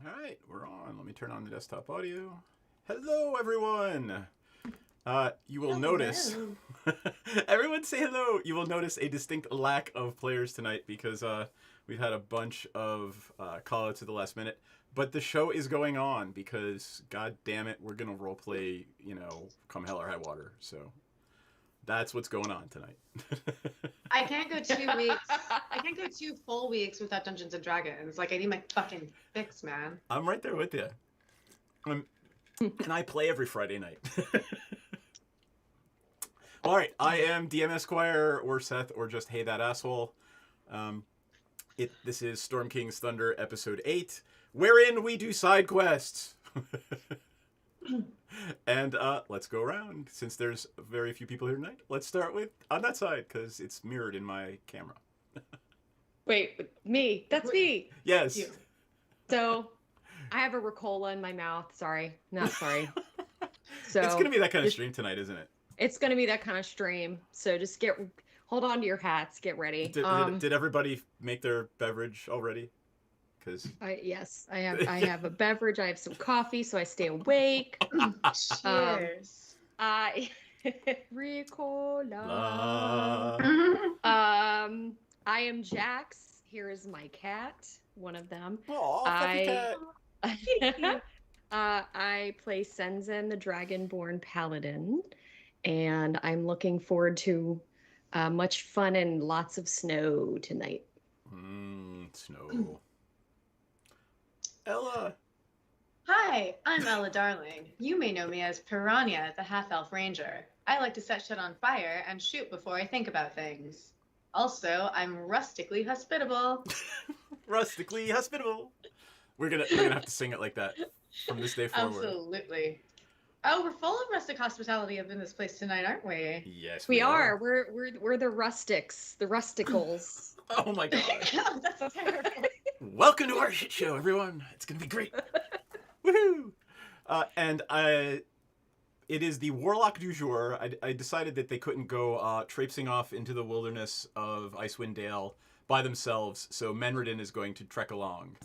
Alright, we're on. Let me turn on the desktop audio. Hello, everyone! You will notice... Everyone say hello! You will notice a distinct lack of players tonight because we've had a bunch of call-outs at the last minute. But the show is going on because, god damn it, we're going to roleplay, come hell or high water. So that's what's going on tonight. I can't go 2 weeks. I can't go 2 full weeks without Dungeons and Dragons. Like, I need my fucking fix, man. I'm right there with you. And I play every Friday night. All right, I am DM Esquire, or Seth, or just Hey That Asshole. This is Storm King's Thunder, Episode 8, wherein we do side quests. And let's go around. Since there's very few people here tonight, let's start with on that side, because it's mirrored in my camera. Wait, me. That's me. Yes. You. So, I have a Ricola in my mouth. Sorry. Not sorry. So It's going to be that kind of stream tonight, isn't it? It's going to be that kind of stream. So just hold on to your hats. Get ready. Did everybody make their beverage already? Yes, I have a beverage. I have some coffee, so I stay awake. Cheers. Ricola. I am Jax. Here is my cat. One of them. Aw, cat. I play Senzen, the Dragonborn Paladin, and I'm looking forward to much fun and lots of snow tonight. Snow. Ella. Hi, I'm Ella Darling. You may know me as Piranha, the Half-Elf Ranger. I like to set shit on fire and shoot before I think about things. Also, I'm rustically hospitable. Rustically hospitable. We're gonna have to sing it like that from this day forward. Absolutely. Oh, we're full of rustic hospitality up in this place tonight, aren't we? Yes, We are. We're the rustics, the rusticals. Oh my god. Oh, that's terrible. Welcome to our shit show, everyone. It's gonna be great. Woohoo! It is the Warlock du jour. I decided that they couldn't go traipsing off into the wilderness of Icewind Dale by themselves, so Menredin is going to trek along.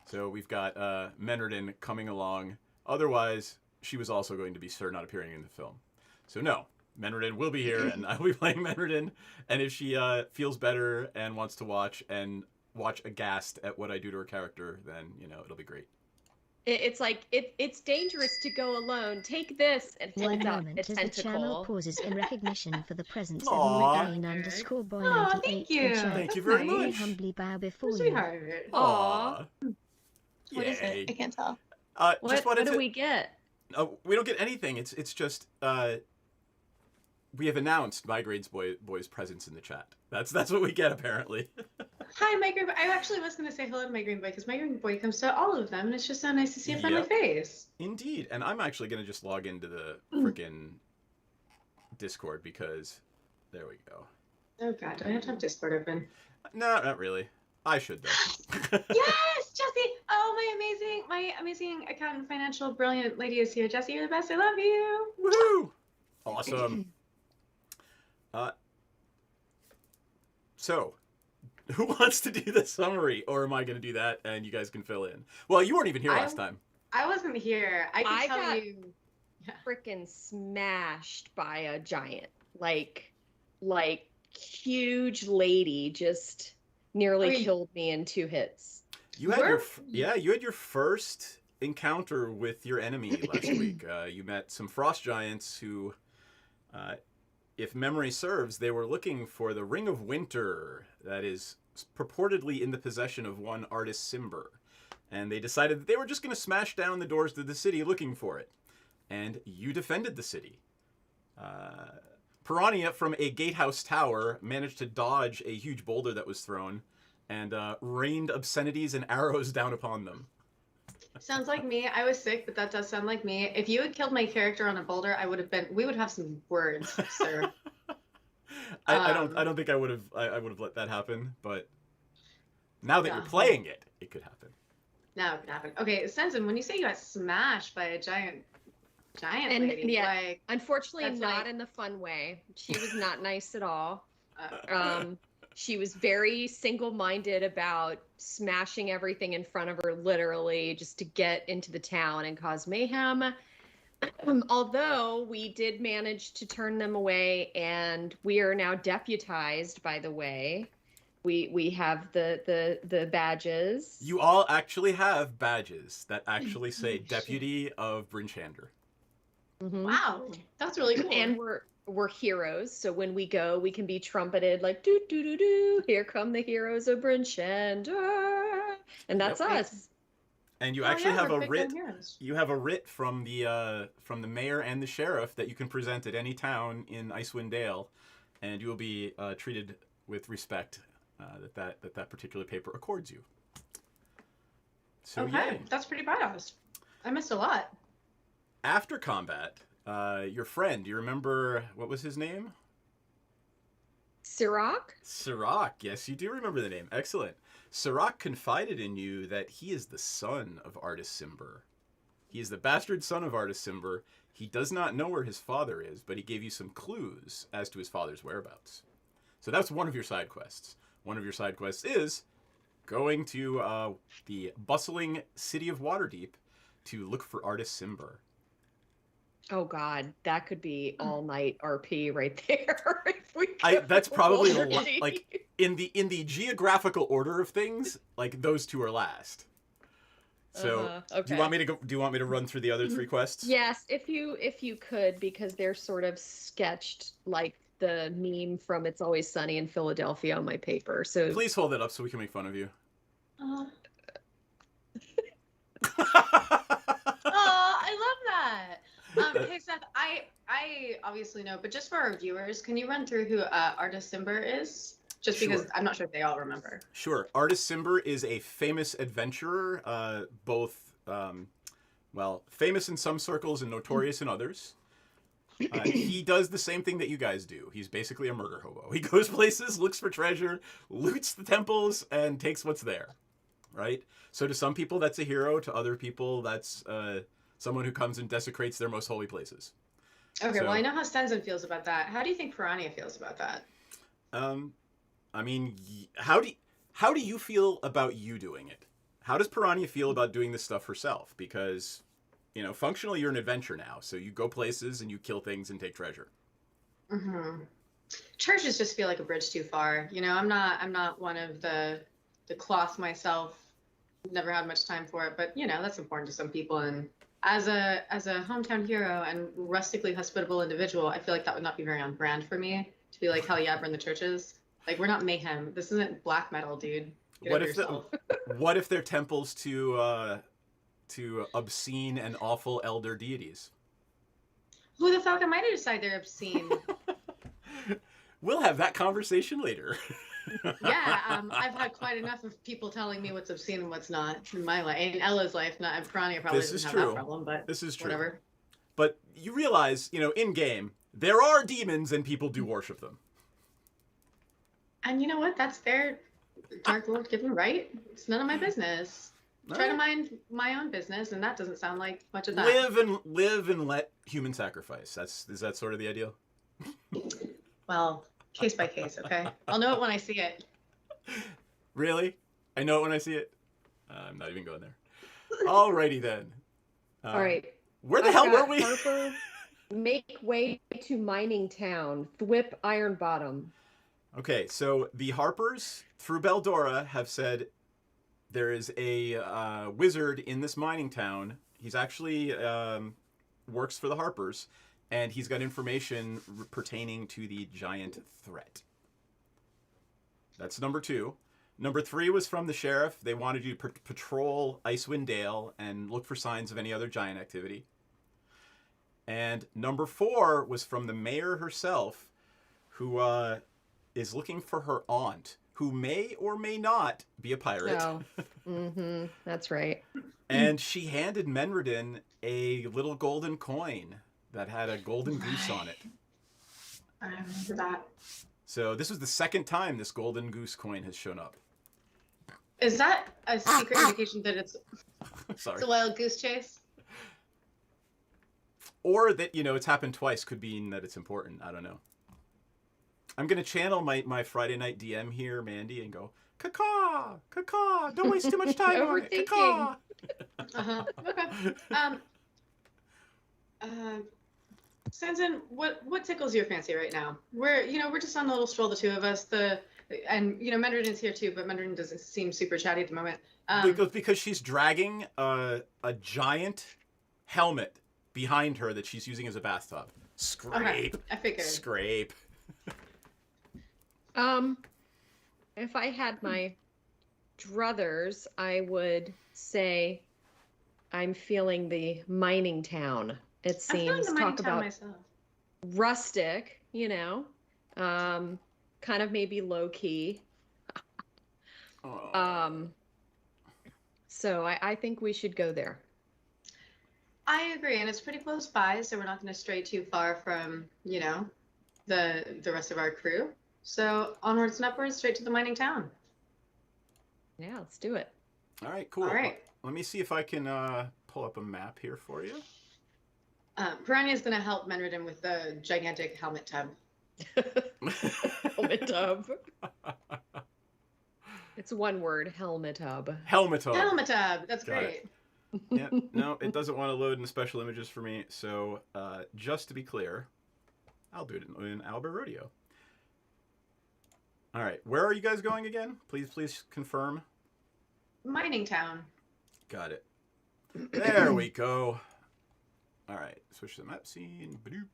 So we've got Menredin coming along. Otherwise, she was also going to be not appearing in the film. So no, Menredin will be here, and I will be playing Menredin. And if she feels better and wants to watch aghast at what I do to her character, then, it'll be great. It's like, it's dangerous to go alone. Take this and One takes out moment a as the channel tentacle. pauses in recognition for the presence Aw. of Regain_boy Aw, 98. thank you. Thank you That's very nice. We much. humbly bow before you. Sweetheart. Aw. What is Yay. it? I can't tell. What do we get? We don't get anything. It's just we have announced Migraines Boy's presence in the chat. That's what we get apparently. Hi, my green boy. I actually was going to say hello to my green boy because my green boy comes to all of them, and it's just so nice to see a friendly Yep. face. Indeed, and I'm actually gonna just log into the frickin' Discord because there we go. Oh god, do I have to have Discord open? No, not really. I should though. Yes, Jessie! Oh, my amazing accountant, financial, brilliant lady is here. Jessie, you're the best. I love you. Woohoo! Awesome. So, who wants to do the summary, or am I going to do that and you guys can fill in? Well, you weren't even here last time. I wasn't here. I can tell got- you. Freaking smashed by a giant, like huge lady just nearly Wait. killed me in 2 hits. You had you had your first encounter with your enemy last week. You met some frost giants who, if memory serves, they were looking for the Ring of Winter that is purportedly in the possession of one artist Simber. And they decided that they were just going to smash down the doors to the city looking for it. And you defended the city. Piranha from a gatehouse tower managed to dodge a huge boulder that was thrown and rained obscenities and arrows down upon them. Sounds like me. I was sick, but that does sound like me. If you had killed my character on a boulder, we would have some words, sir. I don't think I would have let that happen, but now that you're playing it, it could happen. Now it could happen. Okay, Sensen, when you say you got smashed by a giant And lady, yeah, like, unfortunately that's not like- in the fun way. She was not nice at all. She was very single-minded about smashing everything in front of her, literally, just to get into the town and cause mayhem. Although we did manage to turn them away, and we are now deputized, by the way. We have the badges. You all actually have badges that actually say Deputy of Brinchander. Mhm. Wow, that's really cool. And we're heroes, so when we go, we can be trumpeted like doo doo doo doo. Here come the heroes of Brinchander, and that's Yep. us. And you Oh, actually yeah, have we're a big writ. gun heroes. You have a writ from the mayor and the sheriff that you can present at any town in Icewind Dale, and you will be treated with respect that particular paper accords you. So Okay, yay. that's pretty badass. I missed a lot. After combat, your friend, do you remember what was his name? Sirach? Sirach. Yes, you do remember the name. Excellent. Sirach confided in you that he is the son of Artis Cimber. He is the bastard son of Artis Cimber. He does not know where his father is, but he gave you some clues as to his father's whereabouts. So that's one of your side quests. One of your side quests is going to the bustling city of Waterdeep to look for Artis Cimber. Oh God, that could be all night RP right there. If we That's go probably Waterdeep. like in the geographical order of things, like those two are last. So okay. do you want me to run through the other three quests? Yes, if you could, because they're sort of sketched like the meme from It's Always Sunny in Philadelphia on my paper. So Please hold it up so we can make fun of you. Oh, I love that. Hey Seth, I obviously know, but just for our viewers, can you run through who Artis Cimber is? Just because Sure. I'm not sure if they all remember. Sure. Artis Cimber is a famous adventurer, both famous in some circles and notorious in others. He does the same thing that you guys do. He's basically a murder hobo. He goes places, looks for treasure, loots the temples, and takes what's there. Right? So to some people, that's a hero. To other people, that's someone who comes and desecrates their most holy places. Okay, So- well I know how Stenson feels about that. How do you think Piranha feels about that? I mean, how do you feel about you doing it? How does Piranha feel about doing this stuff herself? Because, functionally you're an adventurer now, so you go places and you kill things and take treasure. Mm-hmm. Churches just feel like a bridge too far. I'm not one of the cloth myself. Never had much time for it, but that's important to some people. And as a hometown hero and rustically hospitable individual, I feel like that would not be very on brand for me to be like, hell yeah, burn the churches. Like, we're not mayhem. This isn't black metal, dude. Get What over if yourself. What if they're temples to obscene and awful elder deities? Who the fuck am I to decide they're obscene? We'll have that conversation later. Yeah, I've had quite enough of people telling me what's obscene and what's not in my life. In Ella's life, not Piranha probably This is doesn't have true. that problem, but This is true. whatever. But you realize, in game, there are demons and people do worship them. And you know what? That's their Dark Lord given right. It's none of my business. Try to mind my own business, and that doesn't sound like much of that. Live and let human sacrifice. Is that sort of the ideal? Well, case by case, okay? I'll know it when I see it. Really? I know it when I see it. I'm not even going there. Alrighty then. all right. Where the I've hell were got we? Harper, make way to mining town. Thwip Iron Bottom. Okay, so the Harpers through Beldora have said there is a wizard in this mining town. He's actually works for the Harpers, and he's got information pertaining to the giant threat. That's number 2. Number 3 was from the sheriff. They wanted you to patrol Icewind Dale and look for signs of any other giant activity. And number 4 was from the mayor herself, who is looking for her aunt, who may or may not be a pirate. Oh, that's right. And she handed Menredin a little golden coin that had a golden goose on it. I remember that. So this was the second time this golden goose coin has shown up. Is that a secret indication that it's Sorry. a wild goose chase? Or that, it's happened twice could mean that it's important. I don't know. I'm gonna channel my Friday night DM here, Mandy, and go, "Caw, caw, don't waste too much time on it, Overthinking. caw." Okay. Sanson, what tickles your fancy right now? We're just on a little stroll, the two of us. Mendridin's here too, but Mendridin doesn't seem super chatty at the moment. Because she's dragging a giant helmet behind her that she's using as a bathtub. Scrape. Okay, I figured. Scrape. If I had my druthers, I would say I'm feeling the mining town. It I'm feeling seems the mining talk town about myself. rustic, kind of maybe low key. Oh. So I think we should go there. I agree, and it's pretty close by, so we're not going to stray too far from, the rest of our crew. So onwards and upwards, straight to the mining town. Yeah, let's do it. All right, cool. All right. Let me see if I can pull up a map here for you. Piranha's going to help Menridin with the gigantic helmet tub. Helmet tub. It's one word, helmet tub. Helmet tub. Helmet tub. That's Got great. Yeah, no, it doesn't want to load in the special images for me. So just to be clear, I'll do it in Albert Rodeo. All right, where are you guys going again? Please confirm. Mining town. Got it. There we go. All right, switch to the map scene. Badoop.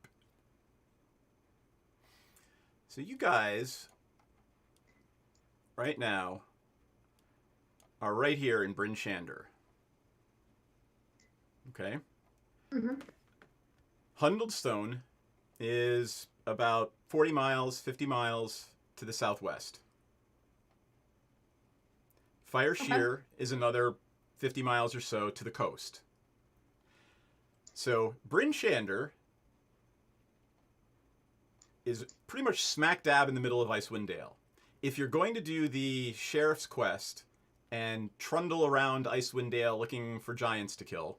So you guys, right now, are right here in Bryn Shander. Okay. Mm-hmm. Hundlestone is about 40 miles, 50 miles to the southwest. Fire Shear is another 50 miles or so to the coast. So Bryn Shander is pretty much smack dab in the middle of Icewind Dale. If you're going to do the sheriff's quest and trundle around Icewind Dale looking for giants to kill,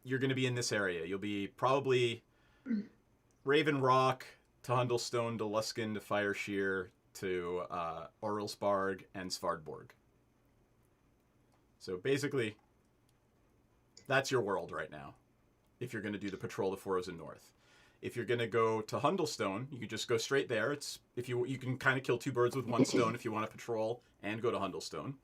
you're going to be in this area. You'll be probably Raven Rock to Hundlestone to Luskin to Fire Shear to Orlsbarg and Svardborg. So basically, that's your world right now. If you're going to do the patrol the Frozen North, if you're going to go to Hundlestone, you can just go straight there. It's you can kind of kill two birds with one stone if you want to patrol and go to Hundlestone.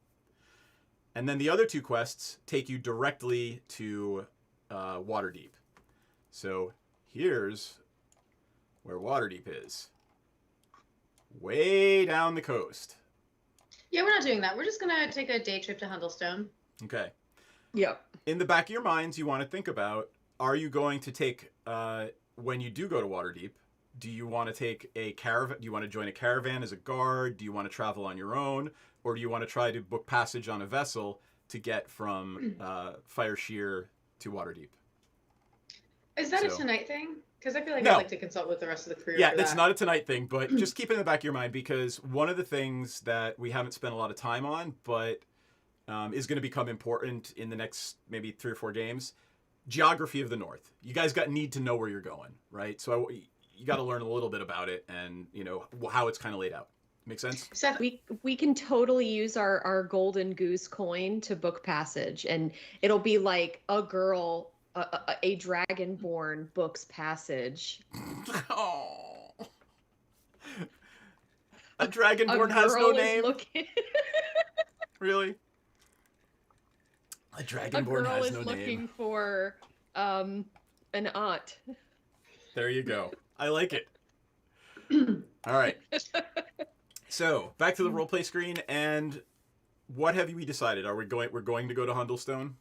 And then the other two quests take you directly to Waterdeep. So here's where Waterdeep is. Way down the coast. Yeah, we're not doing that. We're just going to take a day trip to Hundlestone. Okay. Yep. In the back of your minds, you want to think about, are you going to take, when you do go to Waterdeep, do you want to take a caravan? Do you want to join a caravan as a guard? Do you want to travel on your own? Or do you want to try to book passage on a vessel to get from Fire Shear to Waterdeep? Is that a tonight thing? Because I feel like No. I'd like to consult with the rest of the crew. Yeah, for that's that. not a tonight thing, but just keep it in the back of your mind, because one of the things that we haven't spent a lot of time on, but is going to become important in the next maybe 3 or 4 games, geography of the North. You guys need to know where you're going, right? So you got to learn a little bit about it and, how it's kind of laid out. Make sense? Seth, We can totally use our golden goose coin to book passage, and it'll be like a girl, a dragonborn books passage. Oh. A dragonborn has no girl is name? looking- Really? A a dragonborn girl has is no looking name. for an aunt. There you go. I like it. All right. So back to the roleplay screen, and what have we decided? We're going to go to Hundlestone?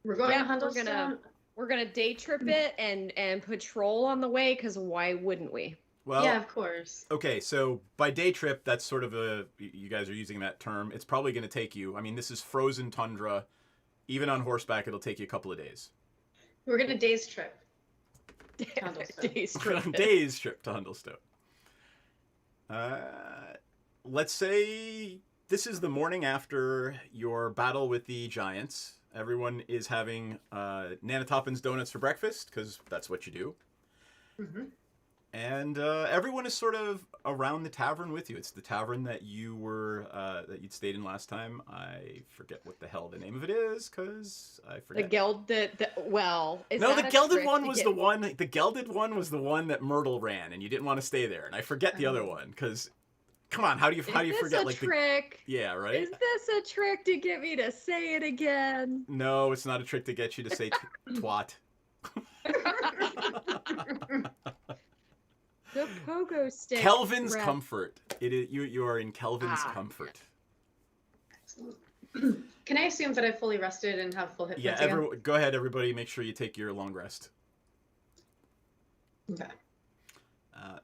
we're going Yeah, to Hundlestone. We're gonna day trip it and patrol on the way, because why wouldn't we? Well, Yeah, of course. okay. So by day trip, that's sort of you guys are using that term. It's probably going to take you. I mean, this is frozen tundra. Even on horseback, it'll take you a couple of days. We're going to day's trip. Hundlestone. Days We're on trip. day's trip to Hundlestone. Let's say this is the morning after your battle with the giants. Everyone is having Nanatoppin's donuts for breakfast, because that's what you do. Mm-hmm. And everyone is sort of around the tavern with you. It's the tavern that you were that you'd stayed in last time. I forget what the hell the name of it is because I The forget. is No, the that a gelded trick one to was get- the one. The gelded one was the one that Myrtle ran, and you didn't want to stay there. And I forget the other Oh. one because, come on, how do you Is this forget a like trick? the yeah right? Is this a trick to get me to say it again? No, it's not a trick to get you to say twat. The pogo stick. Kelvin's rep. comfort. It is you are in Kelvin's Ah. comfort. Can I assume that I've fully rested and have full hit Yeah, points again? go ahead, everybody. Make sure you take your long rest. Okay.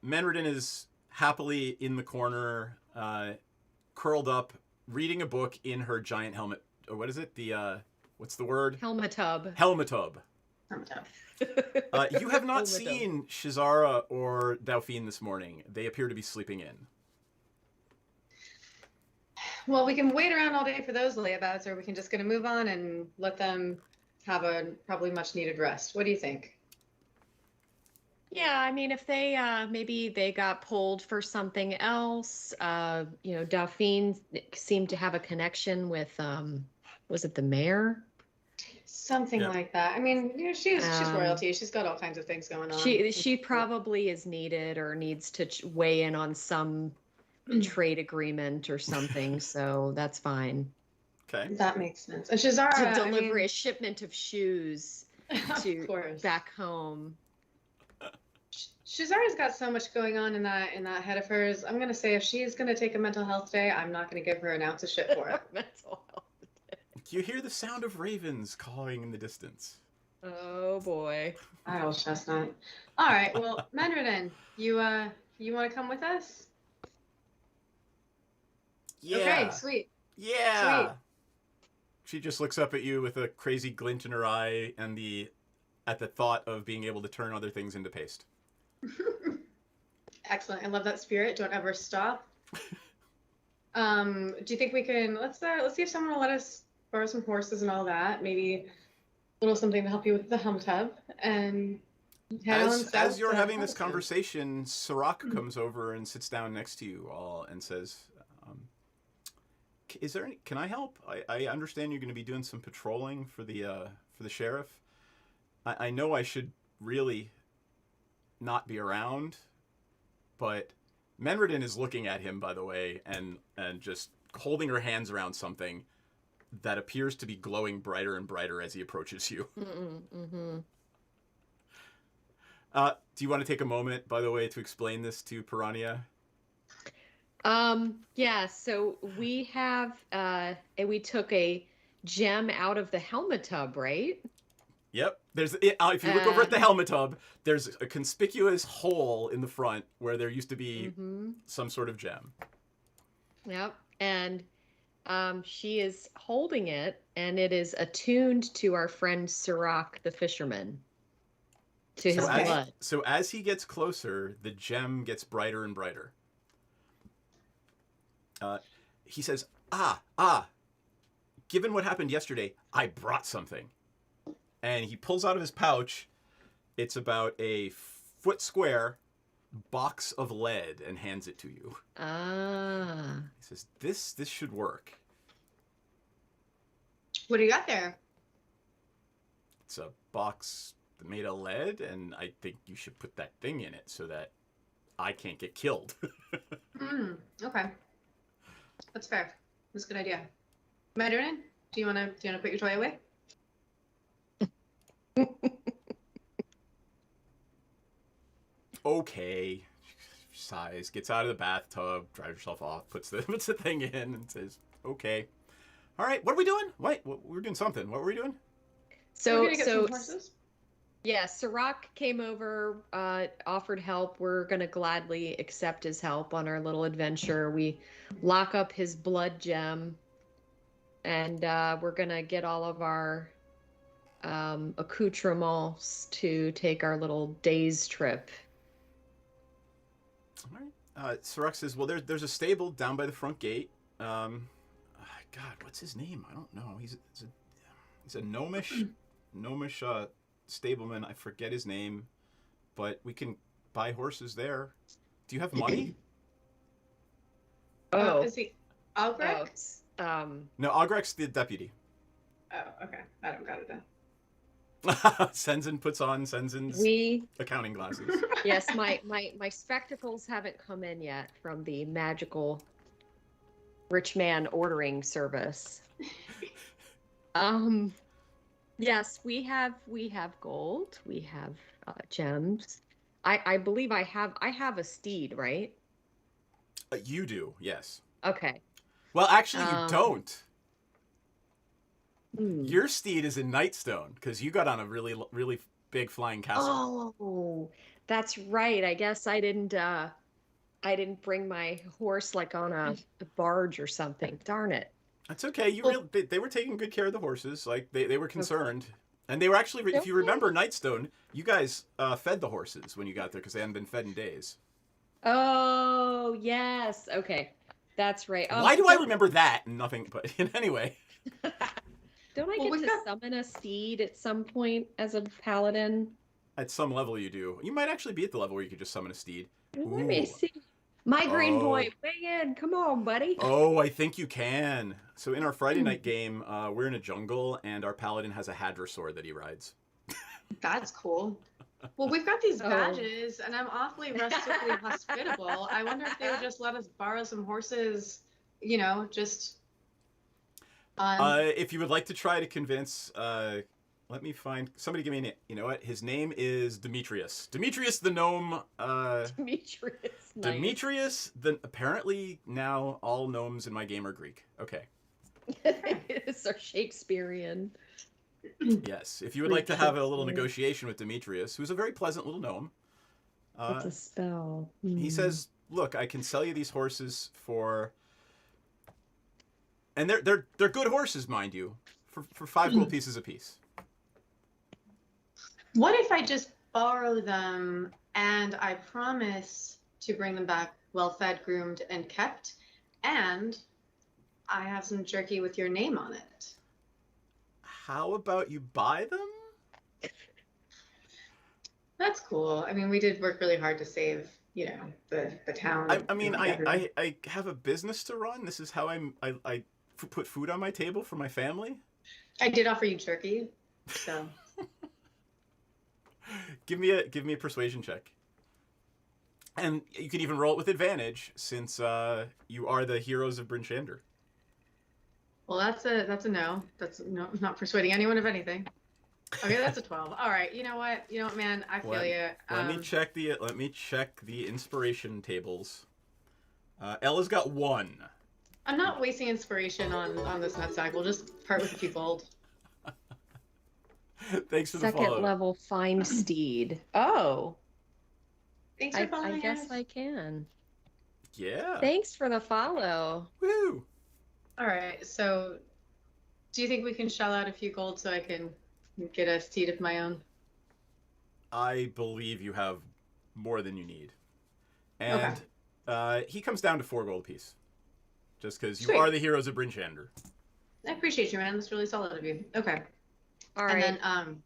Menredin is happily in the corner, curled up, reading a book in her giant helmet. Or what is it? What's the word? Helmetub. Helmetub. I'm done. You have not Helmetub. seen Shizara or Dauphine this morning. They appear to be sleeping in. Well, we can wait around all day for those layabouts, or we can just gonna move on and let them have a probably much needed rest. What do you think? Yeah, I mean, if they maybe they got pulled for something else, Dauphine seemed to have a connection with was it the mayor? Something Yeah. like that. I mean, she's Um, royalty. She's got all kinds of things going on. She probably is needed or needs to weigh in on some trade agreement or something, so that's fine. Okay. That makes sense. And Shazara, To I deliver mean, a shipment of shoes of to course. back home. Shazara's got so much going on in that head of hers. I'm gonna say if she's gonna take a mental health day, I'm not gonna give her an ounce of shit for it. Mental health. You hear the sound of ravens cawing in the distance. Oh boy. I old chestnut. All right, well, Menredin, you want to come with us? Yeah. Okay, sweet. Yeah. Sweet. She just looks up at you with a crazy glint in her eye and at the thought of being able to turn other things into paste. Excellent. I love that spirit. Don't ever stop. Do you think we can let's see if someone will let us borrow some horses and all that. Maybe a little something to help you with the hum tub and head on As south you're to having this Palestine. conversation, Sirach comes over and sits down next to you all and says, "Is there any? Can I help? I understand you're going to be doing some patrolling for the sheriff. I know I should really not be around, but Menredin is looking at him, by the way, and just holding her hands around something that appears to be glowing brighter and brighter as he approaches you. Mm-hmm. Do you want to take a moment, by the way, to explain this to Piranha? Yeah, so we have we took a gem out of the helmet tub, right? Yep. If you look over at the helmet tub, there's a conspicuous hole in the front where there used to be some sort of gem. Yep. And she is holding it, and it is attuned to our friend Sirach the fisherman, to his blood. So as he gets closer, the gem gets brighter and brighter. He says, given what happened yesterday, I brought something. And he pulls out of his pouch, it's about a foot square box of lead and hands it to you. Ah. He says, this should work. What do you got there? It's a box made of lead, and I think you should put that thing in it so that I can't get killed. Okay. That's fair. That's a good idea. Menredin, do you wanna put your toy away? Okay. Sighs, gets out of the bathtub, dries herself off, puts the thing in, and says, "Okay, all right. What are we doing? Wait, we're doing something. What were we doing?" We're So gonna get some horses. yeah, Sirach came over, offered help. We're gonna gladly accept his help on our little adventure. We lock up his blood gem, and we're gonna get all of our accoutrements to take our little day's trip. All right. Sirach says, "Well, there's a stable down by the front gate. God, what's his name? I don't know. He's a gnomish stableman. I forget his name, but we can buy horses there. Do you have money? Oh, Is he Albrecht? No, Ogrek's the deputy. Oh, okay. I don't got it then. Senzen puts on Senzen's we accounting glasses. yes, my spectacles haven't come in yet from the magical rich man ordering service. Yes, we have gold, we have gems. I believe I have a steed, right? You do, yes. Okay. Well, actually, you don't. Hmm. Your steed is in Nightstone because you got on a really, really big flying castle. Oh, that's right. I guess I didn't bring my horse like on a barge or something. Darn it. That's okay. They were taking good care of the horses. Like they were concerned, and they were actually. If you remember Nightstone, you guys fed the horses when you got there because they hadn't been fed in days. Oh yes. Okay, that's right. Oh, Why do I remember that and nothing? But anyway. Don't I get to summon a steed at some point as a paladin? At some level, you do. You might actually be at the level where you could just summon a steed. Let me see. Migraine boy, weigh in. Come on, buddy. Oh, I think you can. So in our Friday night game, we're in a jungle, and our paladin has a Hadra sword that he rides. That's cool. Well, we've got these badges, and I'm awfully rustically hospitable. I wonder if they would just let us borrow some horses, just... if you would like to try to convince... let me find... Somebody give me a name. You know what? His name is Demetrius. Demetrius the gnome... Demetrius. Nice. Demetrius, apparently now all gnomes in my game are Greek. Okay. It's our Shakespearean. Yes. If you would like to have a little negotiation with Demetrius, who's a very pleasant little gnome... What's a spell? He says, look, I can sell you these horses for... And they're good horses, mind you, for 5 gold pieces apiece. What if I just borrow them and I promise to bring them back well-fed, groomed, and kept, and I have some jerky with your name on it? How about you buy them? That's cool. I mean, we did work really hard to save, the town. I have a business to run. This is how I put food on my table for my family. I did offer you jerky, so... Give me a persuasion check. And you can even roll it with advantage since you are the heroes of Bryn Shander. Well, that's a no. That's no, not persuading anyone of anything. Okay, that's a 12. All right, you know what, man, I feel you. Let me check the inspiration tables. Ella's got 1. I'm not wasting inspiration on this nutsack. We'll just part with a few gold. Thanks for the follow. Second level find steed. Oh. Thanks for following I guess us. I can. Yeah. Thanks for the follow. Woo. All right, so do you think we can shell out a few gold so I can get a steed of my own? I believe you have more than you need. And he comes down to 4 gold apiece. Just because you are the heroes of Bryn Shander. I appreciate you, man. That's really solid of you. Okay. All right. And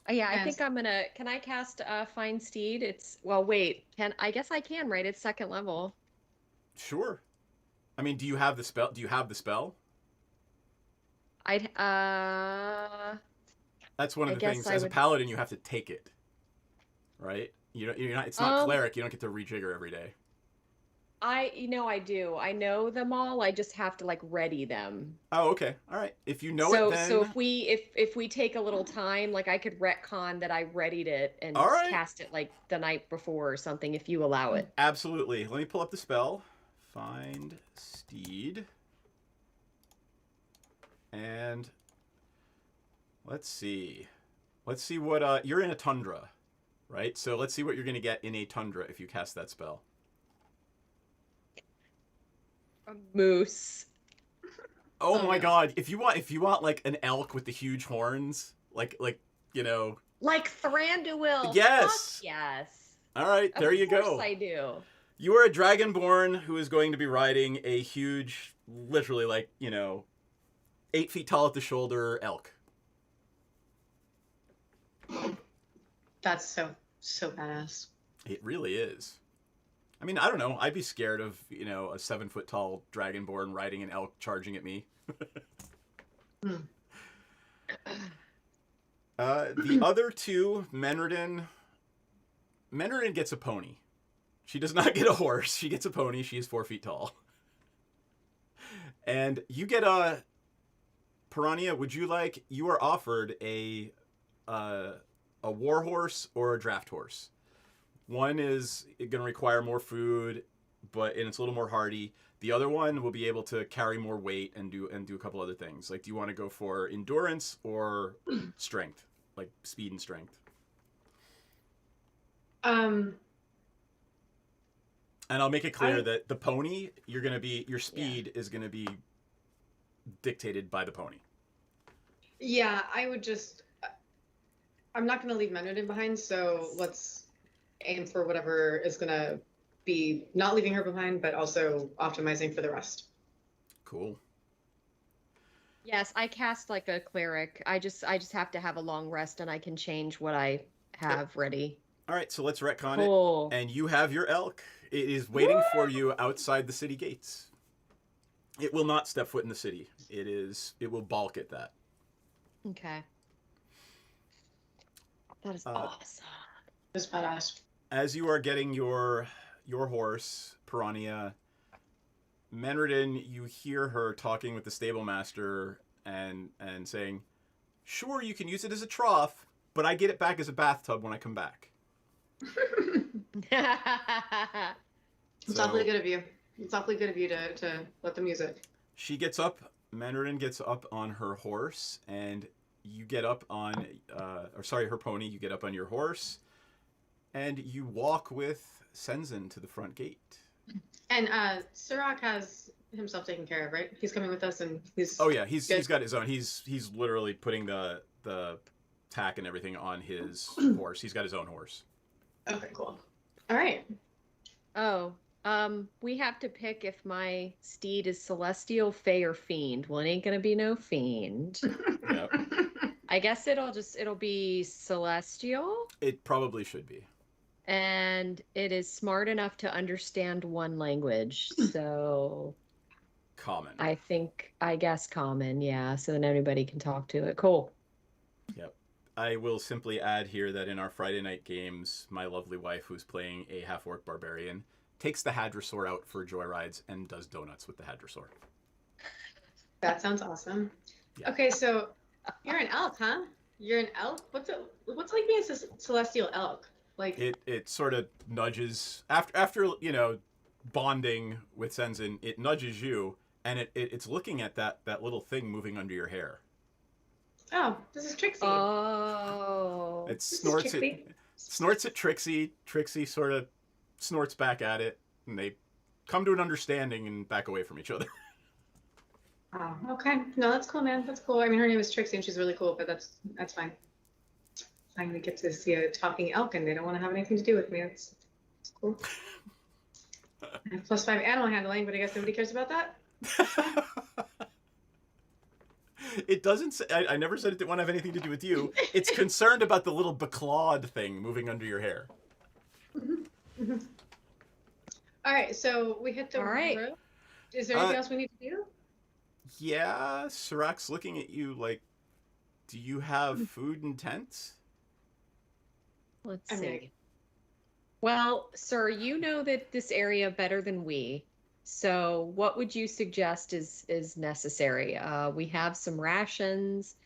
then, yeah, I think I'm gonna. Can I cast Find Steed? Wait. I guess I can, right? It's 2nd level. Sure. I mean, do you have the spell? That's one of the things. As a paladin, you have to take it. Right? You're not. It's not cleric. You don't get to rejigger every day. I do. I know them all. I just have to ready them. Oh, okay. All right. If you know it, then... So if we take a little time, I could retcon that I readied it and cast it the night before or something, if you allow it. Absolutely. Let me pull up the spell. Find Steed. And let's see. Let's see what you're in a tundra, right? So let's see what you're going to get in a tundra if you cast that spell. A moose. Oh my god! If you want like an elk with the huge horns, like Thranduil. Yes. Fuck yes. All right, there you go. Of course I do. You are a dragonborn who is going to be riding a huge, literally 8 feet tall at the shoulder elk. That's so badass. It really is. I mean, I don't know. I'd be scared of, you know, a 7-foot tall dragonborn riding an elk charging at me. Hmm. The other two, Menredin gets a pony. She does not get a horse. She gets a pony. She is 4 feet tall. And you get a Piranha. You are offered a war horse or a draft horse. One is going to require more food, and it's a little more hardy. The other one will be able to carry more weight and do a couple other things. Like, do you want to go for endurance or strength, like speed and strength? And I'll make it clear that the pony, your speed is going to be dictated by the pony. Yeah, I'm not going to leave Menredin behind, so let's aim for whatever is going to be not leaving her behind, but also optimizing for the rest. Cool. Yes, I cast like a cleric. I just have to have a long rest, and I can change what I have ready. All right, so let's retcon Cool. it. And you have your elk. It is waiting for you outside the city gates. It will not step foot in the city. It will balk at that. Okay. That is awesome. It's badass. As you are getting your horse, Piranha, Menredin, you hear her talking with the stable master and saying, "Sure, you can use it as a trough, but I get it back as a bathtub when I come back." It's awfully good of you. It's awfully good of you to let them use it. She gets up. Menredin gets up on her horse, and you get up on, her pony. You get up on your horse, and you walk with Senzin to the front gate. And Sirach has himself taken care of, right? He's coming with us, and he's. Oh yeah, he's got his own. He's literally putting the tack and everything on his horse. He's got his own horse. Okay, cool. All right. Oh, we have to pick if my steed is celestial, fey, or fiend. Well, it ain't gonna be no fiend. Yep. I guess it'll be celestial. It probably should be. And it is smart enough to understand one language, so Common. I guess common, yeah. So then everybody can talk to it. Cool. Yep. I will simply add here that in our Friday night games, my lovely wife, who's playing a half-orc barbarian, takes the Hadrosaur out for joyrides and does donuts with the Hadrosaur. That sounds awesome. Yeah. Okay, so you're an elk, huh? You're an elk? What's it like being a celestial elk? Like it sort of nudges after bonding with Senzin, it nudges you, and it's looking at that little thing moving under your hair. Oh, this is Trixie. Oh. It snorts at Trixie. Trixie sort of snorts back at it, and they come to an understanding and back away from each other. Oh, okay. No, that's cool, man. That's cool. I mean, her name is Trixie, and she's really cool, but that's fine. I'm gonna get to see a talking elk, and they don't want to have anything to do with me. That's cool. I have +5 animal handling, but I guess nobody cares about that. It doesn't say, I never said it didn't want to have anything to do with you. It's concerned about the little beclawed thing moving under your hair. Mm-hmm. All right, so we hit the road. Is there anything else we need to do? Yeah, Sirach's looking at you like, do you have food and tents? Let's see. Well, sir, you know that this area better than we. So what would you suggest is necessary? We have some rations.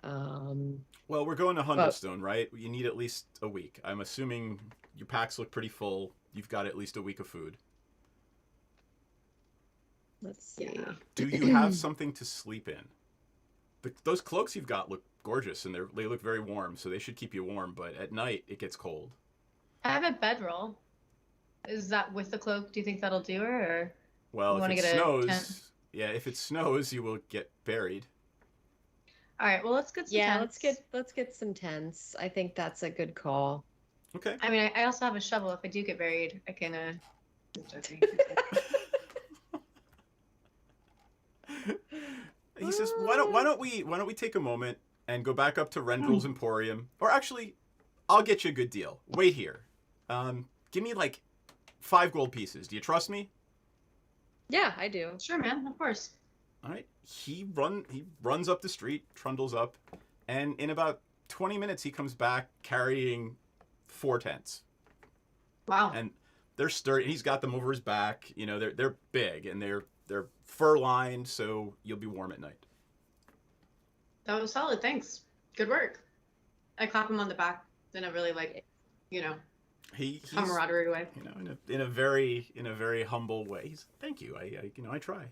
Well, we're going to Hunterstone, right? You need at least a week. I'm assuming your packs look pretty full. You've got at least a week of food. Let's see. Yeah. Do you have something to sleep in? Those cloaks you've got look gorgeous, and they look very warm, so they should keep you warm, but at night it gets cold. I have a bedroll. Is that with the cloak? Do you think that'll do her? Or well, if it snows, if it snows, you will get buried. All right. Well, let's get some tents. let's get some tents. I think that's a good call. Okay. I mean, I also have a shovel. If I do get buried, I can. He says, "Why don't we take a moment? and go back up to Rendrill's Emporium. Or actually, I'll get you a good deal. Wait here. Give me like 5 gold pieces. Do you trust me? Yeah, I do. Sure, man. Of course. All right. He runs up the street, trundles up, and in about 20 minutes he comes back carrying 4 tents. Wow. And they're sturdy. He's got them over his back. You know, they're big and they're fur lined, so you'll be warm at night. That was solid. Thanks. Good work. I clap him on the back in a really He's camaraderie way. You know, in a very humble way. Thank you. I try.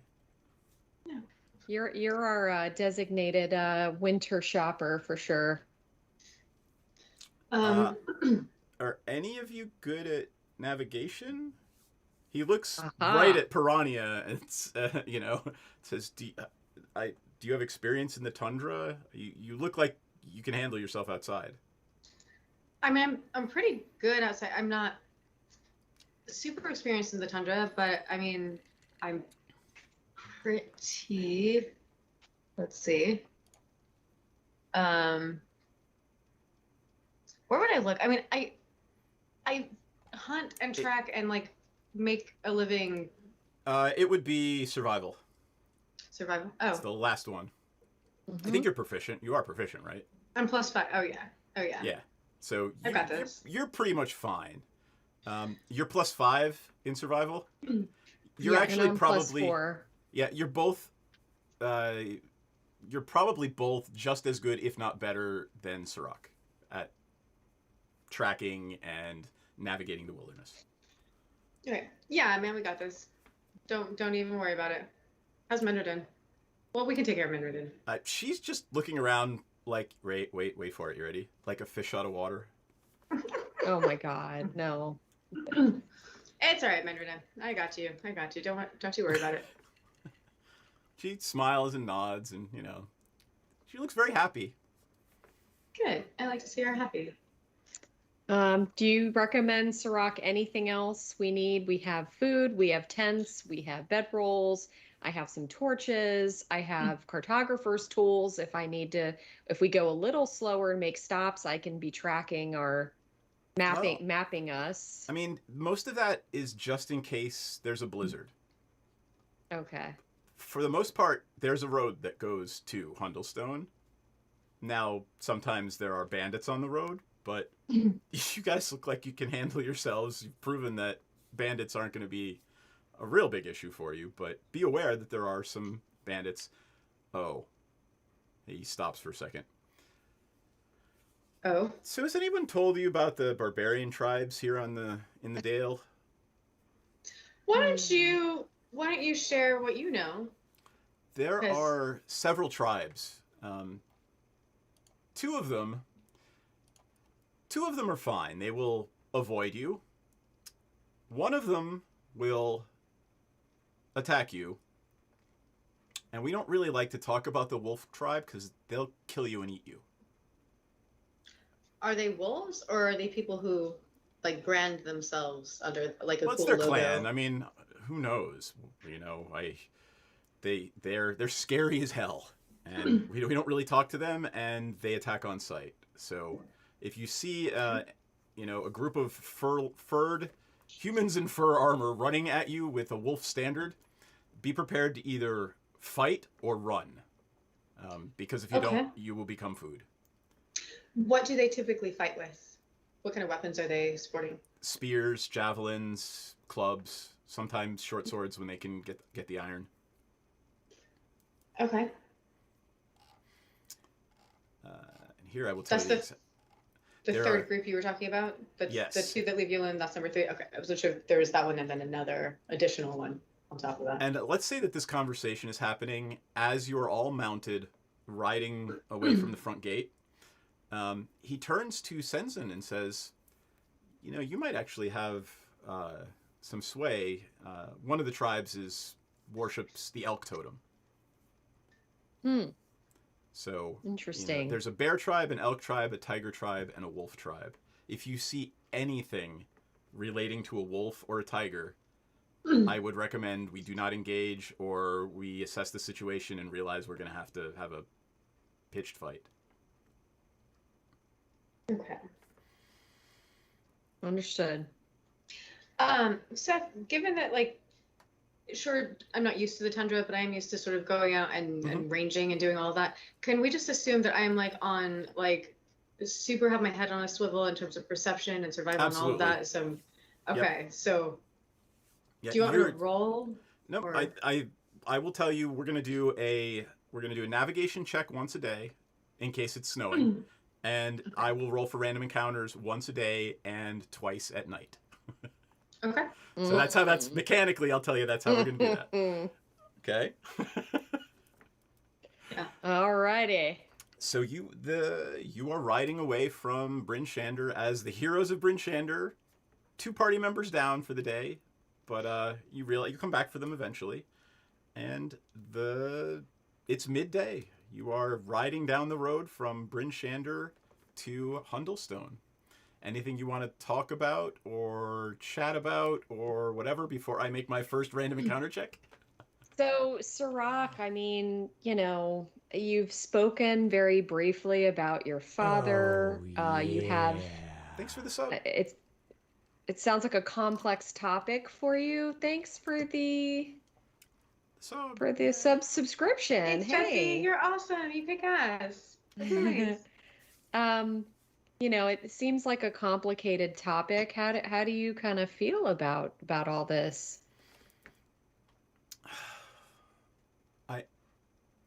Yeah. You're our designated winter shopper for sure. Are any of you good at navigation? He looks right at Piranha and says, "Do you have experience in the tundra? You look like you can handle yourself outside." I mean, I'm pretty good outside. I'm not super experienced in the tundra, but I mean, I'm pretty. Let's see. Where would I look? I mean, I hunt and track and make a living. It would be survival. Survival. It's Oh, the last one. Mm-hmm. I think you're proficient. You are proficient, right? I'm +5. Oh yeah. Oh yeah. Yeah. So I got this. You're pretty much fine. You're +5 in survival. You're Yeah, actually and I'm probably +4. Yeah. You're both. You're probably both just as good, if not better, than Sirach at tracking and navigating the wilderness. Okay. Yeah, man, we got this. Don't even worry about it. How's Mendredin? Well, we can take care of Mendredin. She's just looking around like, wait for it. You ready? Like a fish out of water. Oh my God, no. It's all right, Mendredin. I got you. Don't you worry about it. She smiles and nods, and she looks very happy. Good. I like to see her happy. Do you recommend Sirach anything else we need? We have food, we have tents, we have bedrolls. I have some torches. I have cartographer's tools. If we go a little slower and make stops, I can be tracking or mapping us. I mean, most of that is just in case there's a blizzard. Okay. For the most part, there's a road that goes to Hundlestone. Now, sometimes there are bandits on the road, but you guys look like you can handle yourselves. You've proven that bandits aren't going to be a real big issue for you, but be aware that there are some bandits. Oh. He stops for a second. Oh. So has anyone told you about the barbarian tribes here in the Dale? Why don't you share what you know? There Yes. are several tribes. Two of them are fine. They will avoid you. One of them will attack you. And we don't really like to talk about the wolf tribe because they'll kill you and eat you. Are they wolves or are they people who brand themselves under a What's cool their logo? clan? I mean, who knows? They're scary as hell, and we don't really talk to them, and they attack on sight. So if you see a group of furred humans in fur armor running at you with a wolf standard, be prepared to either fight or run, because if you don't, you will become food. What do they typically fight with? What kind of weapons are they sporting? Spears, javelins, clubs, sometimes short swords when they can get the iron. Okay. And here I will tell That's you. The There third are- group you were talking about? Yes. The two that leave you alone, that's number 3. Okay. I wasn't sure if there was that one and then another additional one on top of that. And let's say that this conversation is happening as you're all mounted, riding away from the front gate. He turns to Senzen and says, you might actually have some sway. One of the tribes worships the elk totem. So Interesting. there's a bear tribe, an elk tribe, a tiger tribe, and a wolf tribe. If you see anything relating to a wolf or a tiger, I would recommend we do not engage, or we assess the situation and realize we're going to have a pitched fight. Okay. Understood. Seth, given that, like, sure, I'm not used to the tundra, but I'm used to sort of going out and ranging and doing all of that. Can we just assume that I'm like on like super have my head on a swivel in terms of perception and survival and all of Absolutely. that? So, Yep. okay, so Yeah, do you want me to roll? No, Or... I will tell you we're gonna do a navigation check once a day in case it's snowing. And Okay. I will roll for random encounters once a day and twice at night. Okay. So that's mechanically, I'll tell you that's how we're going to do that. Okay? Yeah. Alrighty. So you are riding away from Bryn Shander as the heroes of Bryn Shander, 2 party members down for the day, but you realize you come back for them eventually. And it's midday. You are riding down the road from Bryn Shander to Hundlestone. Anything you want to talk about or chat about or whatever before I make my first random encounter check? So, Sirach, I mean, you've spoken very briefly about your father. You have. Thanks for the sub. It sounds like a complex topic for you. Thanks for the subscription. Thanks, Hey, Jesse. You're awesome. You kick ass. That's nice. It seems like a complicated topic. How do you kind of feel about all this?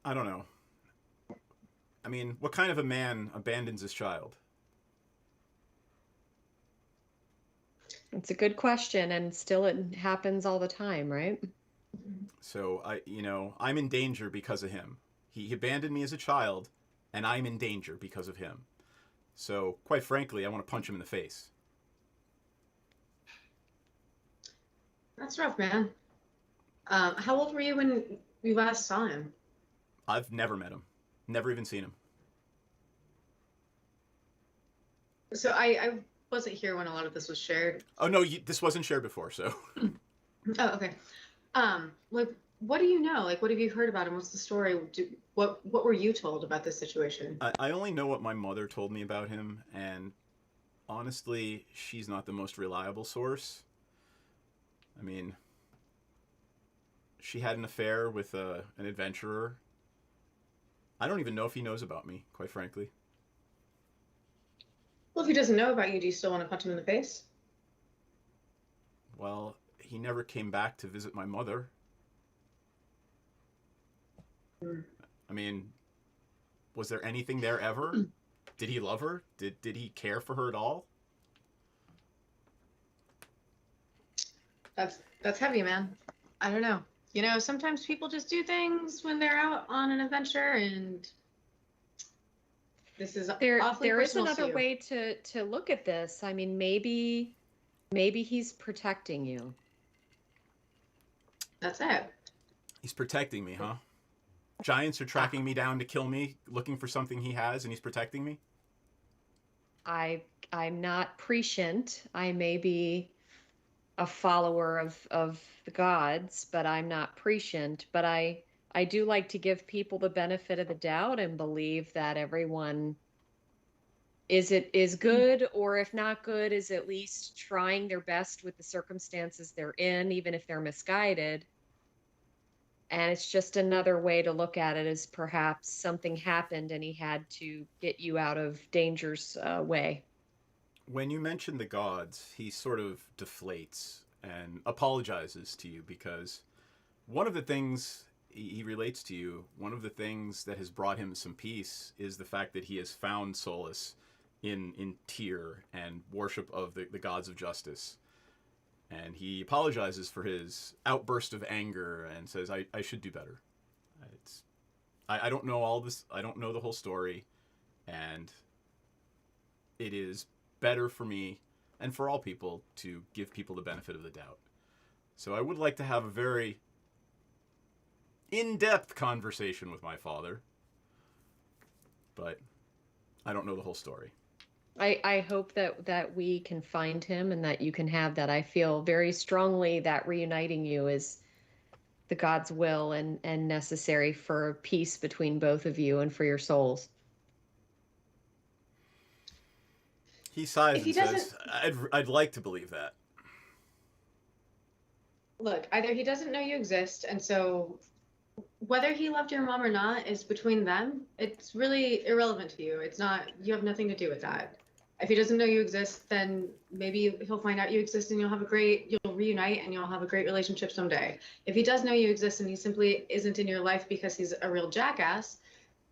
I don't know. I mean, what kind of a man abandons his child? It's a good question, and still it happens all the time, right? So I'm in danger because of him. He abandoned me as a child, and I'm in danger because of him. So, quite frankly, I want to punch him in the face. That's rough, man. How old were you when we last saw him? I've never met him. Never even seen him. So I wasn't here when a lot of this was shared. Oh, no, this wasn't shared before, so. Oh, okay. Like, what do you know? Like, what have you heard about him? What's the story? What were you told about this situation? I only know what my mother told me about him, and honestly, she's not the most reliable source. I mean, she had an affair with an adventurer. I don't even know if he knows about me, quite frankly. Well, if he doesn't know about you, do you still want to punch him in the face? Well, he never came back to visit my mother. I mean, was there anything there ever? Did he love her? Did he care for her at all? That's heavy, man. I don't know. Sometimes people just do things when they're out on an adventure, and this is awfully there is personal another to you. way to look at this. I mean, maybe he's protecting you. That's it. He's protecting me, huh? Giants are tracking me down to kill me, looking for something he has, and he's protecting me? I'm not prescient. I may be a follower of the gods, but I'm not prescient. But I do like to give people the benefit of the doubt and believe that everyone is good, or if not good, is at least trying their best with the circumstances they're in, even if they're misguided. And it's just another way to look at it, as perhaps something happened and he had to get you out of danger's way. When you mention the gods, he sort of deflates and apologizes to you because one of the things he relates to you, one of the things that has brought him some peace is the fact that he has found solace in Tyr and worship of the gods of justice. And he apologizes for his outburst of anger and says, I should do better. I don't know all this. I don't know the whole story. And it is better for me and for all people to give people the benefit of the doubt. So I would like to have a very in-depth conversation with my father. But I don't know the whole story. I hope that we can find him and that you can have that. I feel very strongly that reuniting you is the God's will and necessary for peace between both of you and for your souls. He sighs If he and says, doesn't- I'd like to believe that. Look, either he doesn't know you exist, and so whether he loved your mom or not is between them. It's really irrelevant to you. It's not, you have nothing to do with that. If he doesn't know you exist, then maybe he'll find out you exist and you'll reunite and you'll have a great relationship someday. If he does know you exist and he simply isn't in your life because he's a real jackass,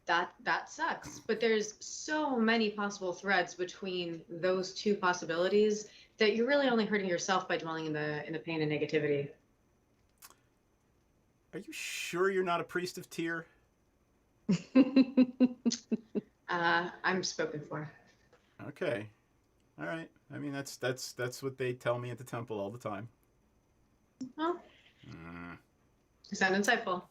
that sucks. But there's so many possible threads between those two possibilities that you're really only hurting yourself by dwelling in the pain and negativity. Are you sure you're not a priest of Tyr? I'm spoken for. Okay. All right. I mean, that's what they tell me at the temple all the time. Well, Mm. you sound insightful.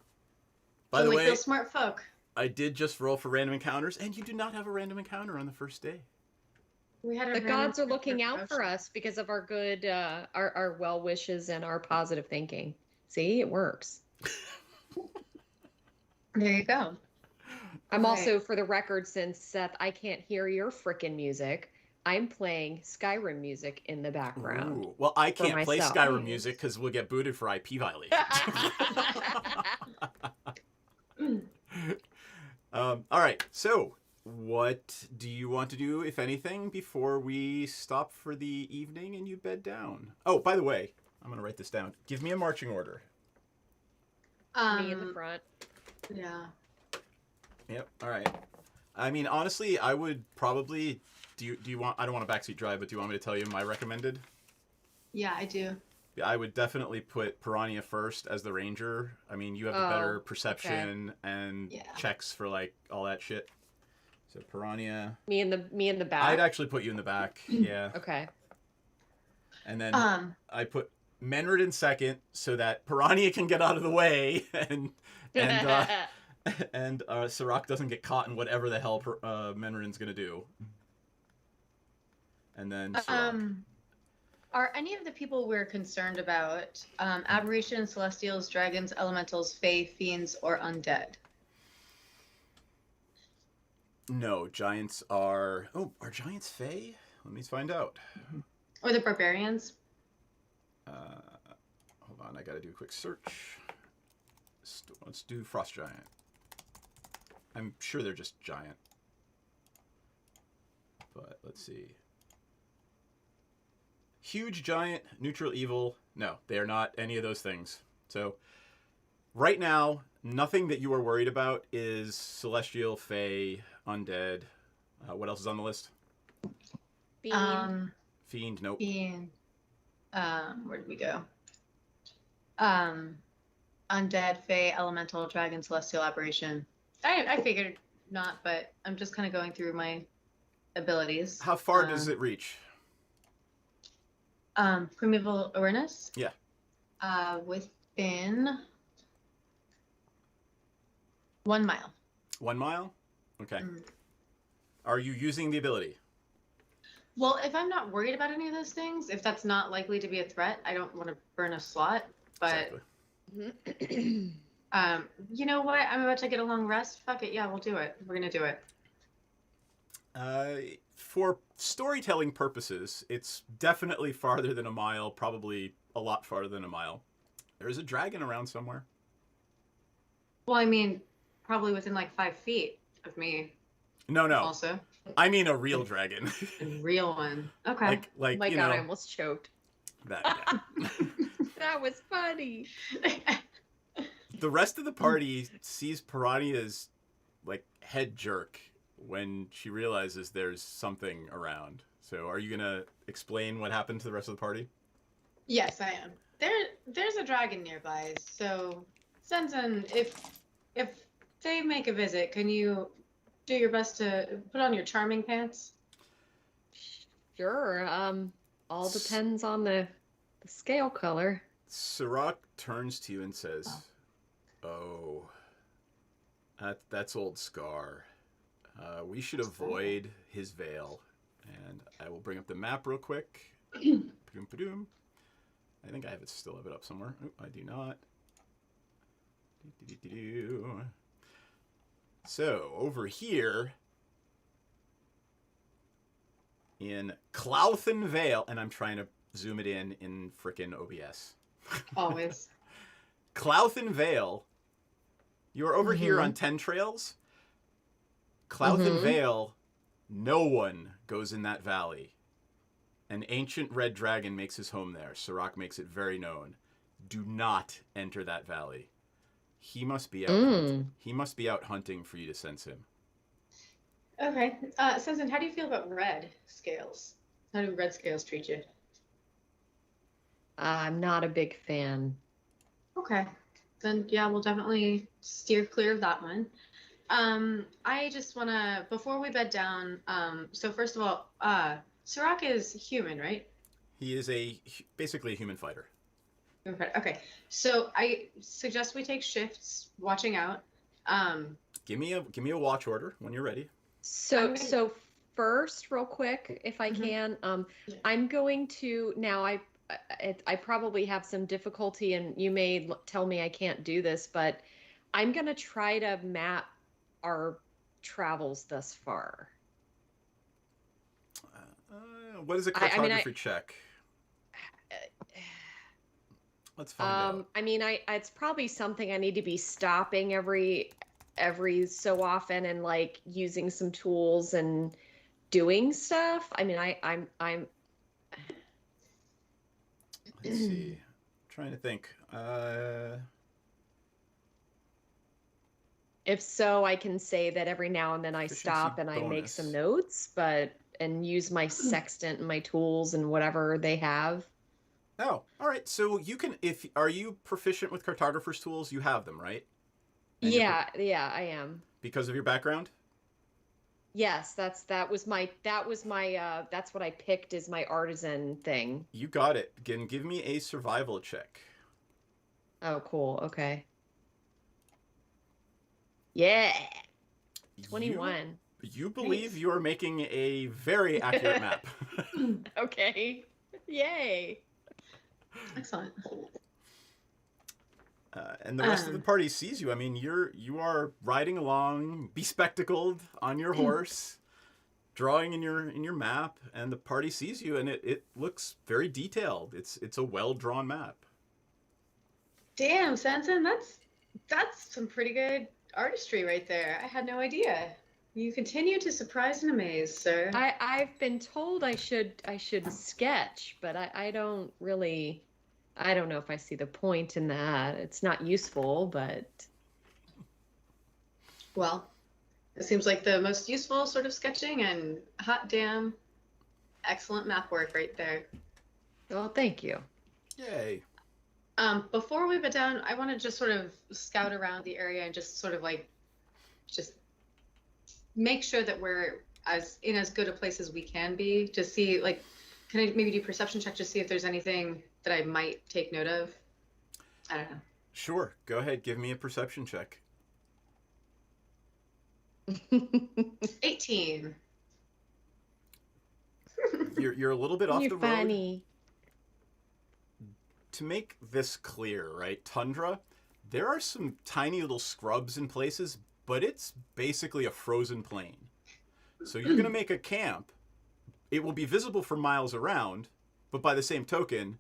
By the Only way, feel smart folk. I did just roll for random encounters, and you do not have a random encounter on the first day. We had a The random gods are looking out for promotion. us because of our good, our well wishes and our positive thinking. See, it works. There you go. I'm Right. also, for the record, since Seth, I can't hear your frickin' music, I'm playing Skyrim music in the background. Ooh. Well, I can't play myself. Skyrim music because we'll get booted for IP violation. All right. So, what do you want to do, if anything, before we stop for the evening and you bed down? Oh, by the way, I'm going to write this down. Give me a marching order. Me in the front. Yeah. Yep. All right. I mean, honestly, I would probably. Do you want? I don't want a backseat drive, but do you want me to tell you my recommended? Yeah, I do. Yeah, I would definitely put Piranha first as the ranger. I mean, you have the better perception and Yeah. checks for like all that shit. So Piranha. Me in the back. I'd actually put you in the back. Yeah. Okay. And then Um, I put Menrid in second so that Piranha can get out of the way and Sirach doesn't get caught in whatever the hell Menrid's gonna do. And then Sirach. Are any of the people we're concerned about aberrations, celestials, dragons, elementals, fae, fiends, or undead? No, giants are. Oh, are giants fae? Let me find out. Or the barbarians? Hold on, I gotta do a quick search. Let's do frost giant. I'm sure they're just giant. But let's see. Huge giant, neutral evil. No, they are not any of those things. So, right now, nothing that you are worried about is celestial, fae, undead. What else is on the list? Fiend. Fiend, nope. Fiend. Where did we go? Undead, fae, elemental, dragon, celestial, aberration. I figured not, but I'm just kind of going through my abilities. How far does it reach? Primeval awareness? Yeah. Within 1 mile. 1 mile? Okay. Mm. Are you using the ability? Well, if I'm not worried about any of those things, if that's not likely to be a threat, I don't want to burn a slot. But Exactly. you know what? I'm about to get a long rest. Fuck it. Yeah, we'll do it. We're gonna do it. For storytelling purposes, it's definitely farther than a mile, probably a lot farther than a mile. There's a dragon around somewhere. Well, I mean, probably within like 5 feet of me. No. Also, I mean a real dragon. a real one. Okay. like Oh my you god, know, I almost choked. that. Yeah. That was funny. The rest of the party sees Piranha's like head jerk when she realizes there's something around. So, are you gonna explain what happened to the rest of the party? Yes, I am. There's a dragon nearby. So, Sensen, if they make a visit, can you do your best to put on your charming pants? Sure. All depends on the scale color. Sirach turns to you and says, "Oh, that's old Scar. We should avoid his veil." And I will bring up the map real quick. Padoom. I think I still have it up somewhere. Oh, I do not. So over here in Clouthen Vale, and I'm trying to zoom it in frickin' OBS. Always. Clouthen Vale. You are over here on 10 Trails. Clouthen Vale, no one goes in that valley. An ancient red dragon makes his home there. Sirach makes it very known. Do not enter that valley. He must be out. He must be out hunting for you to sense him. Okay. Sensen, how do you feel about red scales? How do red scales treat you? I'm not a big fan. Okay. Then, yeah, we'll definitely steer clear of that one. I just want to, before we bed down, so first of all, Sirach is human, right? He is basically a human fighter. Okay. So I suggest we take shifts, watching out. Give me a watch order when you're ready. So first, real quick, if I can, I'm going to now. I probably have some difficulty, and you may tell me I can't do this, but I'm going to try to map our travels thus far. What is a cartography check? Let's find out. I mean, it's probably something I need to be stopping every so often and like using some tools and doing stuff. I mean, I'm. Let's see. I'm trying to think. If so, I can say that every now and then I stop and I make some notes, and use my sextant and my tools and whatever they have. Oh, all right. So you can, are you proficient with cartographer's tools? You have them, right? And yeah, I am. Because of your background? Yes, that's what I picked as my artisan thing. You got it. Give me a survival check. Oh, cool. Okay. Yeah. 21. You believe you are making a very accurate map. Okay. Yay. Excellent. And the rest of the party sees you. I mean, you are riding along, bespectacled on your horse, drawing in your map, and the party sees you, and it looks very detailed. It's a well drawn map. Damn, Sanson, that's some pretty good artistry right there. I had no idea. You continue to surprise and amaze, sir. I've been told I should sketch, but I don't really. I don't know if I see the point in that. It's not useful, but... Well, it seems like the most useful sort of sketching, and hot damn, excellent map work right there. Well, thank you. Yay. Before we bed down, I want to just sort of scout around the area and just sort of like, just make sure that we're in as good a place as we can be to see, like, can I maybe do perception check to see if there's anything that I might take note of? I don't know. Sure. Go ahead. Give me a perception check. 18. You're a little bit off the road. You're funny. To make this clear, right? Tundra, there are some tiny little scrubs in places, but it's basically a frozen plain. So you're going to make a camp. It will be visible for miles around, but by the same token,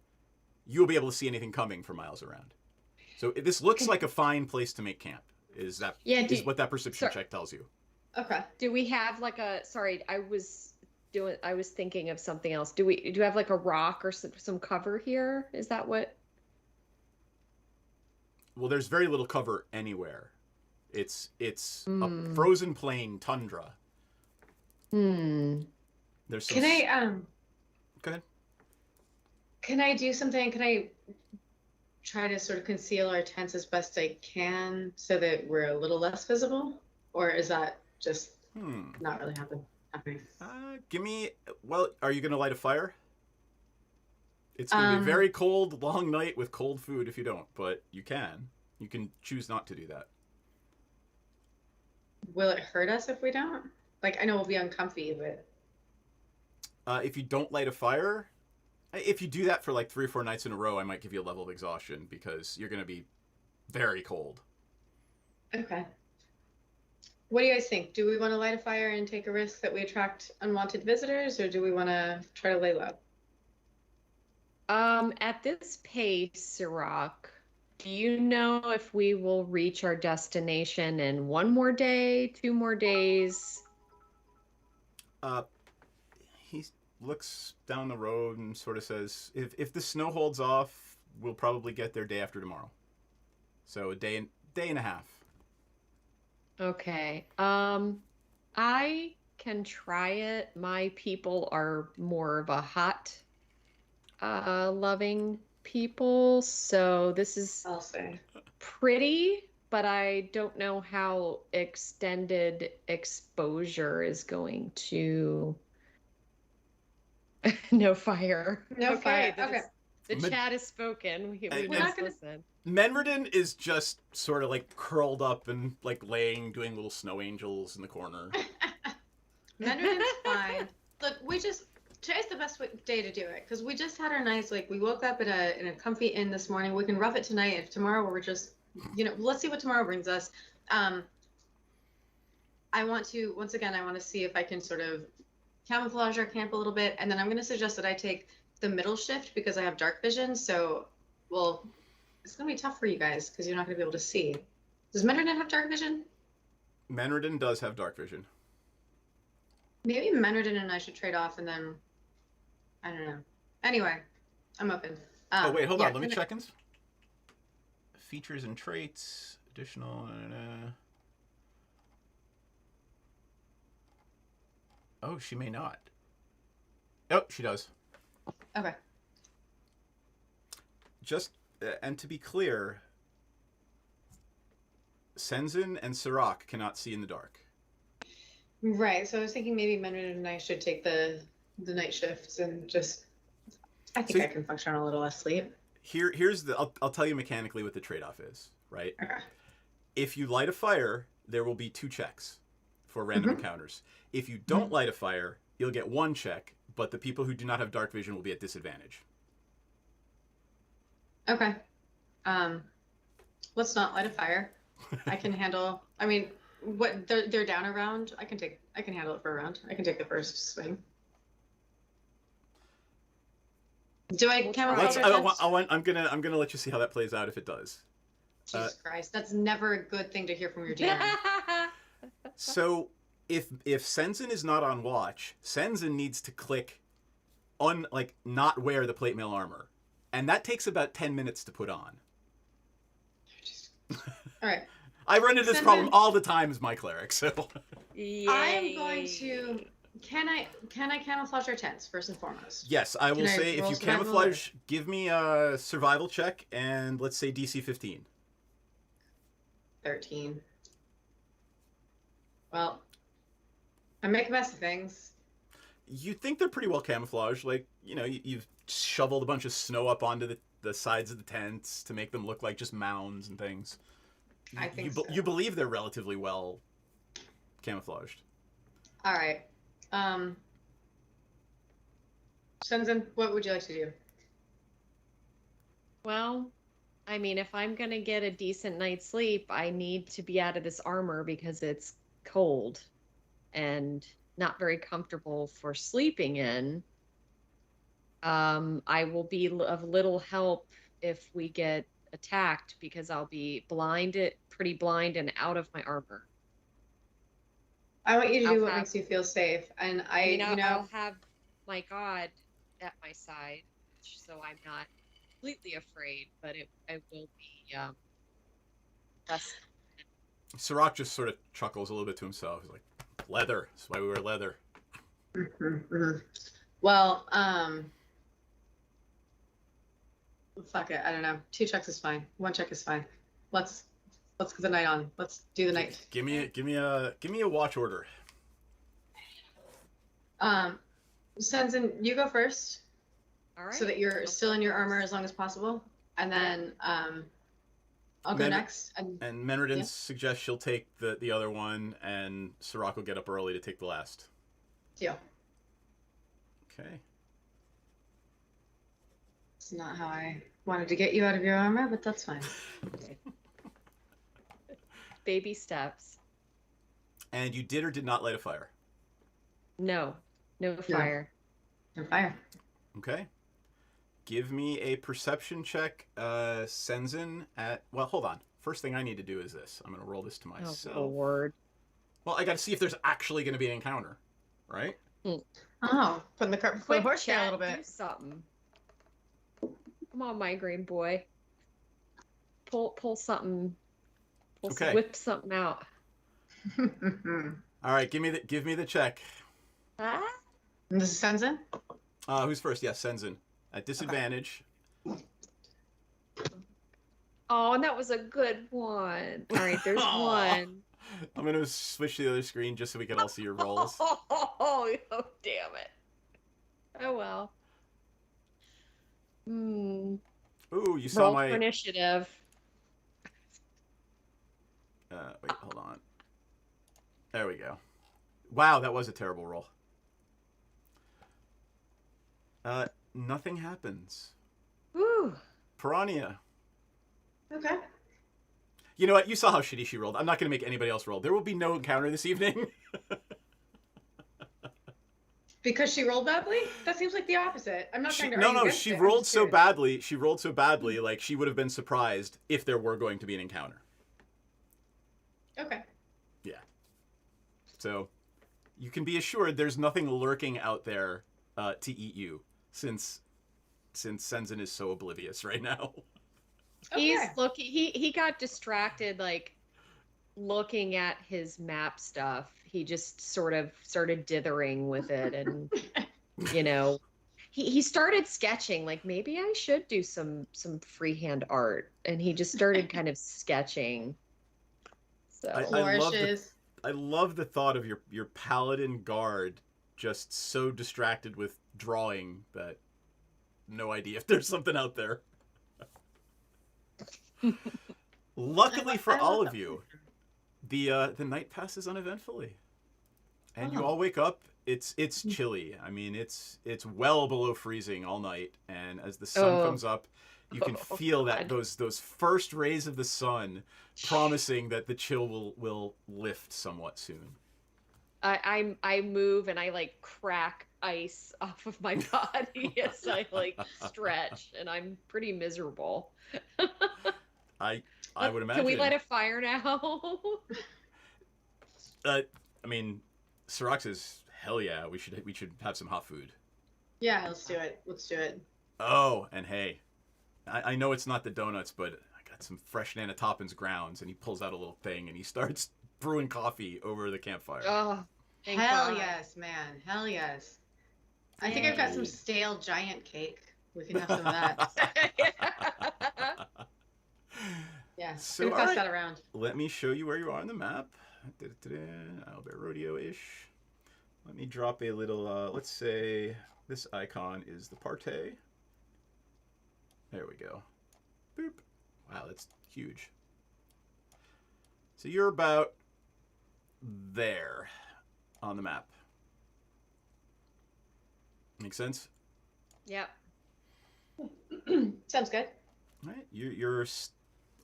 you'll be able to see anything coming for miles around. So this looks like a fine place to make camp. Is what that perception check tells you. Okay. Do we have like sorry, I was thinking of something else. Do we have like a rock or some cover here? Is that what? Well, there's very little cover anywhere. It's a frozen plain tundra. There's some... Can I Go ahead. Can I do something? Can I try to sort of conceal our tents as best I can so that we're a little less visible? Or is that just not really happening? Well, are you going to light a fire? It's going to be a very cold, long night with cold food if you don't, but you can. You can choose not to do that. Will it hurt us if we don't? Like, I know we'll be uncomfy, but... If you don't light a fire, if you do that for like 3 or 4 nights in a row, I might give you a level of exhaustion because you're going to be very cold. Okay. What do you guys think? Do we want to light a fire and take a risk that we attract unwanted visitors, or do we want to try to lay low? At this pace, Sirach, do you know if we will reach our destination in one more day, 2 more days? Uh, he looks down the road and sort of says, "If the snow holds off, we'll probably get there day after tomorrow. So a day and a half." Okay. I can try it. My people are more of a hot, loving people, so this is I'll say. pretty, but I don't know how extended exposure is going to. No fire. No fire. the- Okay. The Mid- chat is spoken. We We're must not gonna- listen. Menridin is just sort of like curled up and like laying, doing little snow angels in the corner. Mandarin's fine. Look, today's the best day to do it because we just had our nice we woke up in a comfy inn this morning. We can rough it tonight. If tomorrow we're just let's see what tomorrow brings us. I want to once again see if I can sort of camouflage our camp a little bit, and then I'm going to suggest that I take the middle shift because I have dark vision. So, well, it's going to be tough for you guys because you're not going to be able to see. Does Menridin have dark vision? Menridin does have dark vision. Maybe Menridin and I should trade off, and then I don't know. Anyway, I'm open. Oh wait, hold yeah, on. Let me check ins. Features and traits, additional. Oh, she may not. Oh, she does. Okay. Just and to be clear, Senzin and Sirach cannot see in the dark. Right. So I was thinking maybe Menridin and I should take the night shifts and just. I think I can function on a little less sleep. Here's the. I'll tell you mechanically what the trade-off is. Right. Okay. If you light a fire, there will be 2 checks for random encounters. If you don't light a fire, you'll get 1 check, but the people who do not have dark vision will be at disadvantage. Okay. Let's not light a fire. I can handle. I mean, what they're down a round. I can handle it for a round. I can take the first swing. Do I camouflage? I'm gonna let you see how that plays out if it does. Jesus Christ, that's never a good thing to hear from your DM. So if Senzin is not on watch, Senzin needs to click on not wear the plate mail armor, and that takes about 10 minutes to put on. All right. I run into this problem all the time as my cleric, so. Yay. I am going to. Can I camouflage our tents first and foremost? Yes, I will Can I say if roll you survival camouflage, give me a survival check and let's say DC 15. 13. Well, I make a mess of things. You think they're pretty well camouflaged, you've shoveled a bunch of snow up onto the sides of the tents to make them look like just mounds and things. I think so. You believe they're relatively well camouflaged. All right. Shenzhen, what would you like to do? Well, I mean, if I'm going to get a decent night's sleep, I need to be out of this armor because it's cold and not very comfortable for sleeping in. I will be of little help if we get attacked because I'll be pretty blind and out of my armor. I want you to do what makes you feel safe, and I'll have my god at my side, so I'm not completely afraid, but I will be less. Sirach just sort of chuckles a little bit to himself. He's like, leather. That's why we wear leather. Well, fuck it. I don't know. 2 checks is fine. 1 check is fine. Let's get the night on. Let's do the night. Give me a watch order. Senzin, you go first. All right. So that you're still in your armor as long as possible, and then I'll go next. And Menridin suggests she'll take the other one, and Sirach will get up early to take the last. deal. Okay. It's not how I wanted to get you out of your armor, but that's fine. Baby steps. And you did or did not light a fire? No. No fire. No fire. Okay. Give me a perception check, Senzin, at... Well, hold on. First thing I need to do is this. I'm going to roll this to myself. Oh, Lord. Well, I got to see if there's actually going to be an encounter, right? Oh, putting the cart before the horse there a little Do bit. something. Come on, migraine boy. Pull something. Okay. Whip something out. All right, give me the check. Ah? And this is Senzin? Who's first? Yes, Senzin. At disadvantage. Oh, and that was a good one. All right, there's one. I'm going to switch to the other screen just so we can all see your rolls. Oh, damn it. Oh, well. Ooh, you saw Roll my... for initiative. Wait, hold on. There we go. Wow, that was a terrible roll. Nothing happens. Woo. Piranha. Okay. You know what? You saw how shitty she rolled. I'm not going to make anybody else roll. There will be no encounter this evening. Because she rolled badly? That seems like the opposite. I'm not trying to argue against she it. I'm rolled just so curious. badly. She rolled so badly, like she would have been surprised if there were going to be an encounter. Okay. Yeah. So, you can be assured there's nothing lurking out there to eat you, since Senzin is so oblivious right now. He's Okay. looking. He got distracted, like looking at his map stuff. He just sort of started dithering with it, and you know, he started sketching. Like maybe I should do some freehand art, and he just started kind of sketching. So I love the thought of your paladin guard just so distracted with drawing that no idea if there's something out there. Luckily for all of you, the night passes uneventfully, and you all wake up. It's chilly. I mean, it's well below freezing all night, and as the sun comes up, you can feel that those first rays of the sun promising that the chill will lift somewhat soon. I move and I like crack ice off of my body as I like stretch, and I'm pretty miserable. I would imagine. Can we light a fire now? I mean, Sirach says, "Hell yeah, we should have some hot food." Yeah, let's do it. Let's do it. Oh, and hey, I know it's not the donuts, but I got some fresh Nana Toppins grounds, and he pulls out a little thing and he starts brewing coffee over the campfire. Oh, thank Hell God. yes, man. Hell yes. I think I've got some stale giant cake. We can have some of that. Yeah, So, gonna pass alright. that around. Let me show you where you are on the map. Albert Rodeo-ish. Let me drop a little, let's say this icon is the partay. There we go. Boop. Wow, that's huge. So you're about there on the map. Make sense? Yep. Sounds good. All right. You're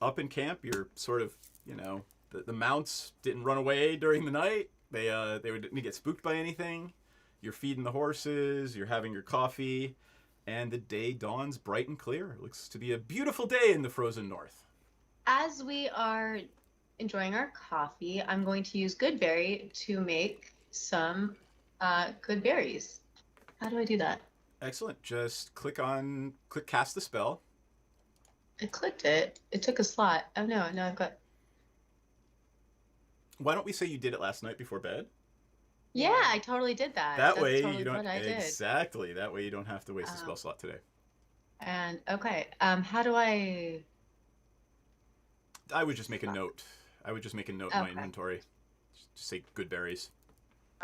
up in camp. You're sort of, the mounts didn't run away during the night. They didn't get spooked by anything. You're feeding the horses. You're having your coffee. And the day dawns bright and clear. It looks to be a beautiful day in the frozen north. As we are enjoying our coffee, I'm going to use Goodberry to make some good berries. How do I do that? Excellent. Just click cast the spell. I clicked it. It took a slot. Oh no, I've got... Why don't we say you did it last night before bed? Yeah, I totally did that. That That's way totally you don't what I did. exactly. That way you don't have to waste a spell slot today. And okay, how do I... I would just make a note. I would just make a note in my Okay. inventory. Just say good berries.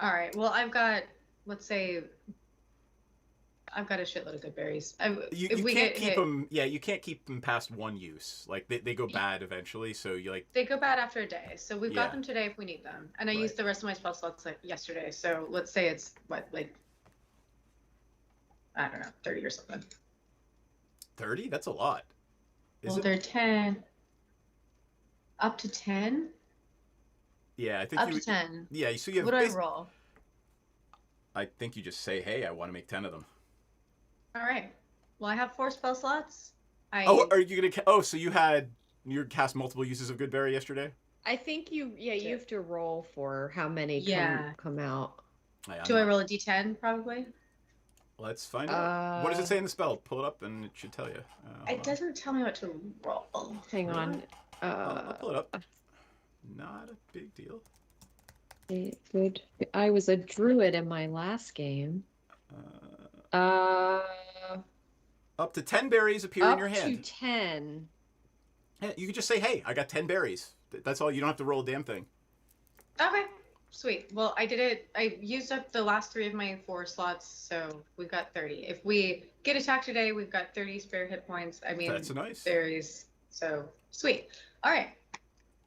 All right. Well, I've got, let's say, I've got a shitload of good berries. You If we can't get keep hit- them. Yeah, you can't keep them past one use. Like they go bad eventually. So you like. They go bad after a day. So we've Yeah. got them today if we need them. And I Right. used the rest of my spell slots like yesterday. So let's say it's what, like, I don't know, 30 or something. 30? That's a lot. Is Well, it? they're 10. Up to 10? Yeah, I think Up you. to 10. Yeah, so you have. What do I roll? I think you just say, "Hey, I want to make 10 of them." All right. Well, I have 4 spell slots. Oh, are you gonna? Oh, so you cast multiple uses of Goodberry yesterday? I think you have to roll for how many Yeah. come out. Do I roll a d10 probably? Let's find out. What does it say in the spell? Pull it up and it should tell you. It doesn't tell me what to roll. Hang on. I'll pull it up. Not a big deal. Good. I was a druid in my last game. Up to 10 berries appear in your hand. Up to 10. Yeah, you can just say, "Hey, I got 10 berries." That's all. You don't have to roll a damn thing. Okay. Sweet. Well, I did it. I used up the last 3 of my 4 slots, so we've got 30. If we get attacked today, we've got 30 spare hit points. I mean, That's nice. berries. So sweet. All right.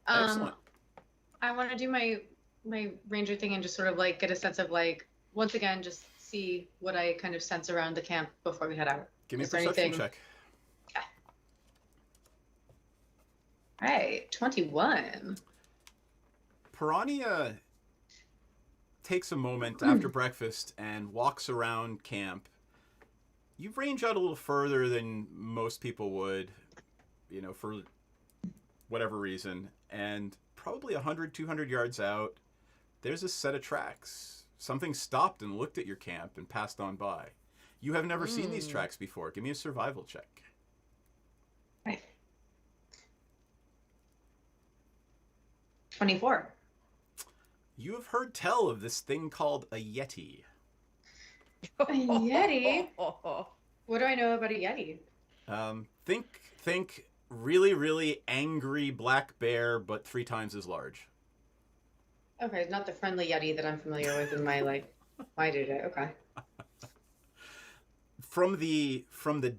Excellent. I want to do my ranger thing and just sort of like get a sense of like once again just see what I kind of sense around the camp before we head out. Give me a Is there perception anything- check. Okay. All right, 21. Piranha takes a moment after breakfast and walks around camp. You range out a little further than most people would, for whatever reason. And probably 100, 200 yards out, there's a set of tracks. Something stopped and looked at your camp and passed on by. You have never seen these tracks before. Give me a survival check. Right. 24. You have heard tell of this thing called a Yeti. A Yeti? What do I know about a Yeti? Think really, really angry black bear, but 3 times as large. Okay, not the friendly Yeti that I'm familiar with in my my day. Okay. From the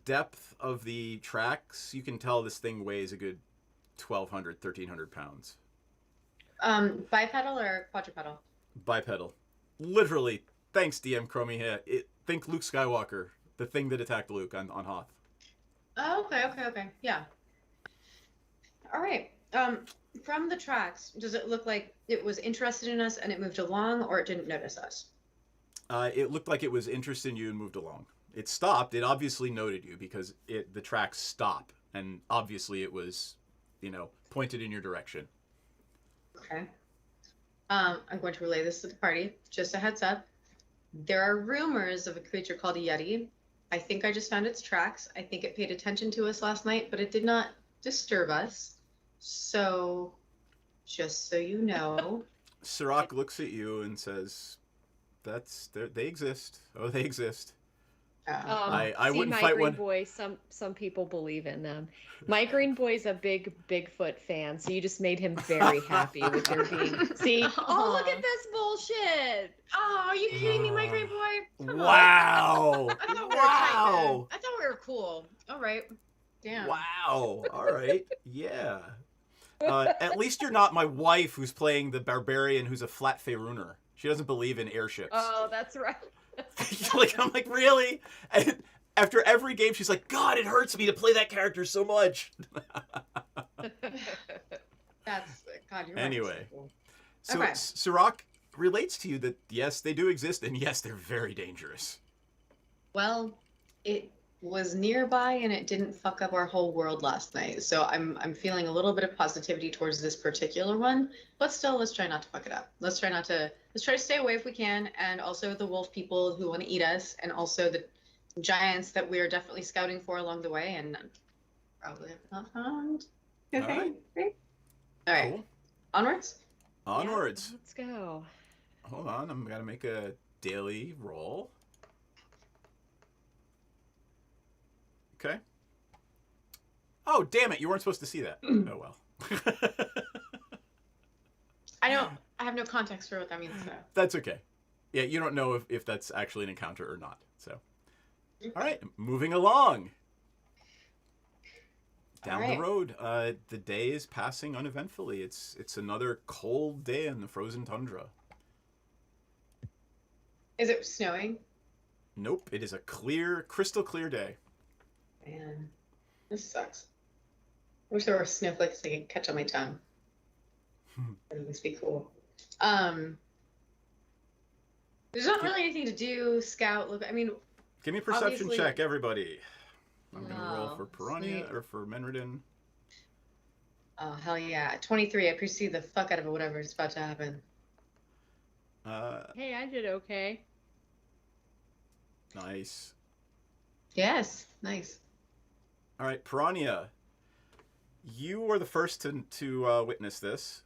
depth of the tracks, you can tell this thing weighs a good 1,200, 1,300 pounds. Bipedal or quadrupedal? Bipedal. Literally, thanks, DM Chromie. Think Luke Skywalker, the thing that attacked Luke on Hoth. Oh, okay. Yeah. All right. From the tracks, does it look like it was interested in us and it moved along, or it didn't notice us? It looked like it was interested in you and moved along. It stopped. It obviously noted you because the tracks stop, and obviously it was, pointed in your direction. Okay. I'm going to relay this to the party. Just a heads up. There are rumors of a creature called a Yeti. I think I just found its tracks. I think it paid attention to us last night, but it did not disturb us. So, just so you know. Sirach looks at you and says, they exist. Oh, they exist. I wouldn't my fight green one. boy. Some people believe in them. My green boy's a big Bigfoot fan, so you just made him very happy with your being. See, oh look at this bullshit! Oh, are you kidding me, my green boy? Come on. Wow! I thought we were Wow! I thought we were cool. All right. Damn. Wow! All right, yeah. At least you're not my wife, who's playing the barbarian, who's a flat Faerunner. She doesn't believe in airships. Oh, that's right. I'm like, really? And after every game, she's like, God, it hurts me to play that character so much. That's God. You're Anyway, right. so Okay. Sirach relates to you that yes, they do exist, and yes, they're very dangerous. Well, it was nearby and it didn't fuck up our whole world last night. So I'm feeling a little bit of positivity towards this particular one, but still let's try not to fuck it up. Let's try to stay away if we can, and also the wolf people who want to eat us, and also the giants that we are definitely scouting for along the way and probably have not found. All right. Great. All right. Cool. Onwards. Onwards. Yeah, let's go. Hold on, I'm gonna make a daily roll. Okay. Oh, damn it! You weren't supposed to see that. Oh well. I have no context for what that means. So. That's okay. Yeah, you don't know if that's actually an encounter or not. So, all right, moving along. Down All right. the road, the day is passing uneventfully. It's another cold day in the frozen tundra. Is it snowing? Nope, it is a clear, crystal clear day. Man, this sucks. I wish there were snowflakes I could catch on my tongue. That would be cool. There's not really anything to do. Scout. Look. I mean, Give me a perception obviously- check, everybody. I'm gonna roll Oh, for Piranha sweet. or for Menridin. Oh hell yeah! 23. I perceive the fuck out of whatever is about to happen. Hey, I did okay. Nice. Yes. Nice. All right, Piranha. You were the first to witness this.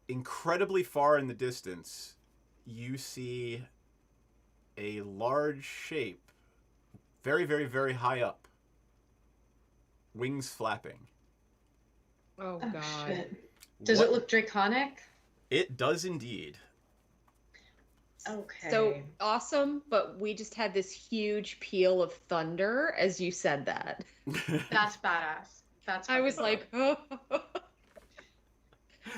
Incredibly far in the distance, you see a large shape, very, very, very high up, wings flapping. Oh, Oh, God. shit. Does What- it look draconic? It does indeed. Okay. So awesome, but we just had this huge peal of thunder as you said that. That's badass. That's. I was fucking like, cool.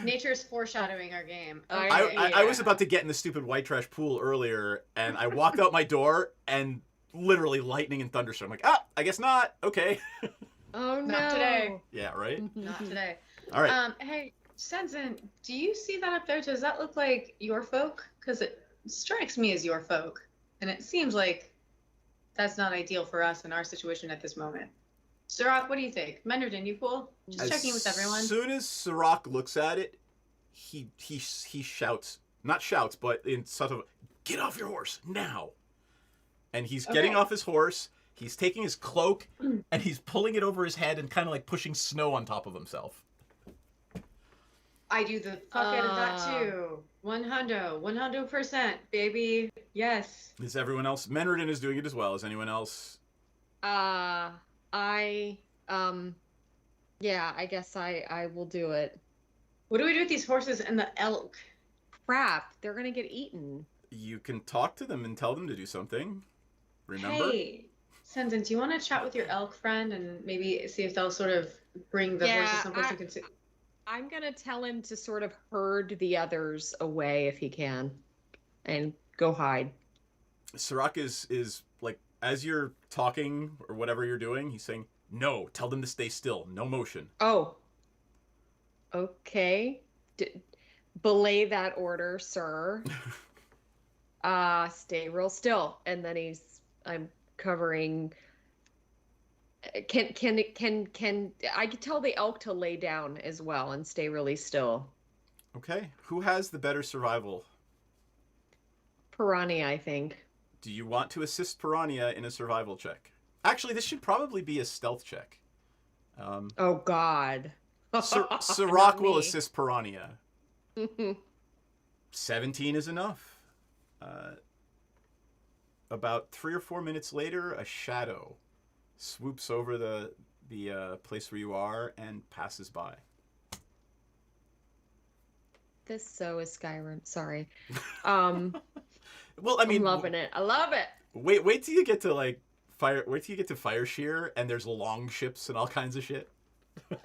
Nature's foreshadowing our game. I- Okay. I was about to get in the stupid white trash pool earlier, and I walked out my door, and literally lightning and thunderstorm. I'm like, I guess not. Okay. oh no. Not today. Yeah, right? Not today. All right. Hey, Sensen, do you see that up there? Does that look like your folk? Because it strikes me as your folk, and it seems like that's not ideal for us in our situation at this moment. Sirach, what do you think? Menderton, you cool? Just checking with everyone. As soon as Sirach looks at it, he shouts, not shouts, but in sort of, get off your horse now. And he's getting Okay. off his horse. He's taking his cloak and he's pulling it over his head and kind of like pushing snow on top of himself. I do the fuck out of that too. 100%, baby. Yes. Is everyone else? Menridin is doing it as well. Is anyone else? Yeah, I guess I will do it. What do we do with these horses and the elk? Crap, they're gonna get eaten. You can talk to them and tell them to do something. Remember? Hey, Sensen, do you want to chat with your elk friend and maybe see if they'll sort of bring the Yeah, horses someplace we can see? I'm gonna tell him to sort of herd the others away if he can, and go hide. Sirach is like, as you're talking or whatever you're doing, he's saying, no, tell them to stay still. No motion. Oh. Okay. Belay that order, sir. Stay real still. And then I'm covering. Can I could tell the elk to lay down as well and stay really still. Okay. Who has the better survival? Piranha, I think. Do you want to assist Piranha in a survival check? Actually, this should probably be a stealth check. Oh God. Sirach Not will me. assist Piranha. 17 is enough. About 3 or 4 minutes later, a shadow swoops over the place where you are and passes by. This so is Skyrim. Sorry. Well, I mean, I'm loving it. I love it. wait till you get to like fire. Wait till you get to Fire Shear, and there's long ships and all kinds of shit.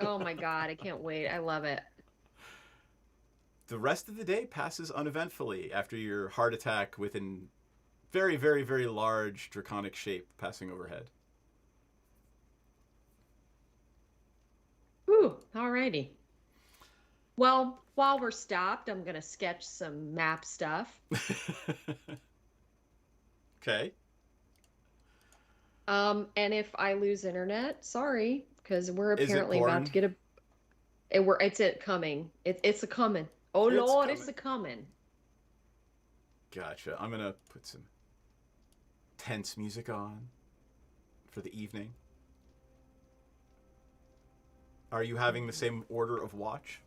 Oh my God, I can't wait. I love it. The rest of the day passes uneventfully after your heart attack with an very, very, very large draconic shape passing overhead. Whew, alrighty. Well, while we're stopped, I'm gonna sketch some map stuff. Okay. And if I lose internet, sorry, because we're Is it apparently about porn? to get it's it coming. It's a coming. Oh It's Lord, it's coming. a coming. Gotcha. I'm gonna put some tense music on for the evening. Are you having the same order of watch?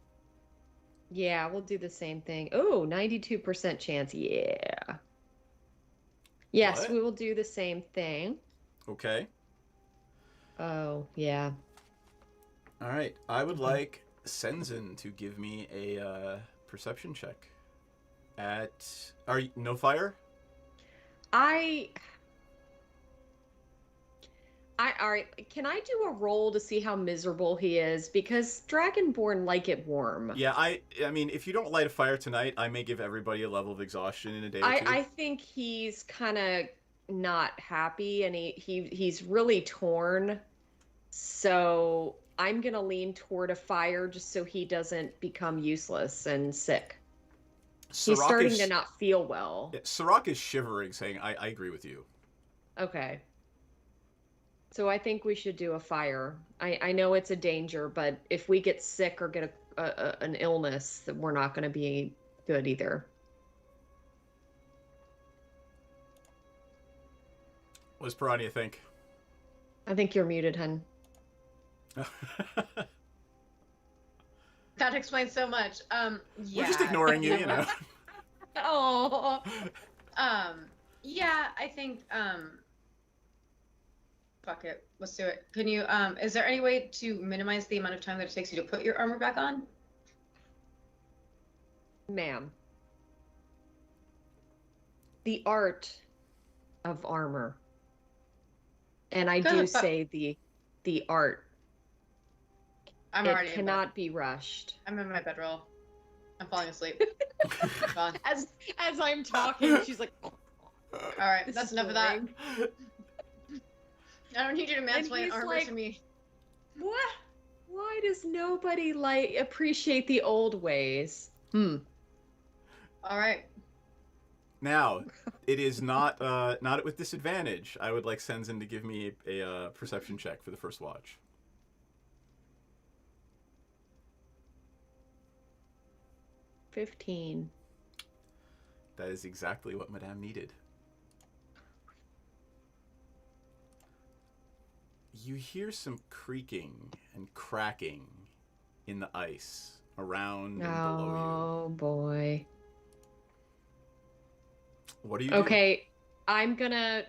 Yeah, we'll do the same thing. Oh, 92% chance. Yeah. Yes, What? we will do the same thing. Okay. Oh, yeah. All right. I would like Senzen to give me a perception check. Are you no fire? All right, can I do a roll to see how miserable he is? Because Dragonborn like it warm. Yeah, I mean, if you don't light a fire tonight, I may give everybody a level of exhaustion in a day or two. I think he's kind of not happy and he's really torn. So I'm gonna lean toward a fire just so he doesn't become useless and sick. He's starting to not feel well. Yeah, Sirach is shivering, saying, I agree with you. Okay. So I think we should do a fire. I know it's a danger, but if we get sick or get an illness, then we're not going to be good either. What does Piranha think? I think you're muted, hun. That explains so much. Yeah. We're just ignoring you, you know. Oh. Yeah, I think, fuck it. Let's do it. Can you, is there any way to minimize the amount of time that it takes you to put your armor back on? Ma'am. The art of armor. And I do say the art. It cannot be rushed. I'm in my bedroll. I'm falling asleep. As I'm talking, she's like, all right, that's enough of that. I don't need you to mansplain armor to me. What? Why does nobody appreciate the old ways? All right. Now, it is not with disadvantage. I would like Senzin to give me a perception check for the first watch. $15. That is exactly what Madame needed. You hear some creaking and cracking in the ice around and below you. Oh boy. What do you do? I'm gonna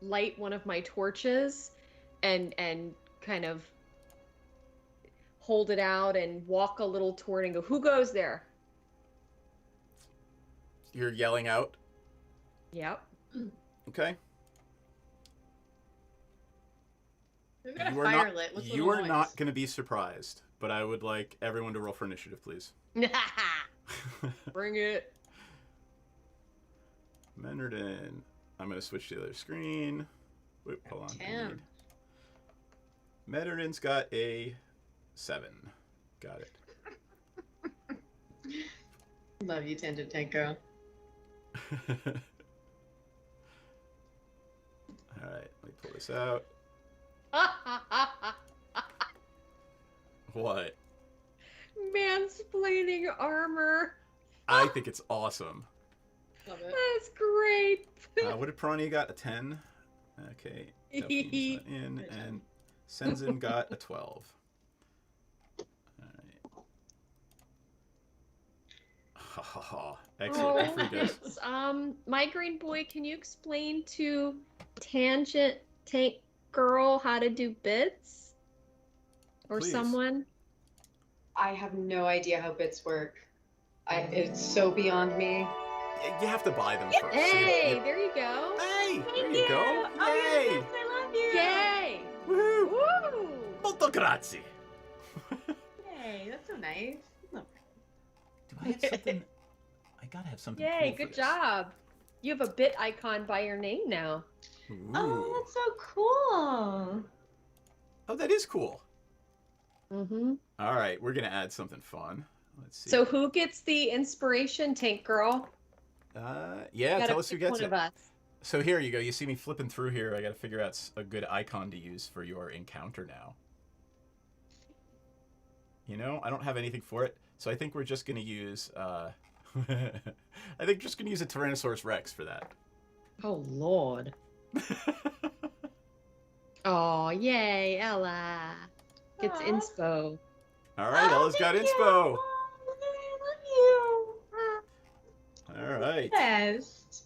light one of my torches and kind of hold it out and walk a little toward and go, who goes there? You're yelling out? Yep. Okay. We've got a fire lit. What's you are not going to be surprised, but I would like everyone to roll for initiative, please. Bring it. Menardin. I'm going to switch to the other screen. Wait, hold on. 10. Menardin's got a 7. Got it. Love you, Tangent Tank Girl. Alright, let me pull this out. What? Mansplaining armor. I think it's awesome. Love it. That's great. What did Piranha got? A 10? Okay. Delphine's not in. And Senzin got a 12. Alright. Excellent. Migraine Boy, can you explain to Tangent Tank Girl how to do bits? Or Please. Someone? I have no idea how bits work. It's so beyond me. You have to buy them first. Hey, there you go. Hey, Thank there you go. Oh, Yay! yes, I love you. Yay! Woo! Woo! Molto grazie. Yay, that's so nice. Do I have something? I gotta have something. Yay, cool for good this. job. You have a bit icon by your name now. Ooh. Oh, that's so cool. Oh, that is cool. Mm-hmm. All right, we're gonna add something fun. Let's see. So who gets the inspiration, Tank Girl? Yeah, tell us who gets one it. of us. So here you go. You see me flipping through here. I gotta figure out a good icon to use for your encounter now. You know, I don't have anything for it, so I think we're just gonna use. I think just gonna use a Tyrannosaurus Rex for that. Oh Lord. Oh yay, Ella gets Aw. inspo. All right, Ella's got thank you. inspo. Oh, I love you. All right. Yes.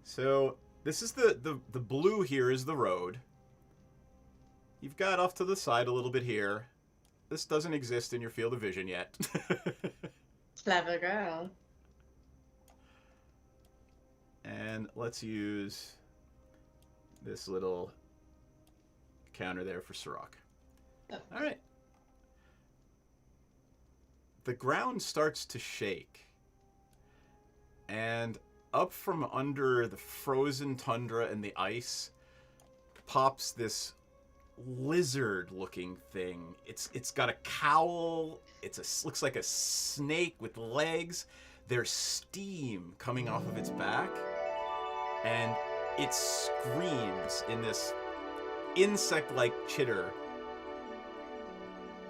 So this is the blue here is the road. You've got off to the side a little bit here. This doesn't exist in your field of vision yet. Clever girl. And let's use this little counter there for Sirach. Oh. All right. The ground starts to shake. And up from under the frozen tundra and the ice pops this lizard-looking thing. It's got a cowl. Looks like a snake with legs. There's steam coming off of its back, and it screams in this insect-like chitter.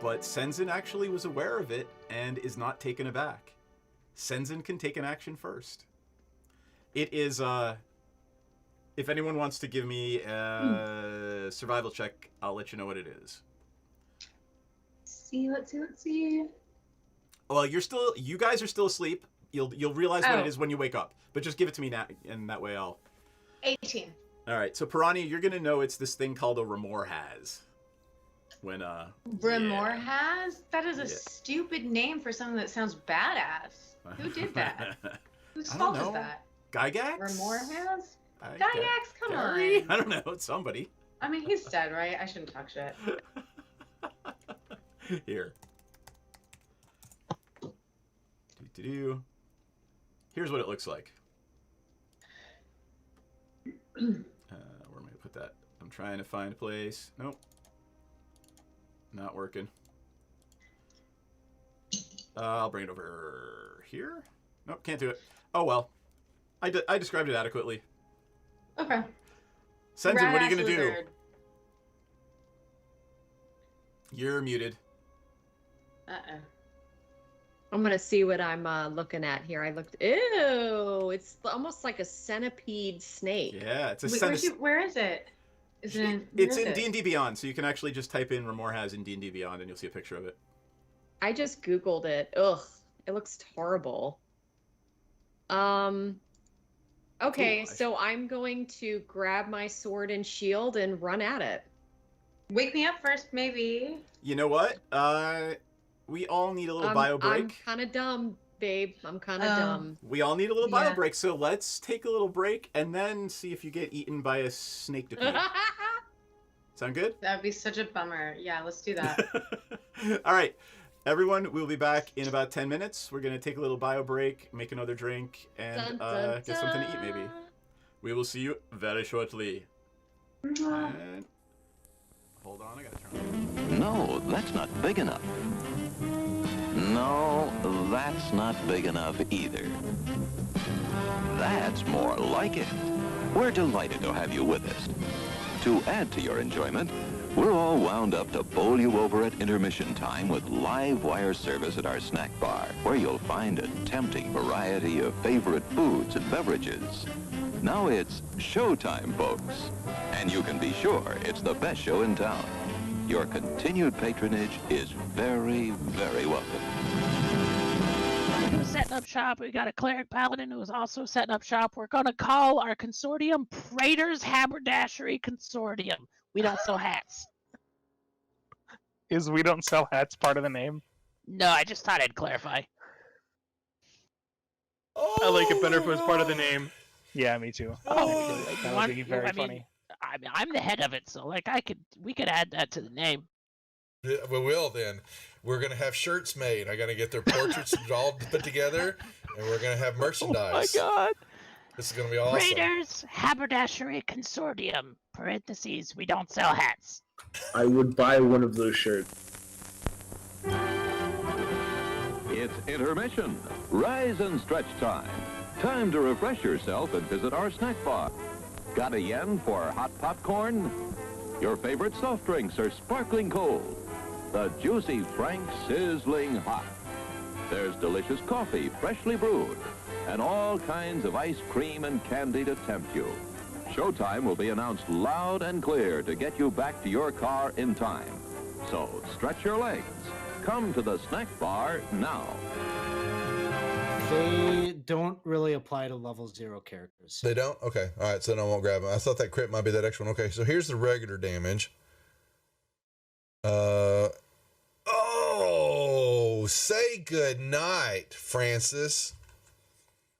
But Senzin actually was aware of it and is not taken aback. Senzin can take an action first. It is, if anyone wants to give me a survival check, I'll let you know what it is. Let's see. Well, you guys are still asleep. You'll realize what it is when you wake up. But just give it to me now, and that way I'll... 18. All right, so Piranha, you're going to know it's this thing called a Remor has. When, Remor has? That is a stupid name for something that sounds badass. Who did that? Whose fault is that? Gygax? Remor has? Gygax, come on. I don't know, it's somebody. I mean, he's dead, right? I shouldn't talk shit. Here. Here's what it looks like. Where am I going to put that? I'm trying to find a place. Nope. Not working. I'll bring it over here. Nope, can't do it. Oh well. I described it adequately. Okay. Senzin, what are you going to do? Lizard. You're muted. Uh-oh. I'm gonna see what I'm looking at here. Ew! It's almost like a centipede snake. Yeah, it's a Wait, where is it? It's in D&D Beyond, so you can actually just type in Remor has in D&D Beyond, and you'll see a picture of it. I just googled it. Ugh, it looks horrible. Okay, Ooh, so I'm going to grab my sword and shield and run at it. Wake me up first, maybe. You know what? We all need a little bio break. I'm kind of dumb, babe. I'm kind of dumb. We all need a little bio break, so let's take a little break and then see if you get eaten by a snake to pee. Sound good? That would be such a bummer. Yeah, let's do that. All right. Everyone, we'll be back in about 10 minutes. We're going to take a little bio break, make another drink, and get something to eat, maybe. We will see you very shortly. And... hold on, I got to turn on. No, that's not big enough. No, that's not big enough either. That's more like it. We're delighted to have you with us. To add to your enjoyment, we're all wound up to bowl you over at intermission time with live wire service at our snack bar, where you'll find a tempting variety of favorite foods and beverages. Now it's showtime, folks. And you can be sure it's the best show in town. Your continued patronage is very, very welcome. Who's setting up shop? We got a cleric paladin who is also setting up shop. We're going to call our consortium Praetor's Haberdashery Consortium. We don't sell hats. Is we don't sell hats part of the name? No, I just thought I'd clarify. Oh, I like it better if it was part of the name. Yeah, me too. Oh, that would be very funny. I mean, I'm the head of it, so like we could add that to the name. Yeah, we will then. We're gonna have shirts made. I gotta get their portraits all put together, and we're gonna have merchandise. Oh my god! This is gonna be awesome. Raiders Haberdashery Consortium. Parentheses. We don't sell hats. I would buy one of those shirts. It's intermission. Rise and stretch time. Time to refresh yourself and visit our snack bar. Got a yen for hot popcorn? Your favorite soft drinks are sparkling cold. The juicy Frank sizzling hot. There's delicious coffee, freshly brewed, and all kinds of ice cream and candy to tempt you. Showtime will be announced loud and clear to get you back to your car in time. So stretch your legs. Come to the snack bar now. They don't really apply to level 0 characters. They don't? Okay. All right. So then I won't grab them. I thought that crit might be that extra one. Okay. So here's the regular damage. Oh, say good night, Francis.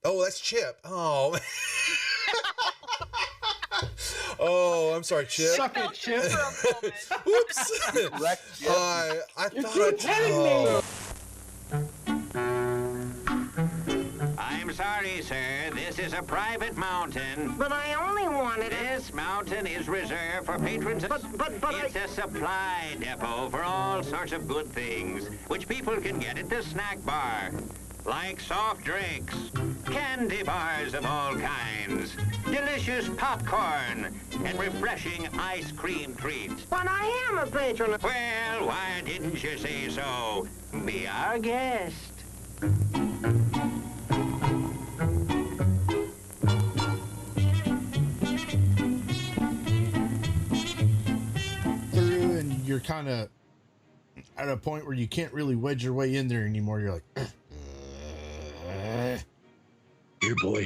Oh, that's Chip. Oh. Oh, I'm sorry, Chip. Suck it, Chip. Whoops. I thought I'm sorry, sir. This is a private mountain. But I only wanted it. This mountain is reserved for patrons. It's a supply depot for all sorts of good things, which people can get at the snack bar. Like soft drinks, candy bars of all kinds, delicious popcorn, and refreshing ice cream treats. But I am a patron. Well, why didn't you say so? Be our guest. Through, and you're kind of at a point where you can't really wedge your way in there anymore. You're like, Here, boy.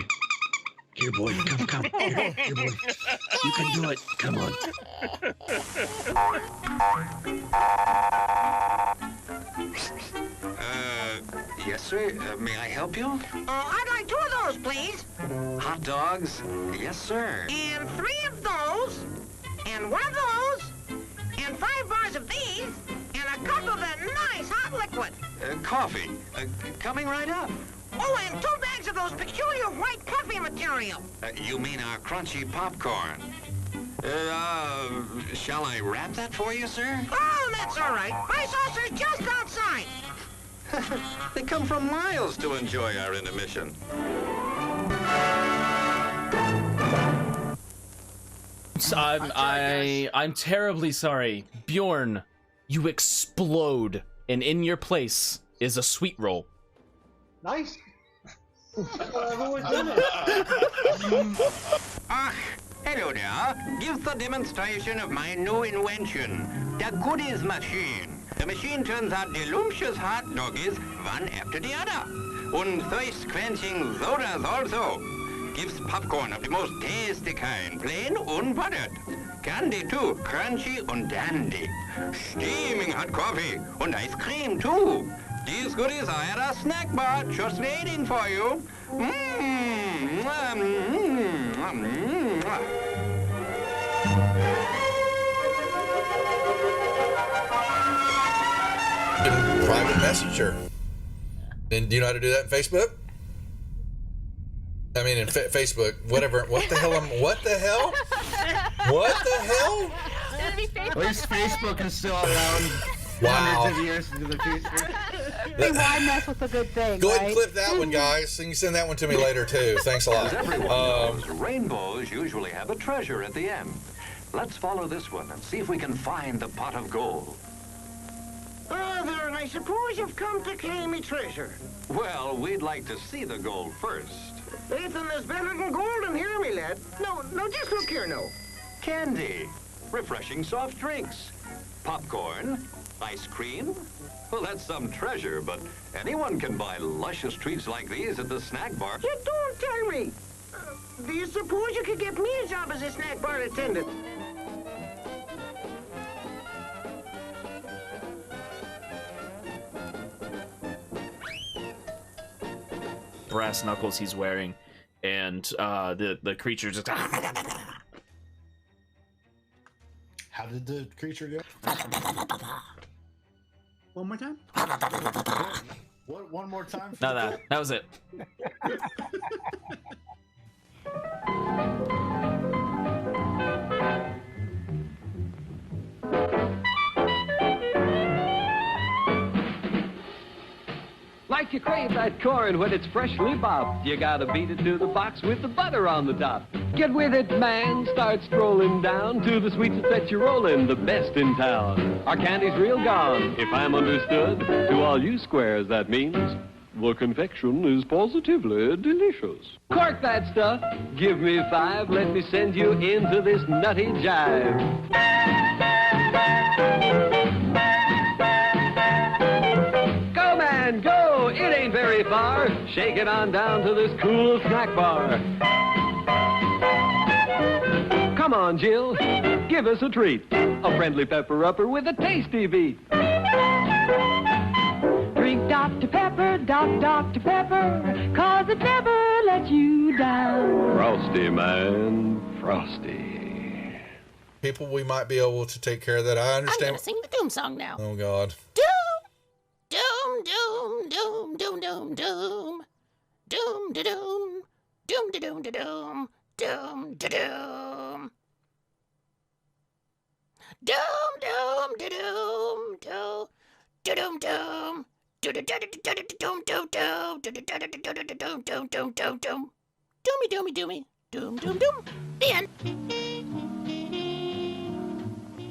Here, boy. Come. Here, boy. You can do it. Come on. Yes, sir. May I help you? I'd like 2 of those, please. Hot dogs? Yes, sir. And 3 of those. And 1 of those. And 5 bars of these. And a cup of that nice hot liquid. Coffee. Coming right up. Oh, and 2 bags of those peculiar white puffy material. You mean our crunchy popcorn? Shall I wrap that for you, sir? Oh, that's all right. My saucer's just outside. They come from miles to enjoy our intermission. I'm terribly sorry. Bjorn, you explode, and in your place is a sweet roll. Nice. Hello there. Give the demonstration of my new invention, the goodies machine. The machine turns out delicious hot doggies one after the other. And thirst-quenching sodas also. Gives popcorn of the most tasty kind, plain unbuttered. Candy too, crunchy and dandy. Steaming hot coffee and ice cream too. These goodies are at our snack bar, just waiting for you. Private messenger. And do you know how to do that in Facebook? I mean, in Facebook, whatever. What the hell? What the hell? What the hell? At least Facebook is still around Wow. hundreds of years into the future. Hey, why mess with a good thing, Go ahead and right? clip that one, guys. And you can send that one to me later, too. Thanks a lot. As everyone knows, rainbows usually have a treasure at the end. Let's follow this one and see if we can find the pot of gold. There, and I suppose you've come to claim me treasure. Well, we'd like to see the gold first. Ethan, there's better than gold in here, me lad. No, just look here now. Candy, refreshing soft drinks, popcorn, ice cream. Well, that's some treasure, but anyone can buy luscious treats like these at the snack bar. You don't tell me. Do you suppose you could get me a job as a snack bar attendant? Brass knuckles he's wearing, and the creature just. how did the creature go? One more time. What? One more time? No, that was it. Like you crave that corn when it's freshly bobbed, you gotta beat it to the box with the butter on the top. Get with it, man. Start strolling down to the sweets that you're rolling, the best in town. Our candy's real gone, if I'm understood. To all you squares, that means the confection is positively delicious. Cork that stuff. Give me 5. Let me send you into this nutty jive. Go, man, go. It ain't very far. Shake it on down to this cool snack bar. Come on, Jill. Give us a treat. A friendly pepper-upper with a tasty beat. Drink Dr. Pepper, Dr. Pepper, 'cause it never lets you down. Frosty, man. Frosty. People, we might be able to take care of that. I I'm understand. gonna sing the doom song now. Oh, God. Doom, doom, doom, doom, doom, doom, doom, doom, doom, doom, Doom da doom da doom. Doom da doom. Doom doom da doom doom. Doom doom. Doom doom doom doom doom doom doom doom doom. Doomy doomy doomy. Doom doom doom. The end.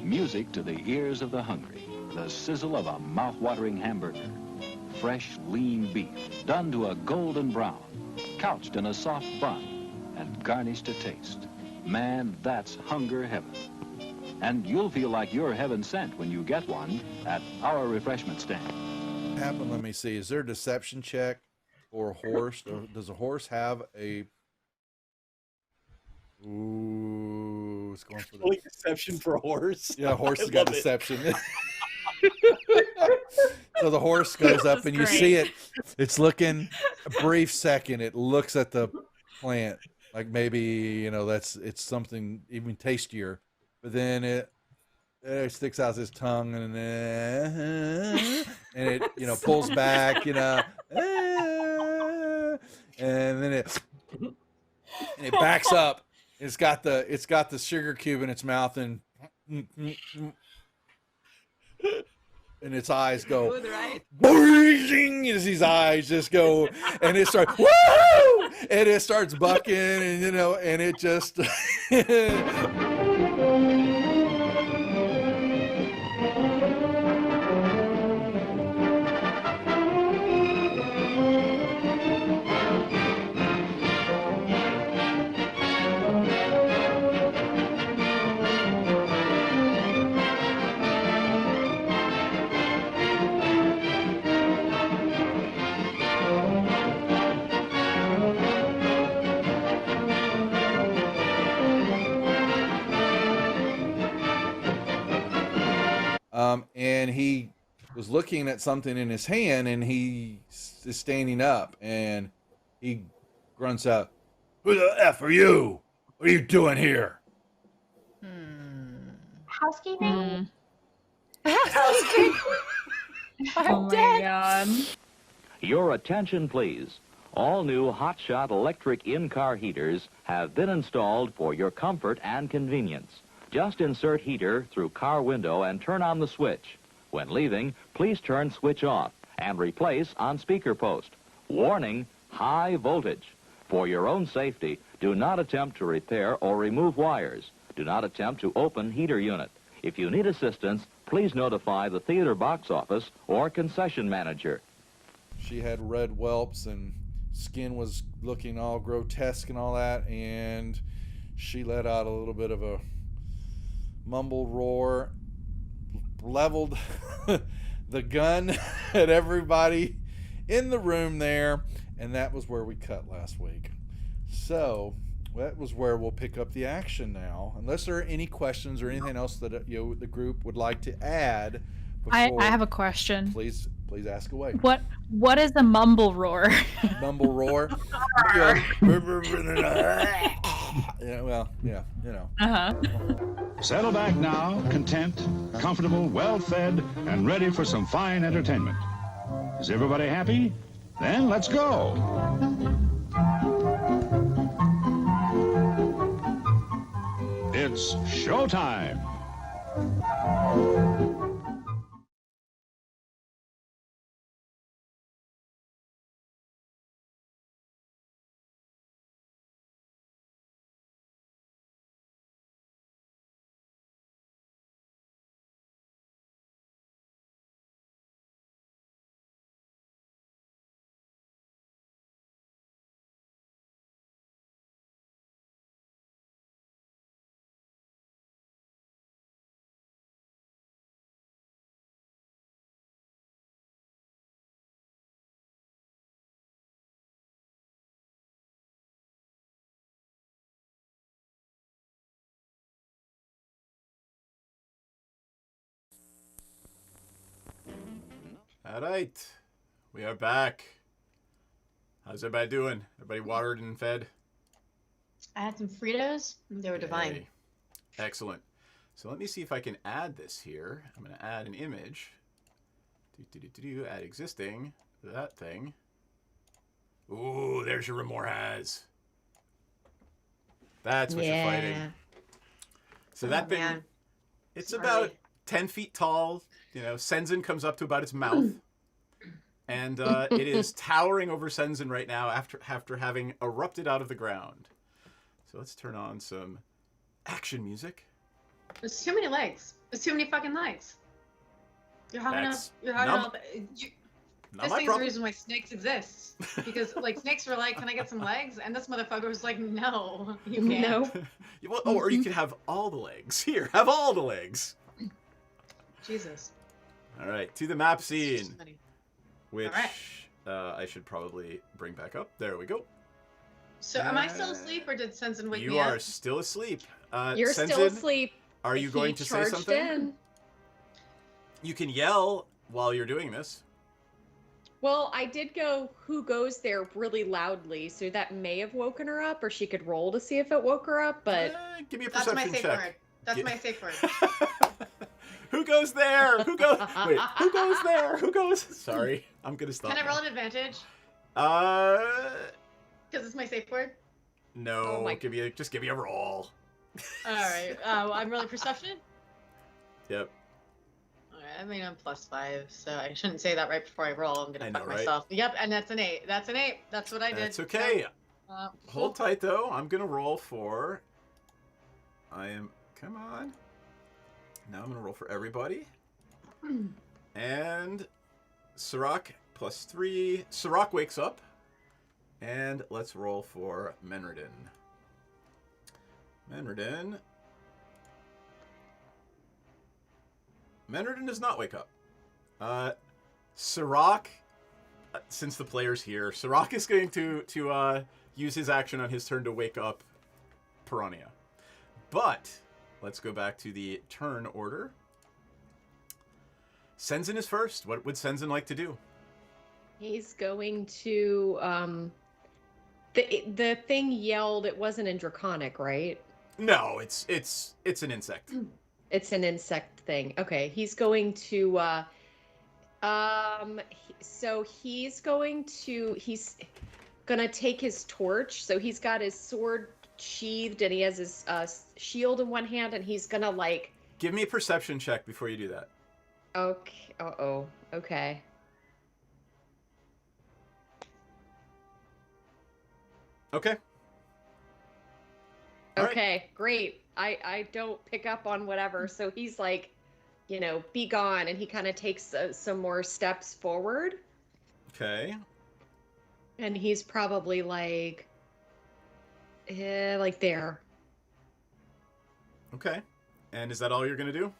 Music to the ears of the hungry. The sizzle of a mouth-watering hamburger. Fresh, lean beef, done to a golden brown, couched in a soft bun, and garnished to taste. Man, that's hunger heaven. And you'll feel like you're heaven sent when you get one at our refreshment stand. Happen, let me see. Is there a deception check for a horse? Or does a horse have a... Ooh, it's going for the... Really deception for a horse? Yeah, a horse I has got love it. deception. So the horse goes up and you see it. It's looking a brief second. It looks at the plant like maybe, you know, it's something even tastier. But then it sticks out its tongue and it, you know, pulls back, you know, and then it backs up. It's got the sugar cube in its mouth and its eyes go boing as his eyes just go, and it starts woo, and it starts bucking, and you know, and it just and he was looking at something in his hand, and he is standing up, and he grunts out, "Who the F are you? What are you doing here?" Housekeeping? Housekeeping. I'm dead. God. Your attention, please. All new hotshot electric in-car heaters have been installed for your comfort and convenience. Just insert heater through car window and turn on the switch. When leaving, please turn switch off and replace on speaker post. Warning, high voltage. For your own safety, do not attempt to repair or remove wires. Do not attempt to open heater unit. If you need assistance, please notify the theater box office or concession manager. She had red whelps and skin was looking all grotesque and all that, and she let out a little bit of a mumbled roar, leveled the gun at everybody in the room there, and that was where we cut last week. So that was where we'll pick up the action now, unless there are any questions or anything else that the group would like to add. I have a question. Please ask away. What is a mumble roar? Mumble roar. Yeah, well, yeah, you know. Settle back now, content, comfortable, well-fed, and ready for some fine entertainment. Is everybody happy? Then let's go. It's showtime. All right, we are back. How's everybody doing? Everybody watered and fed? I had some Fritos. They were divine. Yay. Excellent. So let me see if I can add this here. I'm going to add an image. Add existing. That thing. Ooh, there's your Remorhaz. That's what you're fighting. So that thing, man. it's Sorry. about 10 feet tall. You know, Senzin comes up to about its mouth. And it is towering over Senzin right now after having erupted out of the ground. So let's turn on some action music. There's too many legs. There's too many fucking legs. You're hogging up. That's You're hogging not- up. Not This my thing's the problem. reason why snakes exist. Because like snakes were like, "Can I get some legs?" And this motherfucker was like, "No, you can't." No. Well, oh, or you can have all the legs. Here, have all the legs. Jesus. All right, to the map scene, Too many. which All I should probably bring back up. There we go. So am I still asleep, or did Sensen wake You me are up? still asleep. You're Senzin, still asleep. Are you going to say charged something? in. You can yell while you're doing this. Well, I did go "Who goes there" really loudly, so that may have woken her up, or she could roll to see if it woke her up. But give me a That's my perception safe check. word. That's Yeah. my safe word. Who goes there? Who goes? Wait, who goes there? Who goes? Sorry, I'm gonna stop. Can I now. roll an advantage? Because it's my safe word. No. Oh my- Just give me a roll. All right. I'm rolling perception. Yep. All right, I mean, I'm +5, so I shouldn't say that right before I roll. I'm gonna I know, fuck right? myself. Yep, and that's an 8. That's an 8. That's what I did. That's okay. So, Hold tight though. I'm gonna roll for. Come on. Now I'm gonna roll for everybody. And Sirach +3. Sirach wakes up. And let's roll for Menredin. Menredin does not wake up. Sirach, since the player's here, Sirach is going to use his action on his turn to wake up Piranha. But let's go back to the turn order. Senzin is first. What would Senzin like to do? he's going to. The thing yelled. It wasn't in Draconic, right? No, it's an insect. It's an insect thing. Okay, he's going to. So he's gonna take his torch. So he's got his sword sheathed and he has his shield in one hand, and he's gonna like. Give me a perception check before you do that. Okay. Uh-oh. Okay. Okay. Okay, great. I don't pick up on whatever. So he's like, be gone, and he kind of takes some more steps forward. Okay. And he's probably like there. Okay. And is that all you're gonna do?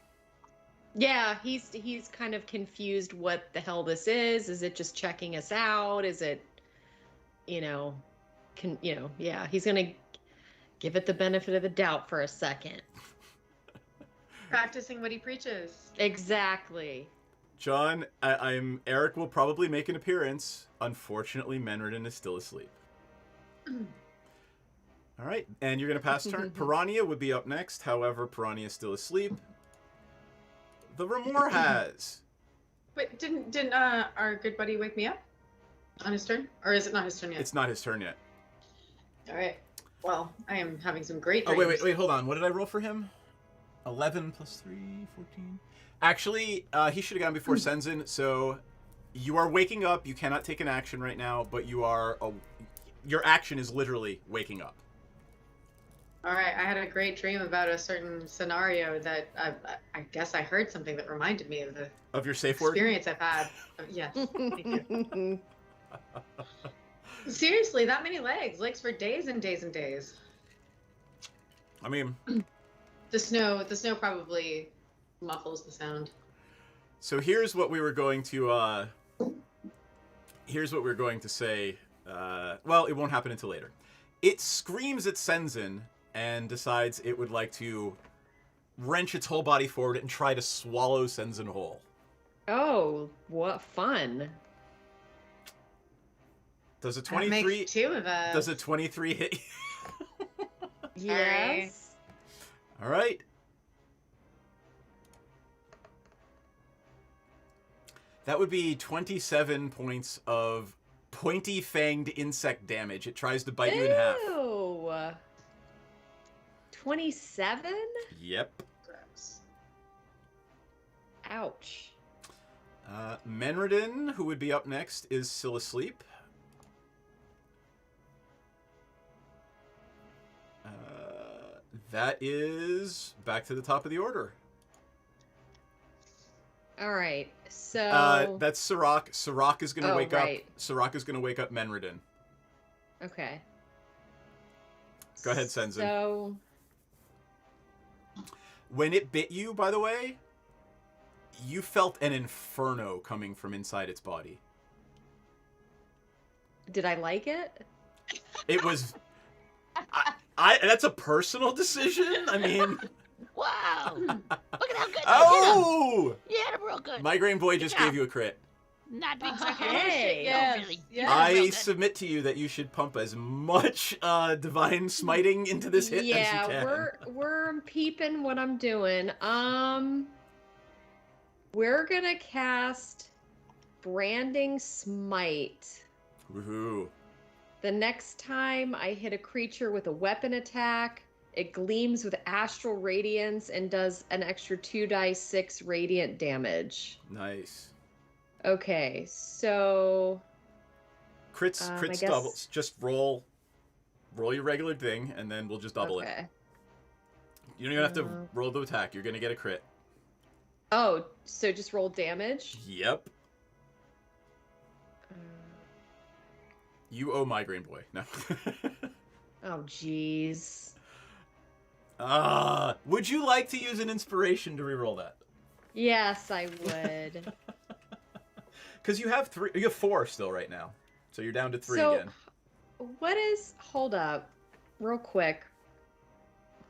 Yeah, he's kind of confused what the hell this is. Is it just checking us out? Is it, yeah, he's going to give it the benefit of the doubt for a second. Practicing what he preaches. Exactly. John, Eric will probably make an appearance. Unfortunately, Menredin is still asleep. All right, and you're going to pass turn. Piranha would be up next. However, Piranha is still asleep. The Remor has. Wait, didn't our good buddy wake me up on his turn? Or is it not his turn yet? It's not his turn yet. All right. Well, I am having some great Oh, dreams. wait, hold on. What did I roll for him? 11 plus 3, 14. Actually, he should have gone before Senzin, so you are waking up. You cannot take an action right now, but your action is literally waking up. All right, I had a great dream about a certain scenario that I guess I heard something that reminded me of the Of your safe word? experience I've had. Yes, thank you. Seriously, that many legs for days and days and days. I mean, The snow probably muffles the sound. so here's what we were going to say. Well, it won't happen until later. It screams at Senzin and decides it would like to wrench its whole body forward and try to swallow Senzin whole. Oh, what fun. Does a That 23 makes two of us. Does a 23 hit you? Yes. All right. That would be 27 points of pointy fanged insect damage. It tries to bite you in half. Ew. 27? Yep. Ouch. Menredin, who would be up next, is still asleep. That is back to the top of the order. All right. So that's Sirach. Sirach is gonna wake right. up. Sirach is gonna wake up Menredin. Okay. Go ahead, Senzin. So when it bit you, by the way, you felt an inferno coming from inside its body. did I like it? It was. That's a personal decision. I mean. Wow. Look at how good Oh! you hit him real good. Migraine Boy Good just job. gave you a crit. Not being Hey, sarcastic. yes, No, really. yes. I Real good. submit to you that you should pump as much divine smiting into this hit as you can. we're peeping what I'm doing. We're gonna cast Branding Smite. Woohoo. The next time I hit a creature with a weapon attack, it gleams with astral radiance and does an extra 2d6 radiant damage. Nice. Okay, so Crits I guess- doubles. Just roll your regular thing, and then we'll just double it. You don't even have to roll the attack. You're gonna get a crit. Oh, so just roll damage? Yep. You owe Migraine Boy. No. Oh, jeez. Would you like to use an inspiration to reroll that? Yes, I would. Because you have 4 still right now, so you're down to 3 So, again. what is... Hold up. Real quick.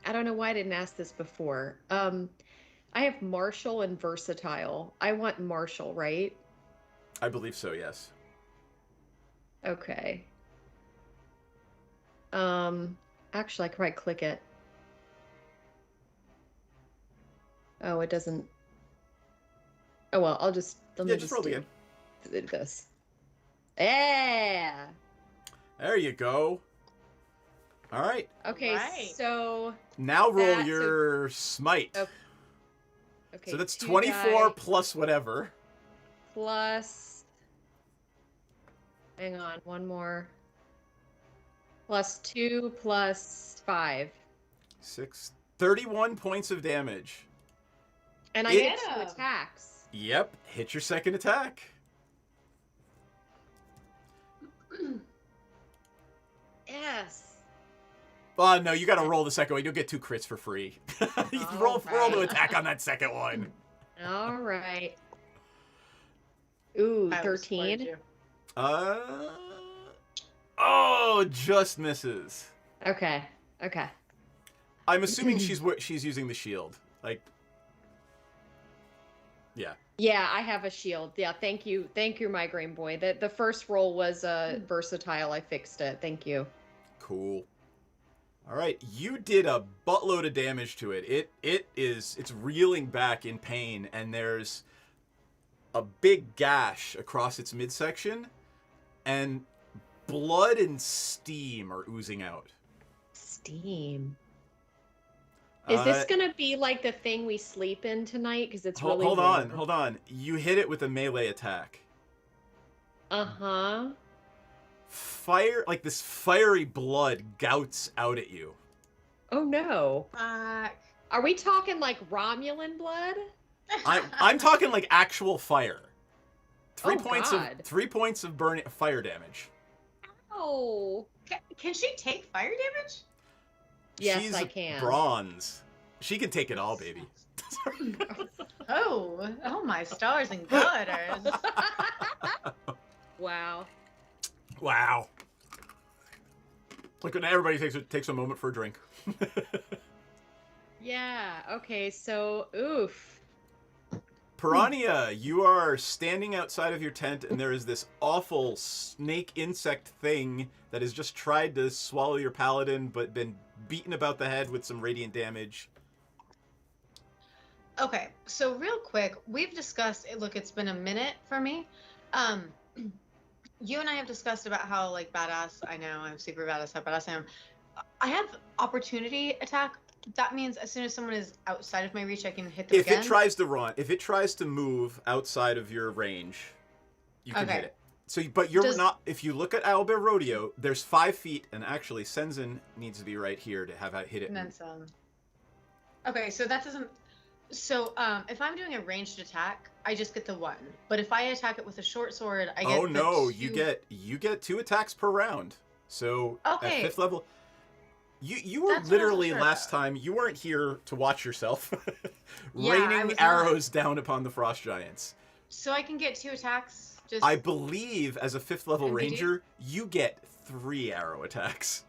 I don't know why I didn't ask this before. I have Martial and Versatile. I want Martial, right? I believe so. Yes. Okay. Actually, I could probably click it. Oh, it doesn't... Oh, well, I'll just... Let me Just roll do again. this. Yeah! There you go. All right. Okay, Right. so... Now roll That- your smite. Okay, So that's 2 24 die plus whatever. plus... Hang on, one more. Plus 2 plus 5. 31 points of damage. And I It- get 2 attacks. Yep. Hit your second attack. Yes. No, you got to roll the second one. You'll get 2 crits for free. roll the attack on that second one. All right. Ooh, I was spoiled 13. you. Oh, just misses. Okay. Okay. I'm assuming she's using the shield. Like, yeah. Yeah, I have a shield. Yeah, thank you, Migraine Boy. The first roll was versatile. I fixed it. Thank you. Cool. All right, you did a buttload of damage to it. It's reeling back in pain, and there's a big gash across its midsection, and blood and steam are oozing out. Steam. Is this gonna be like the thing we sleep in tonight? Because it's really Hold warm. on. You hit it with a melee attack. Uh-huh. Fire, like this fiery blood gouts out at you. Oh no. Are we talking like Romulan blood? I'm talking like actual fire. 3 Oh, points God. of 3 points of burning fire damage. Oh. Can she take fire damage? Yes, She's I can. bronze. She can take it all, baby. Oh my stars and gutters. Wow. Wow. Like when everybody takes a moment for a drink. Yeah. Okay. So, oof. Piranha, you are standing outside of your tent, and there is this awful snake insect thing that has just tried to swallow your paladin, but been beaten about the head with some radiant damage. Okay, so real quick, we've discussed. Look, it's been a minute for me. You and I have discussed about how like badass I know. I'm super badass. How badass I am. I have opportunity attack that means as soon as someone is outside of my reach, I can hit them If again? it tries to run, if it tries to move outside of your range, you can hit it. So, but you're not. If you look at Owlbear Rodeo, there's 5 feet, and actually Senzin needs to be right here to have hit it. And then some. Okay, so that doesn't. So, if I'm doing a ranged attack, I just get the 1. But if I attack it with a short sword, I get. Oh no, you get 2 attacks per round. So at 5th level, you were literally last time you weren't here to watch yourself, raining arrows down upon the frost giants. So I can get 2 attacks. Just. I believe as a 5th level ranger, you get 3 arrow attacks.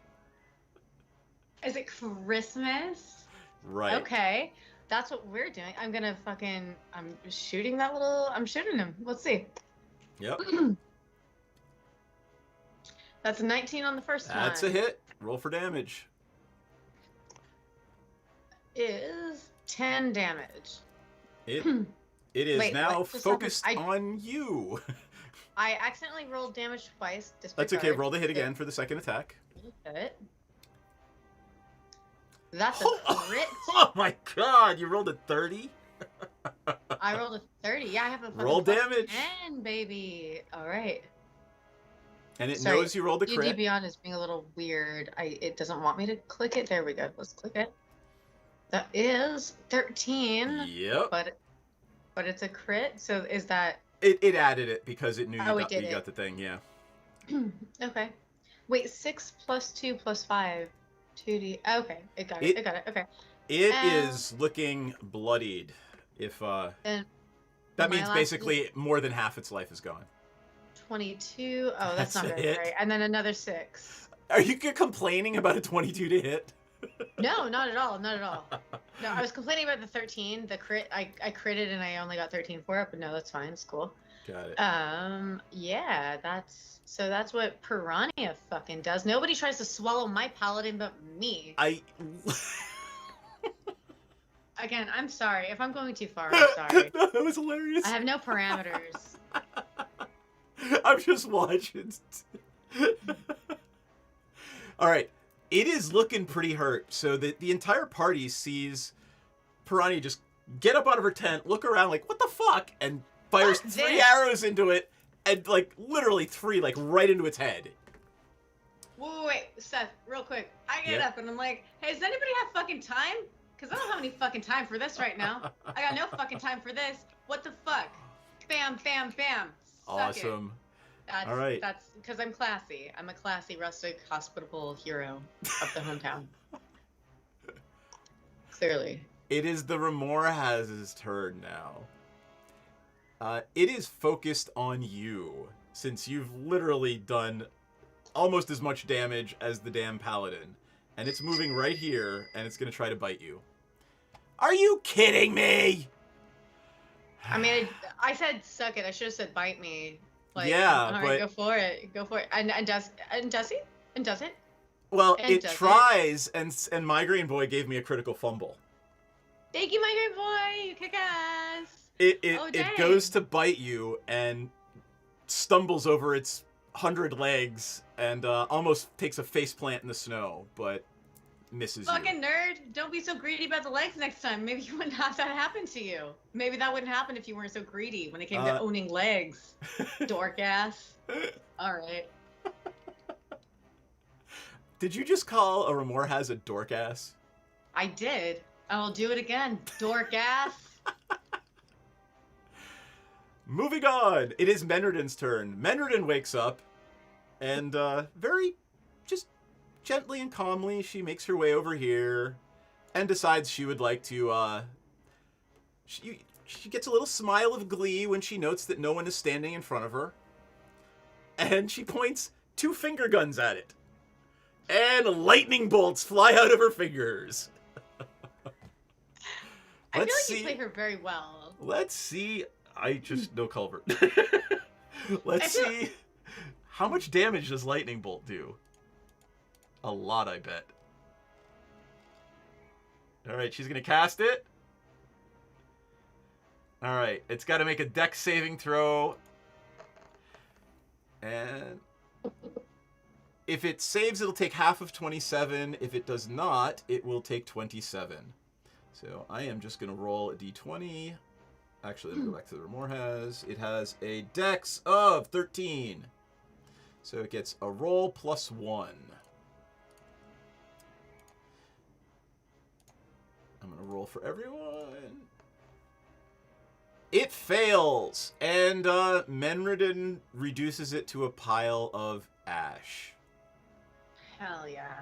Is it Christmas? Right. Okay. That's what we're doing. I'm gonna fucking. I'm shooting him. Let's see. Yep. That's a 19 on the first one. That's a hit. Roll for damage. Is 10 damage. It is Wait, now focused on you. I accidentally rolled damage twice. That's okay. Roll the hit again for the second attack. Hit. That's a crit. Oh my god, you rolled a 30? I rolled a 30. Yeah, I have a roll damage. 10, baby. All right. And it knows you rolled a crit. Beyond is being a little weird. It doesn't want me to click it. There we go. Let's click it. That is 13. Yep. But it's a crit. So is that? It added it because it knew you got the thing. Yeah. Okay. Wait, 6 + 2 + 5. 2D. Okay, I got it. Okay. It is looking bloodied. If that means basically more than half its life is gone. 22. Oh, that's not very great. And then another 6. Are you complaining about a 22 to hit? No, not at all. Not at all. No, I was complaining about the 13, the crit. I critted and I only got 13 for it, but no, that's fine. It's cool. Got it. Yeah, that's what Piranha fucking does. Nobody tries to swallow my paladin but me. Again, I'm sorry. If I'm going too far, I'm sorry. No, that was hilarious. I have no parameters. I'm just watching. All right. It is looking pretty hurt. So the entire party sees Piranha just get up out of her tent, look around like, what the fuck? And fires 3 arrows into it. And, like, literally 3, like, right into its head. Wait, Seth, real quick. I get up and I'm like, hey, does anybody have fucking time? Because I don't have any fucking time for this right now. I got no fucking time for this. What the fuck? Bam, bam, bam. Awesome. All right. That's because I'm classy. I'm a classy, rustic, hospitable hero of the hometown. Clearly. It is the Remorhaz's turn now. It is focused on you, since you've literally done almost as much damage as the damn paladin. And it's moving right here, and it's going to try to bite you. Are you kidding me? I mean, I said suck it. I should have said bite me. Like, yeah, all right, go for it. Go for it. And does it? Well, it tries, and Migraine Boy gave me a critical fumble. Thank you, Migraine Boy. You kick ass. It goes to bite you and stumbles over its 100 legs and almost takes a face plant in the snow, but misses you. Fucking nerd. Don't be so greedy about the legs next time. Maybe you wouldn't have that happen to you. Maybe that wouldn't happen if you weren't so greedy when it came to owning legs. Dork ass. All right. Did you just call a Remorhaz a dork ass? I did. I will do it again. Dork ass. Moving on. It is Menredin's turn. Menredin wakes up and very just gently and calmly she makes her way over here and decides she would like to she gets a little smile of glee when she notes that no one is standing in front of her. And she points 2 finger guns at it. And lightning bolts fly out of her fingers. I feel like you play her very well. Let's see. I just no culvert. Let's see. How much damage does lightning bolt do? A lot, I bet. All right, she's gonna cast it. All right, it's got to make a dex saving throw. And If it saves, it'll take half of 27. If it does not, it will take 27. So I am just going to roll a d20. Actually, let me go back to the Remor has. It has a dex of 13. So it gets a roll plus 1. I'm going to roll for everyone. It fails, and Menredin reduces it to a pile of ash. Hell yeah.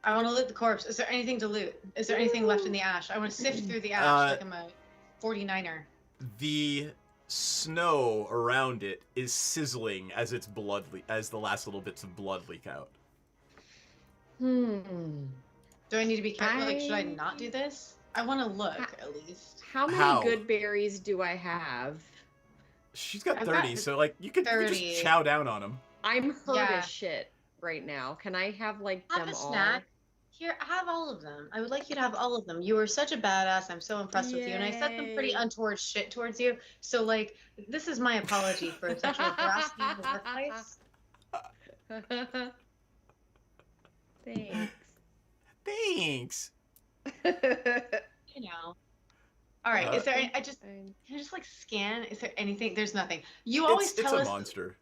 I want to loot the corpse. Is there anything to loot? Is there anything left in the ash? I want to sift through the ash like I'm a 49er. The snow around it is sizzling as as the last little bits of blood leak out. Do I need to be careful? Like, should I not do this? I want to look at least. How many good berries do I have? She's got 30, so like you could just chow down on them. I'm hurt as shit right now. Can I have like Have them a all? snack. Here, have all of them. I would like you to have all of them. You were such a badass. I'm so impressed with you. And I said some pretty untoward shit towards you. So, like, this is my apology for sexual harassment in the workplace. Thanks. Thanks. You know. All right. Is there? Can I just like scan? Is there anything? There's nothing. You always tell us. It's a monster.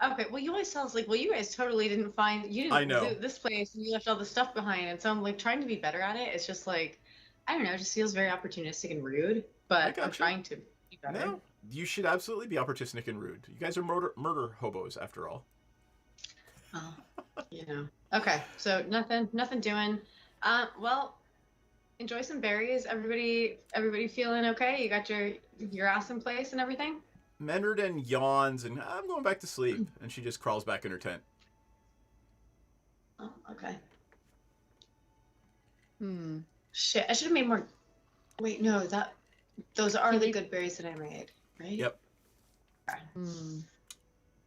Okay. Well, you always tell us like, well, you guys totally didn't find. You didn't loot this place, and you left all the stuff behind. And so I'm like trying to be better at it. It's just like, I don't know. It just feels very opportunistic and rude. But I'm trying to be better. No, you should absolutely be opportunistic and rude. You guys are murder hobos after all. Oh, you know. Okay. So nothing doing. Well. Enjoy some berries. Everybody feeling okay? You got your ass in place and everything? Menredin yawns and I'm going back to sleep, and she just crawls back in her tent. Oh, okay. Shit, I should have made more. Wait, no, those are the good berries that I made, right? Yep. Okay.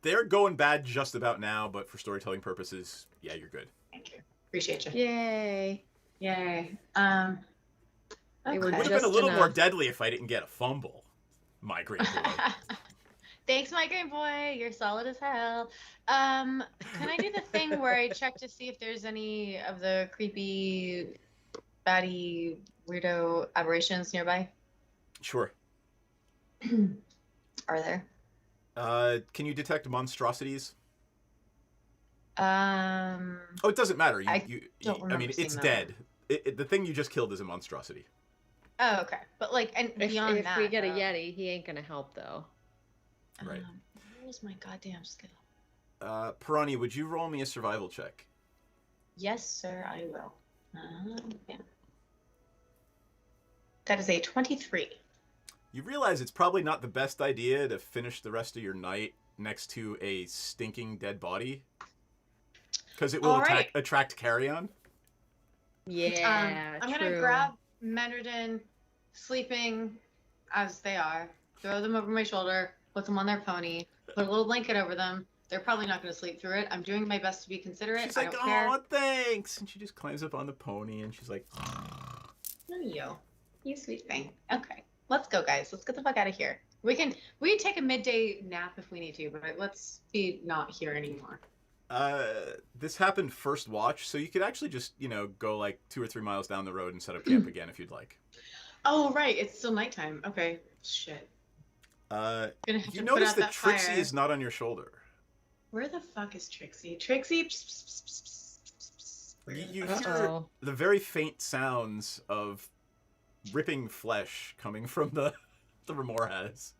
They're going bad just about now, but for storytelling purposes, yeah, you're good. Thank you. Appreciate you. Yay. Yay. It would have been a little more deadly if I didn't get a fumble, migraine boy. Thanks, migraine boy. You're solid as hell. Can I do the thing where I check to see if there's any of the creepy, baddie, weirdo aberrations nearby? Sure. Are there? Can you detect monstrosities? Oh, it doesn't matter. I mean, it's dead. The thing you just killed is a monstrosity. Oh, okay. But like, and beyond if that, we get a Yeti, he ain't gonna help though. Right. Where's my goddamn skill? Pirani, would you roll me a survival check? Yes, sir. I will. Yeah. That is a 23. You realize it's probably not the best idea to finish the rest of your night next to a stinking dead body, because it will attract carrion. Yeah, I'm gonna grab Menredin, sleeping as they are, throw them over my shoulder, put them on their pony, put a little blanket over them. They're probably not gonna sleep through it. I'm doing my best to be considerate. She's like, "Oh, thanks," and she just climbs up on the pony and she's like, You sweet thing. Okay, let's go, guys. Let's get the fuck out of here. We can take a midday nap if we need to, but let's be not here anymore. This happened first watch, so you could actually just, go like 2 or 3 miles down the road and set up camp again if you'd like. Oh, right. It's still nighttime. Okay. Shit. You notice that Trixie is not on your shoulder. Where the fuck is Trixie? Trixie? You hear the very faint sounds of ripping flesh coming from the Remor has.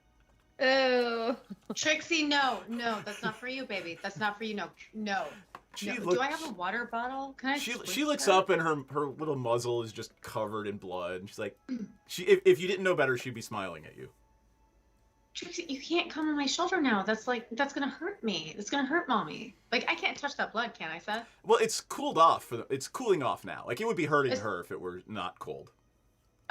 Oh, Trixie, no, that's not for you, baby. That's not for you. No. Do I have a water bottle? Can I? She looks up and her little muzzle is just covered in blood. And she's like, if you didn't know better, she'd be smiling at you. Trixie, you can't come on my shoulder now. That's gonna hurt me. That's gonna hurt mommy. Like, I can't touch that blood, can I, Seth? Well, it's cooled off. It's cooling off now. Like, it would be hurting her if it were not cold.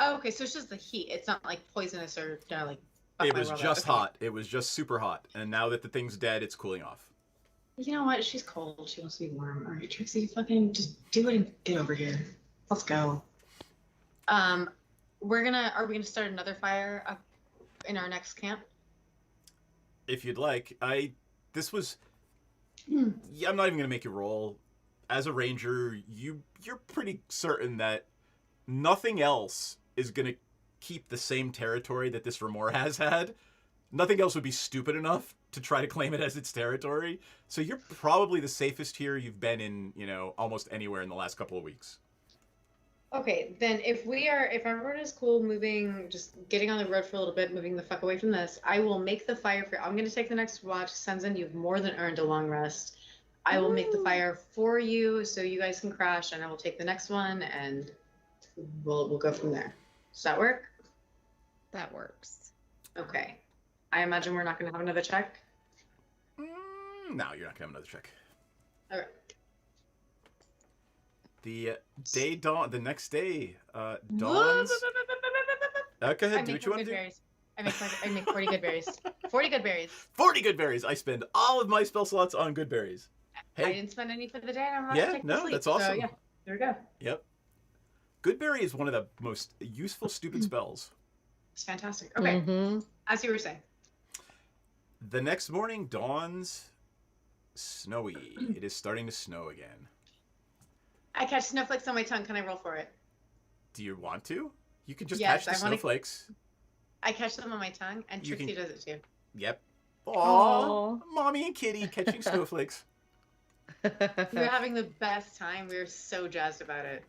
Oh, okay. So it's just the heat. It's not like poisonous or like. It was just hot. It was just super hot. And now that the thing's dead, it's cooling off. You know what? She's cold. She wants to be warm. All right, Trixie, fucking just do it and get over here. Let's go. Are we gonna start another fire up in our next camp? If you'd like. This was Yeah, I'm not even gonna make you roll. As a ranger, you're pretty certain that nothing else is gonna keep the same territory that this Remor has had. Nothing else would be stupid enough to try to claim it as its territory. So you're probably the safest here you've been in, almost anywhere in the last couple of weeks. Okay, then if everyone is cool moving, just getting on the road for a little bit, moving the fuck away from this, I will make the fire for. I'm gonna take the next watch. Senzin, you've more than earned a long rest. I will make the fire for you so you guys can crash, and I will take the next one, and we'll go from there. Does that work? That works. Okay. I imagine we're not gonna have another check. No, you're not gonna have another check. All right. The next day dawns. Go ahead, do what you want to do. Berries. I make 40 good berries. 40 good berries. 40 good berries. I spend all of my spell slots on good berries. Hey. I didn't spend any for the day, and I'm about to take no, sleep, that's awesome. So yeah, there we go. Yep. Good berry is one of the most useful stupid spells. It's fantastic. Okay. As you were saying. The next morning dawns snowy. It is starting to snow again. I catch snowflakes on my tongue. Can I roll for it? Do you want to? You can just Yes, catch the snowflakes. I catch them on my tongue, and Trixie does it too. Yep. Aww. Mommy and Kitty catching snowflakes. We're having the best time. We're so jazzed about it.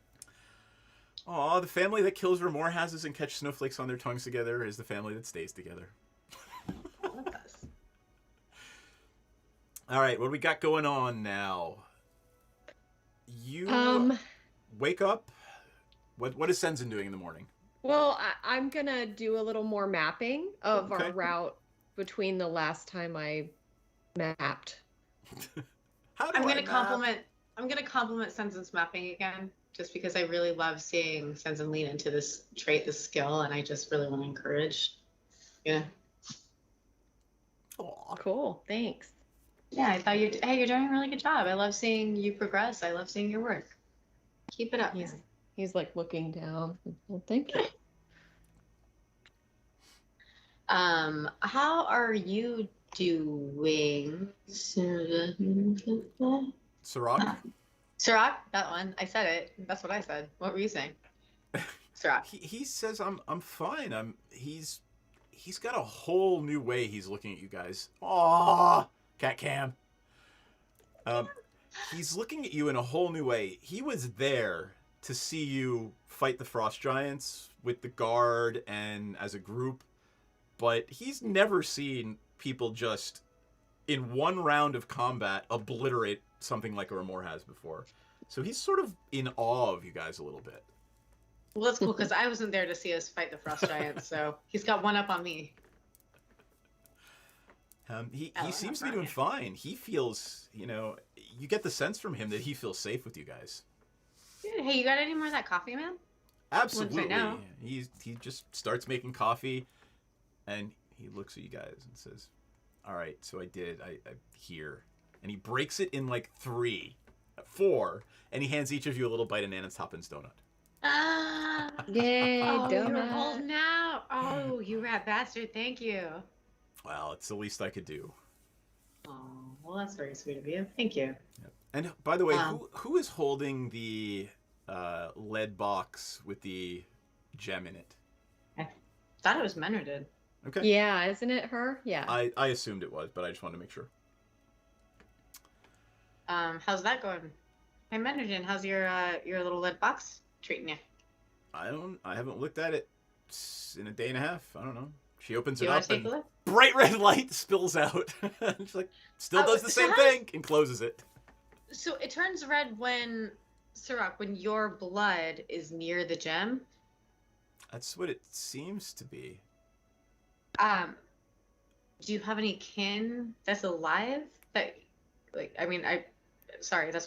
Aw, the family that kills Remor houses and catch snowflakes on their tongues together is the family that stays together. All right, what do we got going on now? You wake up. What is Senzin doing in the morning? Well, I'm gonna do a little more mapping of our route between the last time I mapped. I'm gonna compliment Senzin's mapping again, just because I really love seeing Senzin lean into this trait, this skill, and I just really want to encourage. Yeah. Aww. Cool. Thanks. Yeah, I thought you're doing a really good job. I love seeing you progress. I love seeing your work. Keep it up. He's like looking down. Well, thank you. How are you doing, Sirach? Sirach, that one. I said it. That's what I said. What were you saying? Sirach. He says I'm fine. He's got a whole new way he's looking at you guys. Aww, cat cam. He's looking at you in a whole new way. He was there to see you fight the frost giants with the guard and as a group, but he's never seen people just in one round of combat obliterate something like a Remor has before. So he's sort of in awe of you guys a little bit. Well, that's cool because I wasn't there to see us fight the frost giants, so he's got one up on me. He seems to be doing fine. He feels, you get the sense from him that he feels safe with you guys. Good. Hey, you got any more of that coffee, man? Absolutely. He just starts making coffee, and he looks at you guys and says, "All right, so I did. I here," and he breaks it in like 3, 4, and he hands each of you a little bite of Nana's Toppins donut. Yay, donut. donut. You're old now. Oh, you rat bastard. Thank you. Well, it's the least I could do. Oh, well, that's very sweet of you. Thank you. Yep. And by the way, who is holding the lead box with the gem in it? I thought it was Menredin. Okay. Yeah, isn't it her? Yeah. I assumed it was, but I just wanted to make sure. How's that going? Hey, Menredin, how's your little lead box treating you? I haven't looked at it in a day and a half. I don't know. She opens Do it you wanna up take and a look? bright red light spills out. She's like, still does the same thing, and closes it. So it turns red when, Sirach, when your blood is near the gem. That's what it seems to be. Do you have any kin that's alive? Sorry, that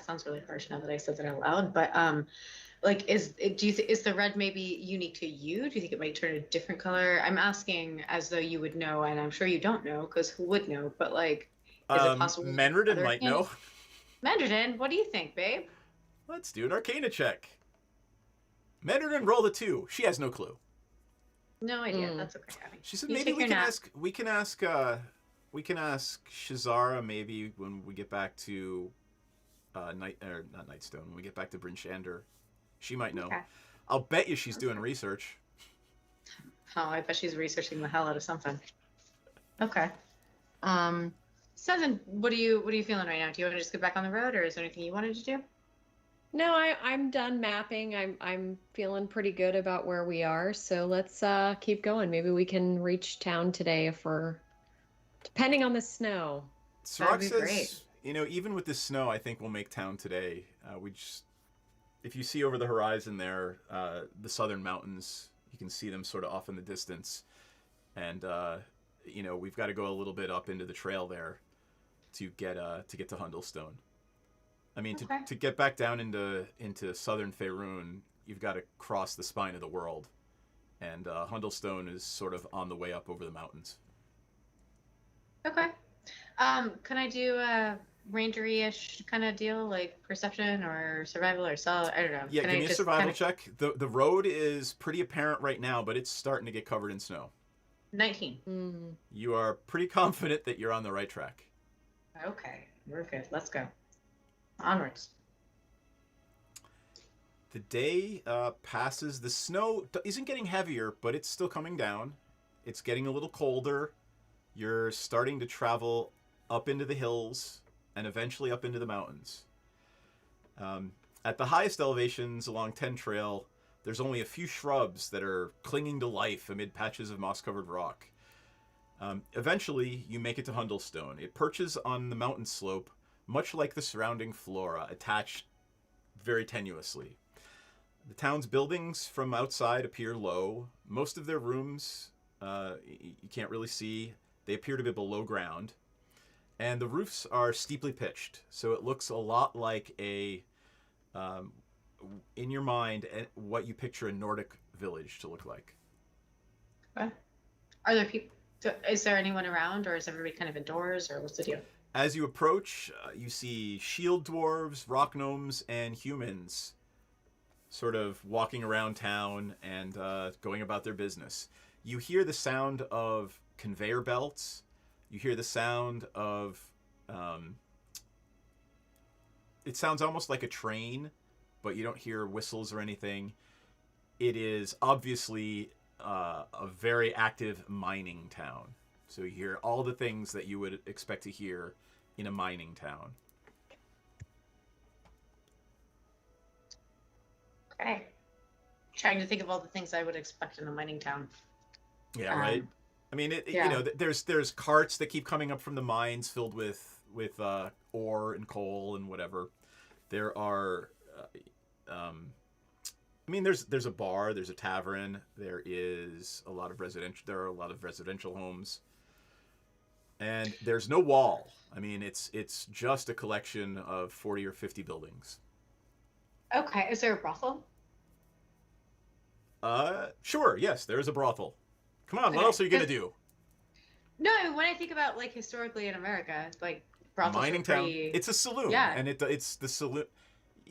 sounds really harsh now that I said that out loud, but is the red maybe unique to you? Do you think it might turn a different color? I'm asking as though you would know, and I'm sure you don't know, because who would know? But is it possible? Menredin might know. Menredin, what do you think, babe? Let's do an Arcana check. Menredin rolled a 2. She has no clue. No idea. That's okay. She said maybe we can ask we can ask Shazara maybe when we get back to not Nightstone. When we get back to Bryn Shander, she might know. Okay. I'll bet you she's doing research. Oh, I bet she's researching the hell out of something. Okay. Susan, what are you feeling right now? Do you want to just get back on the road, or is there anything you wanted to do? No, I'm done mapping. I'm feeling pretty good about where we are. So let's keep going. Maybe we can reach town today if we're depending on the snow. Sirach says, even with the snow, I think we'll make town today. If you see over the horizon there, the southern mountains, you can see them sort of off in the distance, and we've got to go a little bit up into the trail there to get to Hundlestone. I mean, to get back down into southern Faerun, you've got to cross the spine of the world, and Hundlestone is sort of on the way up over the mountains. Okay. Can I do a rangery-ish kind of deal, like perception or survival or I don't know. Yeah, give me a survival check. The road is pretty apparent right now, but it's starting to get covered in snow. 19. You are pretty confident that you're on the right track. Okay, we're good. Let's go. Onwards. The day passes. The snow isn't getting heavier, but it's still coming down. It's getting a little colder. You're starting to travel up into the hills and eventually up into the mountains. At the highest elevations along Ten Trail, there's only a few shrubs that are clinging to life amid patches of moss-covered rock. Eventually, you make it to Hundlestone. It perches on the mountain slope, much like the surrounding flora, attached very tenuously. The town's buildings from outside appear low. Most of their rooms you can't really see. They appear to be below ground. And the roofs are steeply pitched, so it looks a lot like in your mind, what you picture a Nordic village to look like. Okay. Are there people? Is there anyone around, or is everybody kind of indoors, or what's the deal? As you approach, you see shield dwarves, rock gnomes, and humans sort of walking around town and going about their business. You hear the sound of conveyor belts. You hear the sound of... it sounds almost like a train, but you don't hear whistles or anything. It is obviously a very active mining town. So you hear all the things that you would expect to hear in a mining town. Okay. Trying to think of all the things I would expect in a mining town. Yeah, right. I mean, yeah. There's carts that keep coming up from the mines filled with ore and coal and whatever. There are, there's a bar, there's a tavern, there are a lot of residential homes, and there's no wall. I mean, it's just a collection of 40 or 50 buildings. Okay, is there a brothel? Sure, yes, there is a brothel. Come on, what else are you gonna do? No, I mean, when I think about like historically in America, like brothels Mining are pretty... town. It's a saloon, yeah, and it's the saloon.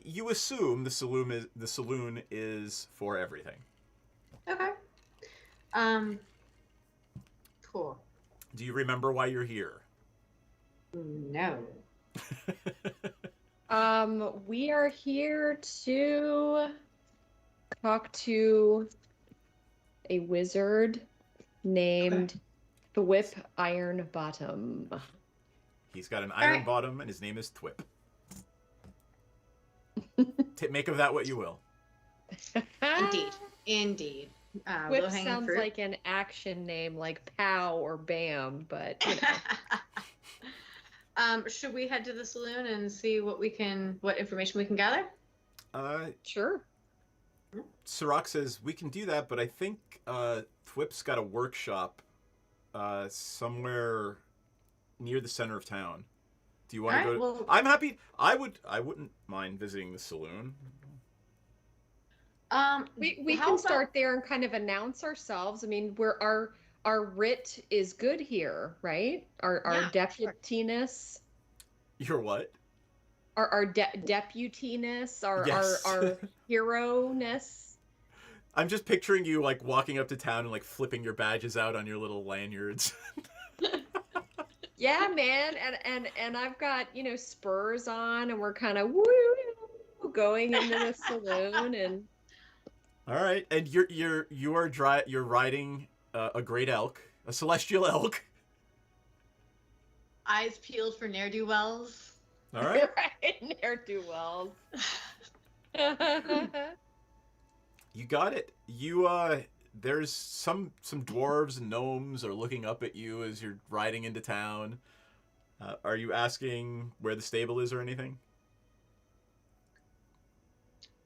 You assume the saloon is for everything. Okay. Cool. Do you remember why you're here? No. We are here to talk to a wizard named Thwip Ironbottom. He's got an iron bottom, and his name is Thwip. Make of that what you will. Indeed. Thwip sounds like an action name, like Pow or Bam, but you know. Should we head to the saloon and see what information we can gather? Sure. Sirach says we can do that, but I think Thwip's got a workshop somewhere near the center of town. Do you want to go? Well, I'm happy. I wouldn't mind visiting the saloon. We can start there and kind of announce ourselves. I mean, our writ is good here, right? Our deputiness. Your what? Our deputiness, our hero-ness. I'm just picturing you like walking up to town and like flipping your badges out on your little lanyards. Yeah, man, and I've got, spurs on, and we're kind of going into the saloon, and All right, and you're riding a great elk, a celestial elk. Eyes peeled for ne'er-do-wells. All right. right, ne'er-do-wells. You got it. There's some dwarves and gnomes are looking up at you as you're riding into town. Are you asking where the stable is or anything?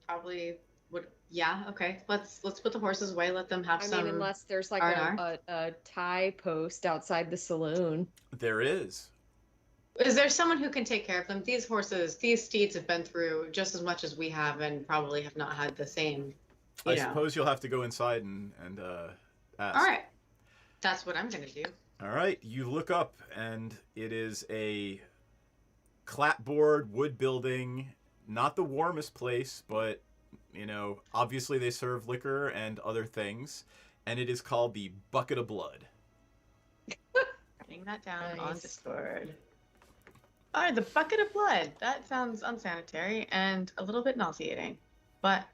Probably would. Yeah. Okay. Let's put the horses away. Let them have I some. mean, unless there's like R&R. a tie post outside the saloon. There is. Is there someone who can take care of them? These horses, these steeds have been through just as much as we have, and probably have not had the same. I suppose you'll have to go inside and ask. All right. That's what I'm gonna do. All right. You look up, and it is a clapboard wood building. Not the warmest place, but obviously they serve liquor and other things, and it is called the Bucket of Blood. Writing that down on Discord. All right, the Bucket of Blood. That sounds unsanitary and a little bit nauseating, but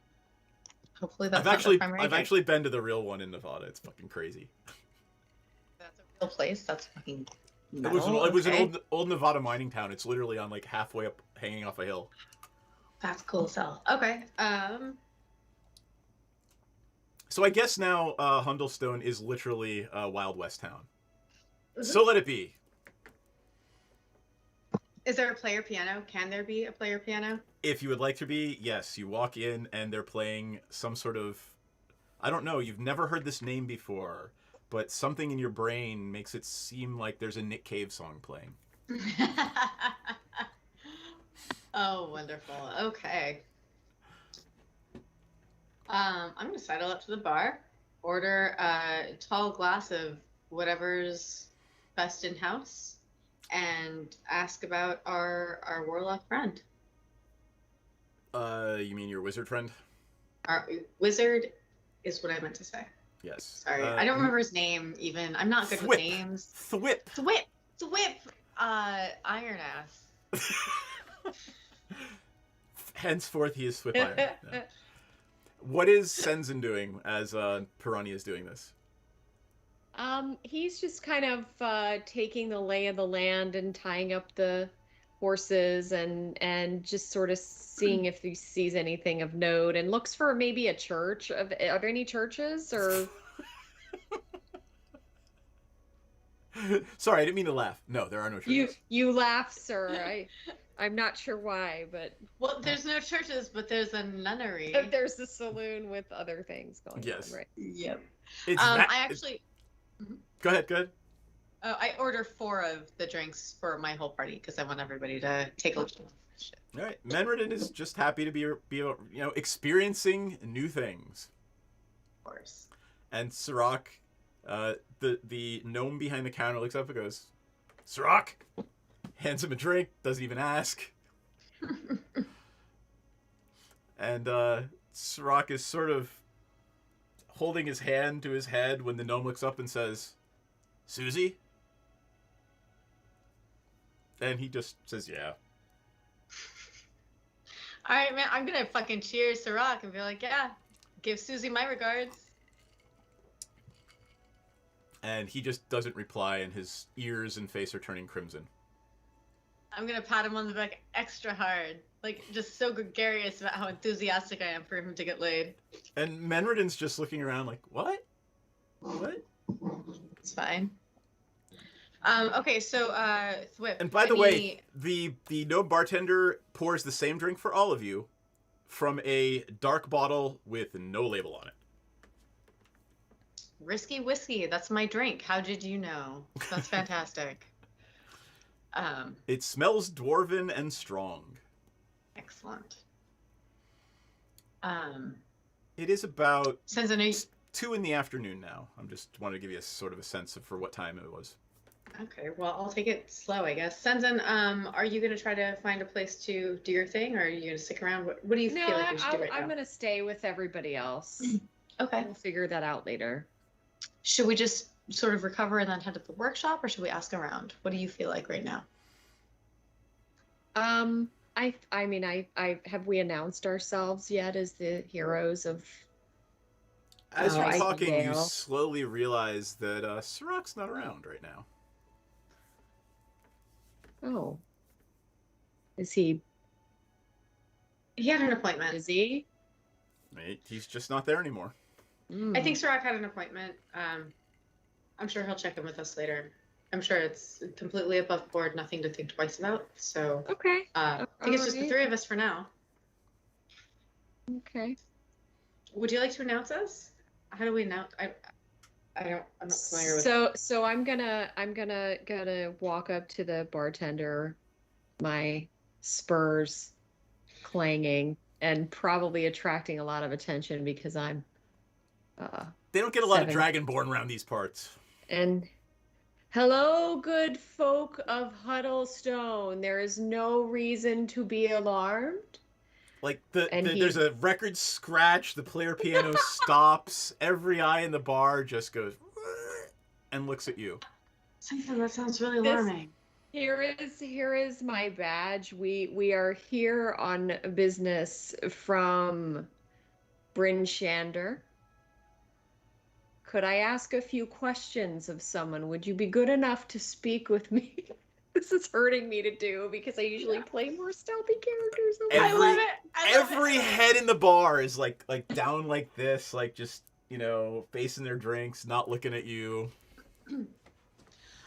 hopefully that's not the primary. I've actually been to the real one in Nevada. It's fucking crazy. That's a real place. That's fucking. It was an old Nevada mining town. It's literally on like halfway up, hanging off a hill. That's cool as hell. Okay. So I guess now Hundlestone is literally a Wild West town. So let it be. Is there a player piano? Can there be a player piano? If you would like to be, yes. You walk in and they're playing some sort of, I don't know, you've never heard this name before, but something in your brain makes it seem like there's a Nick Cave song playing. Oh, wonderful. Okay. I'm gonna sidle up to the bar, order a tall glass of whatever's best in house, and ask about our warlock friend. You mean your wizard friend? Our wizard is what I meant to say. Yes. Sorry, I don't remember his name even. I'm not good with names. Thwip. Iron ass. Henceforth, he is Thwip Iron. No. What is Senzen doing as Piranha is doing this? He's just kind of taking the lay of the land and tying up the horses and just sort of seeing if he sees anything of note and looks for maybe a church. Are there any churches or? Sorry, I didn't mean to laugh. No, there are no churches. You laugh, sir. I'm not sure why, but well, there's no churches, but there's a nunnery. There's a saloon with other things going on, right? Yep. I actually. Go ahead. Oh, I order 4 of the drinks for my whole party because I want everybody to take a look. All right, Menredin is just happy to be experiencing new things. Of course. And Sirach, the gnome behind the counter looks up and goes, "Sirach," hands him a drink, doesn't even ask. And Sirach is sort of holding his hand to his head when the gnome looks up and says, "Susie?" And he just says, "Yeah." All right, man, I'm gonna fucking cheer Sirach and be like, "Yeah, give Susie my regards." And he just doesn't reply, and his ears and face are turning crimson. I'm gonna pat him on the back extra hard, like just so gregarious about how enthusiastic I am for him to get laid. And Menredin's just looking around like, "What? What?" It's fine. Okay, so Thwip. And by the way, the gnome bartender pours the same drink for all of you from a dark bottle with no label on it. Risky whiskey, that's my drink. How did you know? That's fantastic. It smells dwarven and strong. Excellent. It is about Senzen, 2 in the afternoon now. I'm just wanted to give you a sort of a sense for what time it was. Okay, well, I'll take it slow, I guess. Senzen, are you going to try to find a place to do your thing, or are you going to stick around? What do you feel like we should do right now? I'm going to stay with everybody else. Okay. We'll figure that out later. Should we just sort of recover and then head to the workshop, or should we ask around? What do you feel like right now? I mean, I have we announced ourselves yet as the heroes of? As you're talking, you Dale? slowly realize that Sirach's not around right now. Oh, is he? He had an appointment. Is he? He's just not there anymore. I think Sirach had an appointment. I'm sure he'll check in with us later. I'm sure it's completely above board, nothing to think twice about. So okay. I think it's just the three of us for now. Okay. Would you like to announce us? How do we announce? I'm not familiar with. So I'm gonna walk up to the bartender, my spurs clanging and probably attracting a lot of attention because I'm. They don't get a lot of Dragonborn around these parts. And hello, good folk of Huddlestone. There is no reason to be alarmed. Like there's a record scratch, the player piano stops, every eye in the bar just goes and looks at you. Something that sounds really alarming. Here is my badge. We are here on business from Bryn Shander. Could I ask a few questions of someone? Would you be good enough to speak with me? This is hurting me to do because I usually play more stealthy characters. I love it. Every head in the bar is like down like this, like just, facing their drinks, not looking at you. All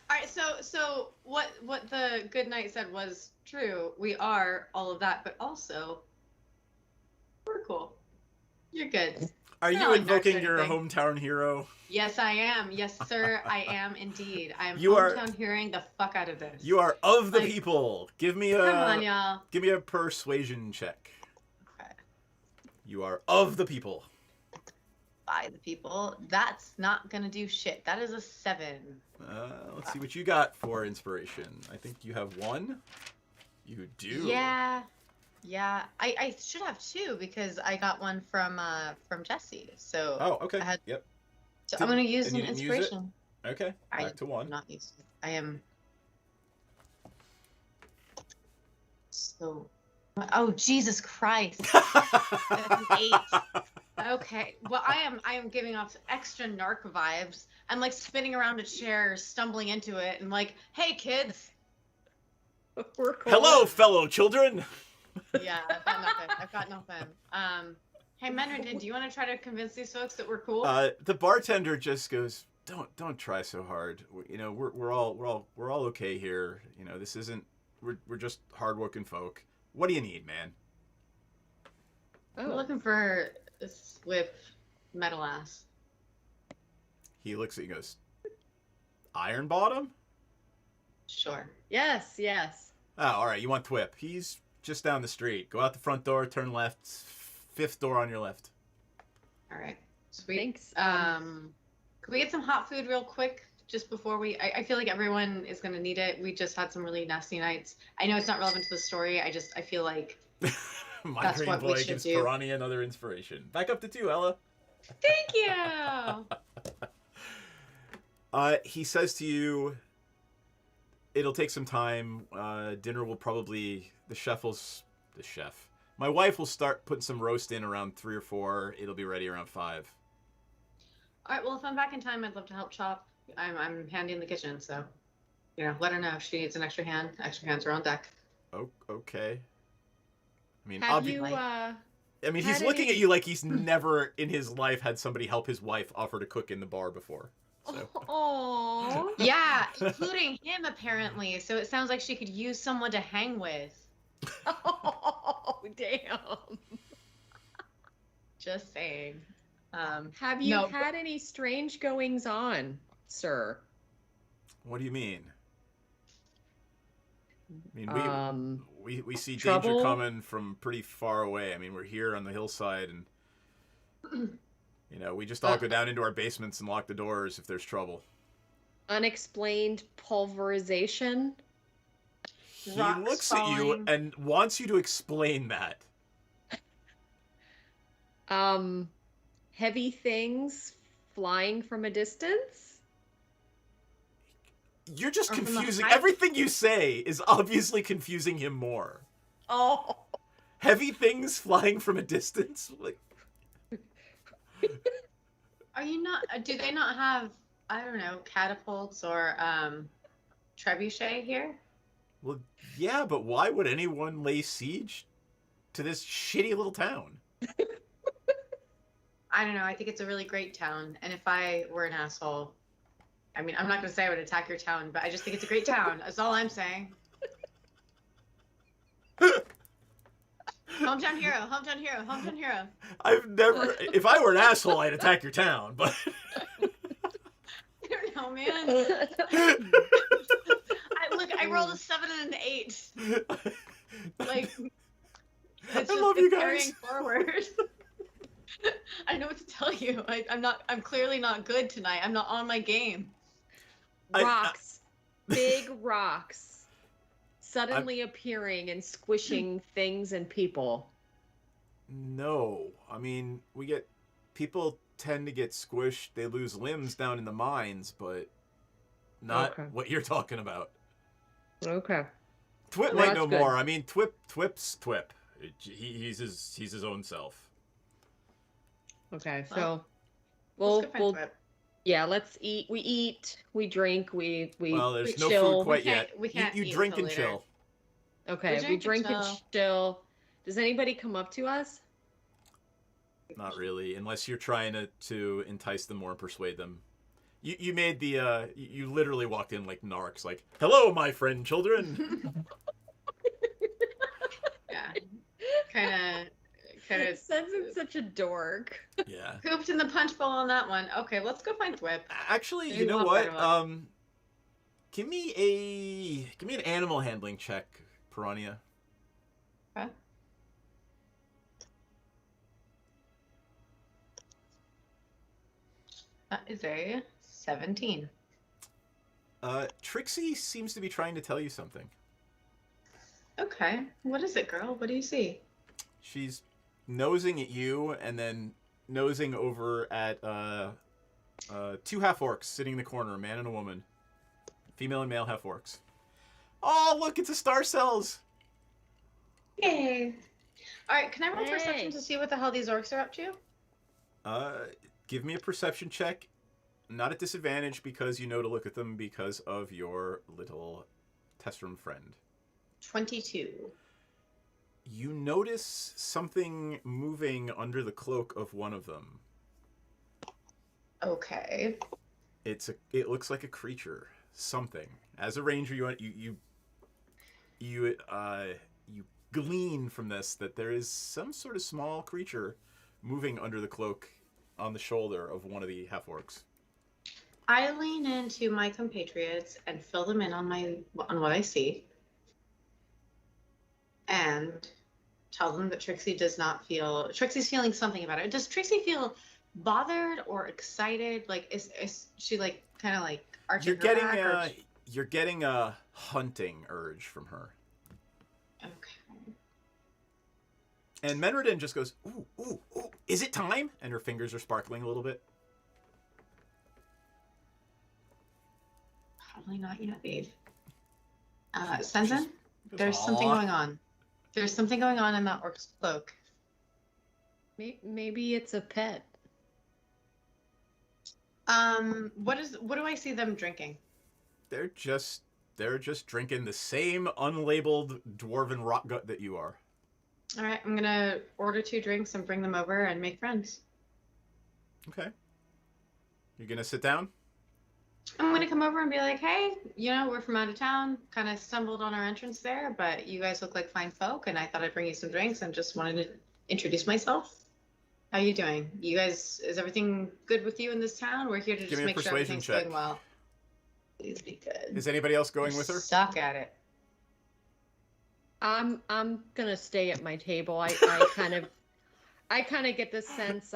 right, so what the good knight said was true. We are all of that, but also we're cool. You're good. Are Not you like invoking that your sort of thing. hometown hero? Yes, I am. Yes, sir, I am indeed. I am You are- hometown hearing the fuck out of this. You are of the people. Give me Come on, y'all. Give me a persuasion check. Okay. You are of the people. By the people. That's not gonna do shit. That is a 7. Let's see what you got for inspiration. I think you have 1. You do. Yeah. I should have 2 because I got one from Jesse. So. Oh, okay. Yep. So I'm gonna use And an you didn't use it? inspiration. Okay. Back to 1. Not used. I am. So. Oh Jesus Christ! That's an 8. Okay. Well, I am giving off extra narc vibes. I'm like spinning around a chair, stumbling into it, and like, hey kids. We're cool. Hello, fellow children. Yeah, I've got nothing. Hey Menredin, do you want to try to convince these folks that we're cool? The bartender just goes, "Don't try so hard. We're all okay here. This isn't. We're just hardworking folk. What do you need, man?" I'm looking for a swift metal ass. He looks at you and goes, "Iron Bottom?" Sure. Yes. Oh, all right. You want Thwip. He's just down the street. Go out the front door, turn left, 5th door on your left. All right. Sweet. Thanks. Can we get some hot food real quick just before we... I feel like everyone is going to need it. We just had some really nasty nights. I know it's not relevant to the story. I feel like that's Migraine what we Boy should gives do. Piranha another inspiration. Back up to 2, Ella. Thank you. He says to you, it'll take some time. Dinner will probably... The chef. My wife will start putting some roast in around 3 or 4. It'll be ready around 5. All right. Well, if I'm back in time, I'd love to help chop. I'm handy in the kitchen, so let her know if she needs an extra hand. Extra hands are on deck. Oh, okay. I mean, Have you? he's looking at you like he's never in his life had somebody help his wife offer to cook in the bar before. So. Oh. Yeah, including him apparently. So it sounds like she could use someone to hang with. Oh, damn. Just saying. Have you had any strange goings on, sir? What do you mean? I mean, we see trouble? danger coming from pretty far away. I mean, we're here on the hillside, and we just all go down into our basements and lock the doors if there's trouble. Unexplained pulverization? He looks at you and wants you to explain that. Heavy things flying from a distance? You're just Or from the confusing. height? Everything you say is obviously confusing him more. Oh. Heavy things flying from a distance? Like, Are you not? Do they not have, I don't know, catapults or trebuchet here? well, yeah, but why would anyone lay siege to this shitty little town? I don't know. I think it's a really great town. And if I were an asshole, I mean, I'm not going to say I would attack your town, but I just think it's a great town. That's all I'm saying. Hometown hero, hometown hero, hometown hero. I've never. If I were an asshole, I'd attack your town, but. I don't know, man. Look, I rolled a 7 and an 8. Like, it's I love you guys. carrying forward. I don't know what to tell you. I'm clearly not good tonight. I'm not on my game. Rocks. Big rocks. Suddenly appearing and squishing things and people. No. I mean, people tend to get squished. They lose limbs down in the mines, but not what you're talking about. Okay. Twip Well, might that's know good. more. I mean, Twip's Twip. He's his own self. Okay, Well, so let's go find Twip. yeah, let's eat. We eat, we drink, we Well, there's we no chill. food quite yet. We can't You eat drink until and later. chill. Okay, we drink and chill. Does anybody come up to us? Not really, unless you're trying to entice them more and persuade them. You made the you literally walked in like narcs, like, "Hello, my friend children." Yeah. Kind of. Senson's such a dork. Yeah. Pooped in the punch bowl on that one. Okay, let's go find Twip. Actually, Maybe you know we'll what? have better luck. Give me an animal handling check, Piranha. Okay. That is a 17. Trixie seems to be trying to tell you something. Okay. What is it, girl? What do you see? She's nosing at you and then nosing over at two half orcs sitting in the corner, a man and a woman. Female and male half orcs. Oh, look, it's a Star Cells! Yay. Alright, can I roll Hey. perception to see what the hell these orcs are up to? Give me a perception check. Not at disadvantage because you know to look at them because of your little test room friend. 22. You notice something moving under the cloak of one of them. Okay. It looks like a creature. Something. As a ranger, you glean from this that there is some sort of small creature moving under the cloak on the shoulder of one of the half orcs. I lean into my compatriots and fill them in on what I see. And tell them that Trixie's feeling something about it. Does Trixie feel bothered or excited? Like, is she like kind of like arching You're her getting back? Or... you're getting a hunting urge from her. Okay. And Menredin just goes, ooh, ooh, ooh, is it time? And her fingers are sparkling a little bit. Probably not yet, babe. Sensen, there's something going on. There's something going on in that orc's cloak. Maybe it's a pet. What do I see them drinking? They're just drinking the same unlabeled dwarven rock gut that you are. All right, I'm gonna order 2 drinks and bring them over and make friends. Okay. You're gonna sit down? I'm gonna come over and be like, hey, we're from out of town. Kind of stumbled on our entrance there, but you guys look like fine folk, and I thought I'd bring you some drinks and just wanted to introduce myself. How you doing? You guys, is everything good with you in this town? We're here to just make sure everything's going well. Please be good. Is anybody else going with her? Suck at it. I'm gonna stay at my table. I kind of get the sense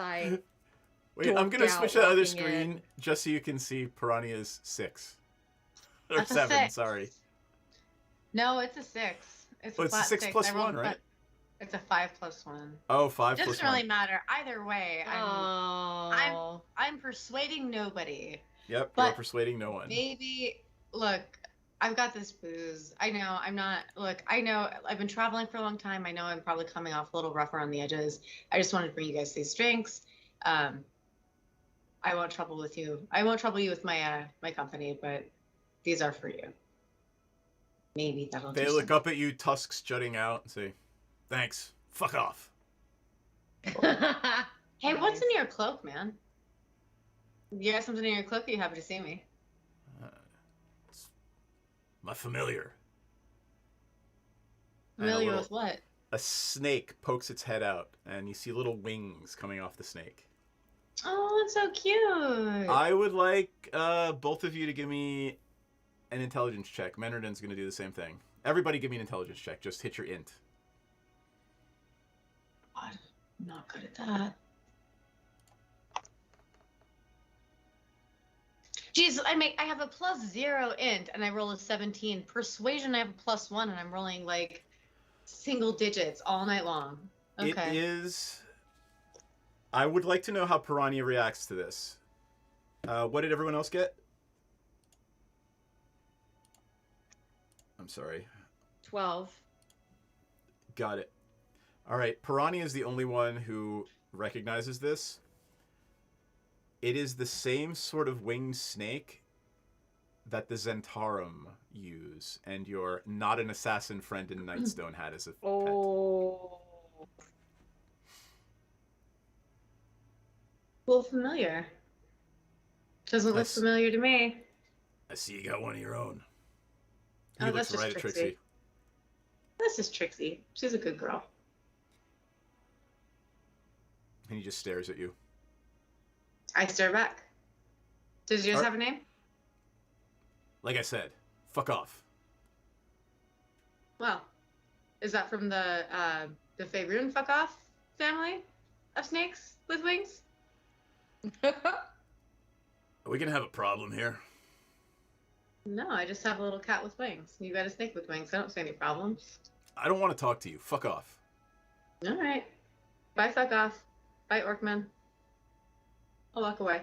Wait, I'm gonna dorked switch out to the other walking screen in. just so you can see Piranha's 6. Or That's a 7, 6. sorry. No, it's a 6. It's Oh, a it's a flat 6 plus I rolled 1, right? It's a 5 plus 1. Oh, 5 plus Doesn't 1. really matter. Either way, I'm persuading nobody. Yep, But you're persuading no one. Maybe look, I've got this booze. I know I'm not. Look, I know I've been traveling for a long time. I know I'm probably coming off a little rough around the edges. I just wanted to bring you guys these drinks. I won't trouble with you. I won't trouble you with my my company, but these are for you. Maybe that'll do They look something. up at you, tusks jutting out, and say, "Thanks. Fuck off." Hey, what's in your cloak, man? You got something in your cloak? Are you happy to see me? It's my familiar. Familiar with what? A snake pokes its head out, and you see little wings coming off the snake. Oh, that's so cute. I would like both of you to give me an intelligence check. Menriden's going to do the same thing. Everybody give me an intelligence check. Just hit your int. God, I'm not good at that. Jeez, I have a +0 int and I roll a 17. Persuasion, I have a +1 and I'm rolling like single digits all night long. Okay. It is... I would like to know how Piranha reacts to this. What did everyone else get? I'm sorry. 12. Got it. All right. Piranha is the only one who recognizes this. It is the same sort of winged snake that the Zentarum use, and your not an assassin friend in Nightstone had as a pet. Oh. Well, familiar. Doesn't look familiar to me. I see you got one of your own. Oh, He that's looks just right at Trixie. Trixie. That's just Trixie. She's a good girl. And he just stares at you. I stare back. Does yours have a name? Like I said, fuck off. Well, is that from the Faerun fuck off family of snakes with wings? Are we gonna have a problem here? No, I just have a little cat with wings. You got a snake with wings. I don't see any problems. I don't want to talk to you. Fuck off. All right. Bye, fuck off. Bye, Orkman. I'll walk away.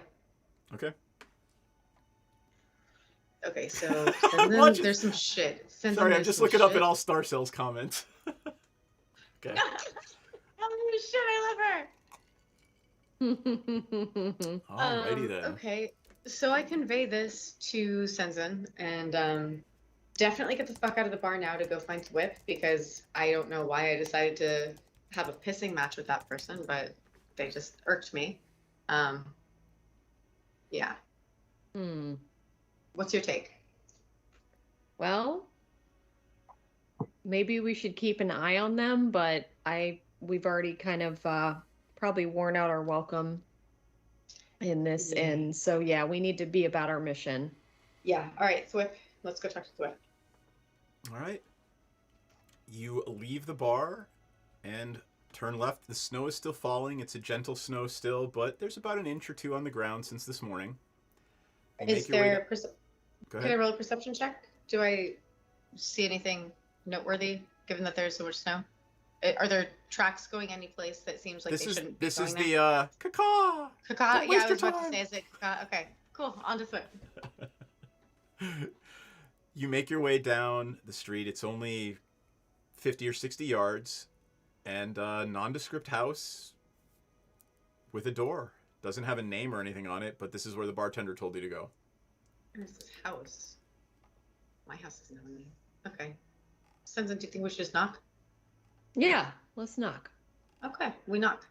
Okay. Okay, so send them, there's some shit. Send Sorry, them I'm just some looking up shit. at all Star Cells comments. Okay. Oh shit, I love her. Alrighty then. Okay, so I convey this to Senzin and definitely get the fuck out of the bar now to go find Thwip because I don't know why I decided to have a pissing match with that person, but they just irked me. Yeah. What's your take? Well, maybe we should keep an eye on them, but we've already kind of probably worn out our welcome in this inn. So yeah, we need to be about our mission. Yeah. All right, Thwip. Let's go talk to Thwip. All right. You leave the bar and turn left. The snow is still falling. It's a gentle snow still, but there's about an inch or two on the ground since this morning. You Is make your way there? Go Can I ahead. roll a perception check? Do I see anything noteworthy, given that there's so much snow? Are there tracks going any place that seems like This they is shouldn't be this going is there? the caca. Caca. Don't Yeah, waste I your was about to time. say, is it caca? Okay, cool. On to Thwip. You make your way down the street. It's only 50 or 60 yards, and a nondescript house with a door. Doesn't have a name or anything on it, but this is where the bartender told you to go. Where's this house? My house is not a name. Okay. Senzin, do you think we should just knock? Yeah, let's knock. Okay, we knock.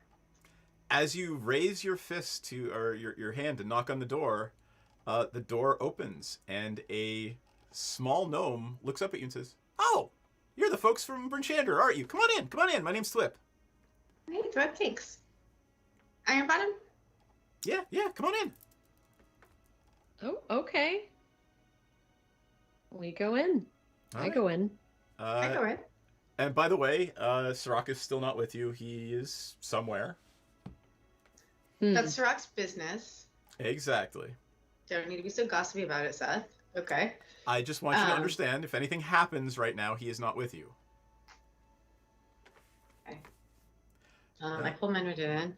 As you raise your fist or your hand to knock on the door opens, and a small gnome looks up at you and says, "Oh, you're the folks from Brinchander, aren't you? Come on in. Come on in. My name's Thwip." Hey, Thwip, thanks. Iron Bottom? Yeah. Come on in. Oh, okay. We go in. All I right. go in. I go in. And by the way, Sirach is still not with you. He is somewhere. That's Sirach's business. Exactly. Don't need to be so gossipy about it, Seth. Okay. I just want you to understand, if anything happens right now, he is not with you. Okay. I pull Menriden in.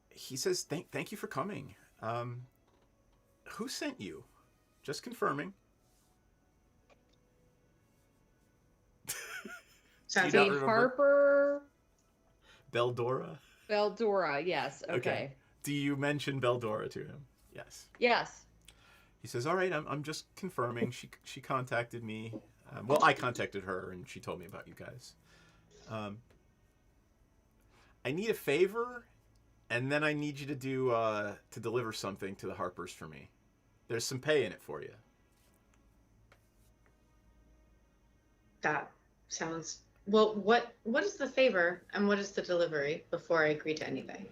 He says, thank you for coming. Who sent you? Just confirming. Sounds Do you not Steve remember? Harper. Beldora? Beldora, yes. Okay. Do you mention Beldora to him? Yes. Yes. He says, all right, I'm just confirming. She contacted me. Well, I contacted her, and she told me about you guys. I need a favor, and then I need you to do to deliver something to the Harpers for me. There's some pay in it for you. That sounds... Well, what is the favor and what is the delivery before I agree to anything?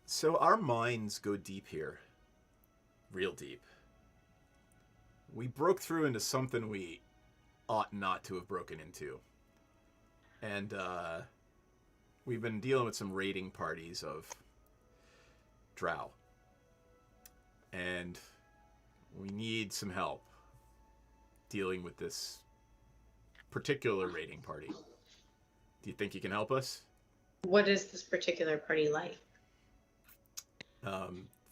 So our minds go deep here. Real deep. We broke through into something we ought not to have broken into. And we've been dealing with some raiding parties of drow. And we need some help dealing with this particular raiding party. Do you think you can help us? What is this particular party like?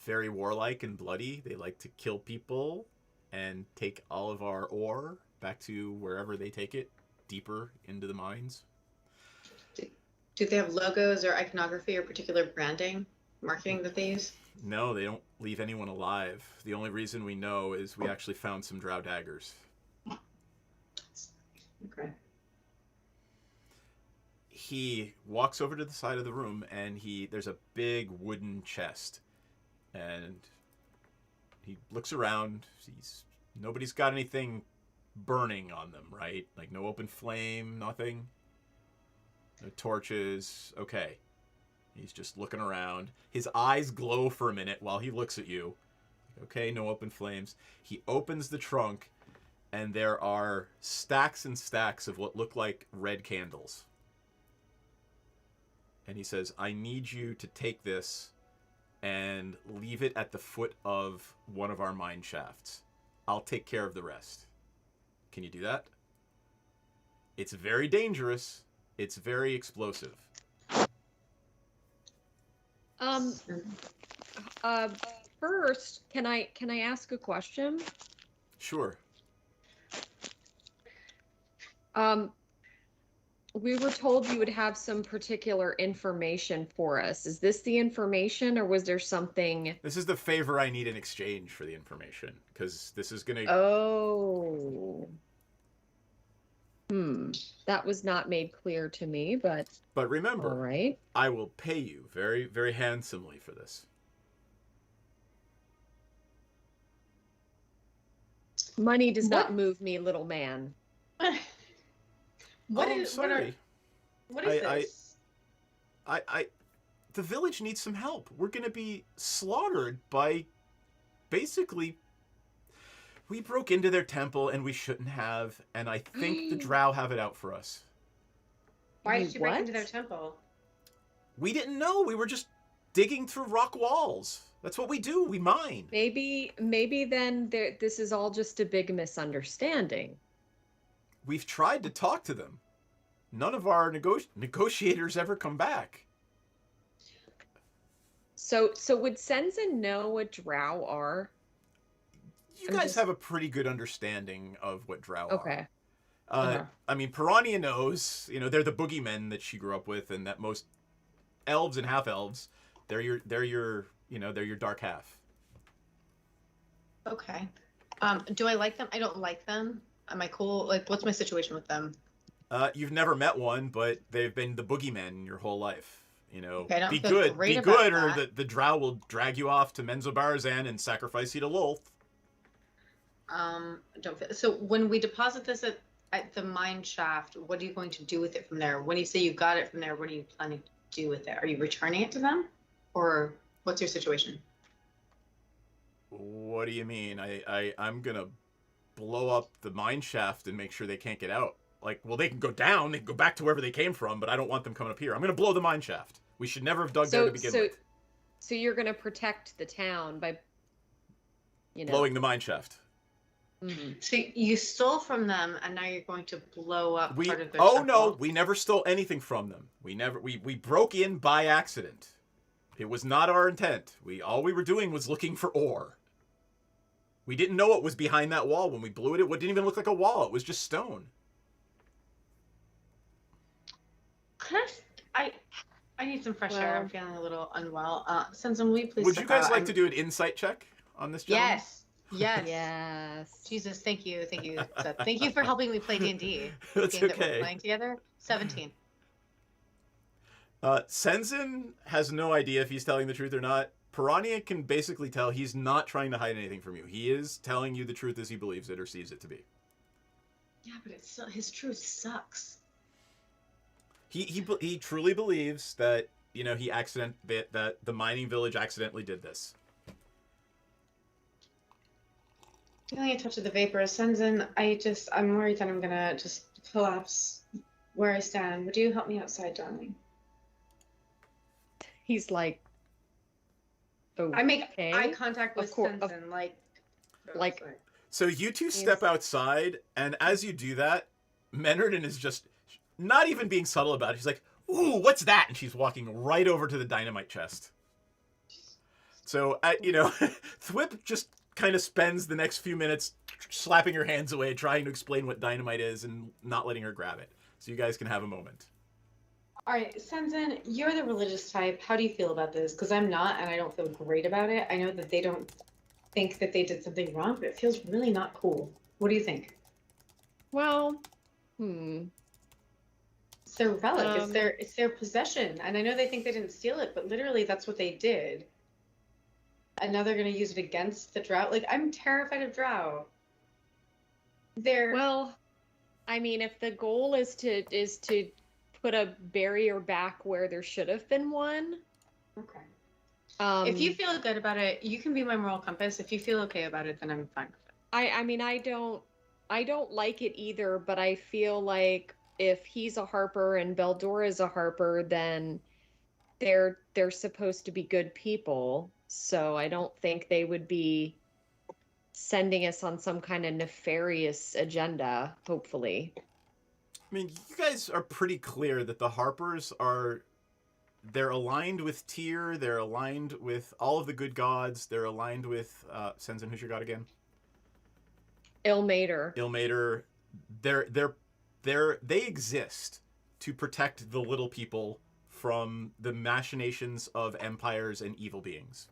Very warlike and bloody. They like to kill people and take all of our ore back to wherever they take it, deeper into the mines. Do they have logos or iconography or particular branding, marketing that they use? No, they don't leave anyone alive. The only reason we know is we actually found some drow daggers. Okay. He walks over to the side of the room, and there's a big wooden chest, and he looks around. Nobody's got anything burning on them, right? Like no open flame, nothing. No torches. Okay. He's just looking around. His eyes glow for a minute while he looks at you. Okay, no open flames. He opens the trunk, and there are stacks and stacks of what look like red candles. And he says, I need you to take this and leave it at the foot of one of our mine shafts. I'll take care of the rest. Can you do that? It's very dangerous. It's very explosive. First, can I ask a question? Sure. We were told you would have some particular information for us. Is this the information, or was there something? This is the favor I need in exchange for the information, because this is going to... Oh. That was not made clear to me, but... But remember, all right. I will pay you very, very handsomely for this. Money does not move me, little man. What I'm is sorry. What is this? The village needs some help. We're going to be slaughtered by basically... We broke into their temple and we shouldn't have, and I think the drow have it out for us. Why did you break into their temple? We didn't know. We were just digging through rock walls. That's what we do. We mine. Maybe then this is all just a big misunderstanding. We've tried to talk to them. None of our negotiators ever come back. So would Senza know what drow are? You guys have a pretty good understanding of what drow are. Okay. I mean, Piranha knows. You know, they're the boogeymen that she grew up with, and that most elves and half elves, they're your dark half. Okay. Do I like them? I don't like them. Am I cool? Like, what's my situation with them? You've never met one, but they've been the boogeymen your whole life. You know, Okay, I don't be feel good, great be about good, or that. the drow will drag you off to Menzoberranzan and sacrifice you to Lolth. Don't feel, so when we deposit this at the mine shaft, what are you going to do with it from there? When you say you got it from there, what are you planning to do with it? Are you returning it to them, or what's your situation? What do you mean? I'm gonna blow up the mine shaft and make sure they can't get out. Like, well, they can go down, they can go back to wherever they came from, but I don't want them coming up here. I'm gonna blow the mine shaft. We should never have dug there to begin with. So you're gonna protect the town by, blowing the mine shaft. Mm-hmm. So you stole from them, and now you're going to blow up part of their Oh temple. no, we never stole anything from them. We broke in by accident. It was not our intent. All we were doing was looking for ore. We didn't know what was behind that wall when we blew it. It didn't even look like a wall. It was just stone. I need some fresh air. I'm feeling a little unwell. Sensen, will you please? Would you guys like to do an insight check on this gentleman? Yes. Yes. Jesus, thank you. Seth. Thank you for helping me play D&D. That's game that okay. we're playing together. 17. Sensen has no idea if he's telling the truth or not. Piranha can basically tell he's not trying to hide anything from you. He is telling you the truth as he believes it or sees it to be. Yeah, but his truth sucks. He truly believes that, you know, that the mining village accidentally did this. Feeling a touch of the vapor. Sensen, I'm worried that I'm gonna just collapse where I stand. Would you help me outside, darling? He's like, okay. I make eye contact with Sensen, like. So you two step outside, and as you do that, Menardin is just not even being subtle about it. He's like, "Ooh, what's that?" And she's walking right over to the dynamite chest. So, Thwip just kind of spends the next few minutes slapping her hands away, trying to explain what dynamite is and not letting her grab it. So you guys can have a moment. All right, Sensen, you're the religious type. How do you feel about this? Because I'm not, and I don't feel great about it. I know that they don't think that they did something wrong, but it feels really not cool. What do you think? Well, It's their relic. It's their possession, and I know they think they didn't steal it, but literally that's what they did. And now they're going to use it against the Drow. Like, I'm terrified of Drow. Well, I mean, if the goal is to put a barrier back where there should have been one. Okay. If you feel good about it, you can be my moral compass. If you feel okay about it, then I'm fine with it. I mean, I don't like it either, but I feel like if he's a Harper and Beldora is a Harper, then they're supposed to be good people. So I don't think they would be sending us on some kind of nefarious agenda, hopefully. I mean, you guys are pretty clear that the Harpers they're aligned with Tyr, they're aligned with all of the good gods, they're aligned with, Sensen, who's your god again? Ilmater. Ilmater. They exist to protect the little people from the machinations of empires and evil beings.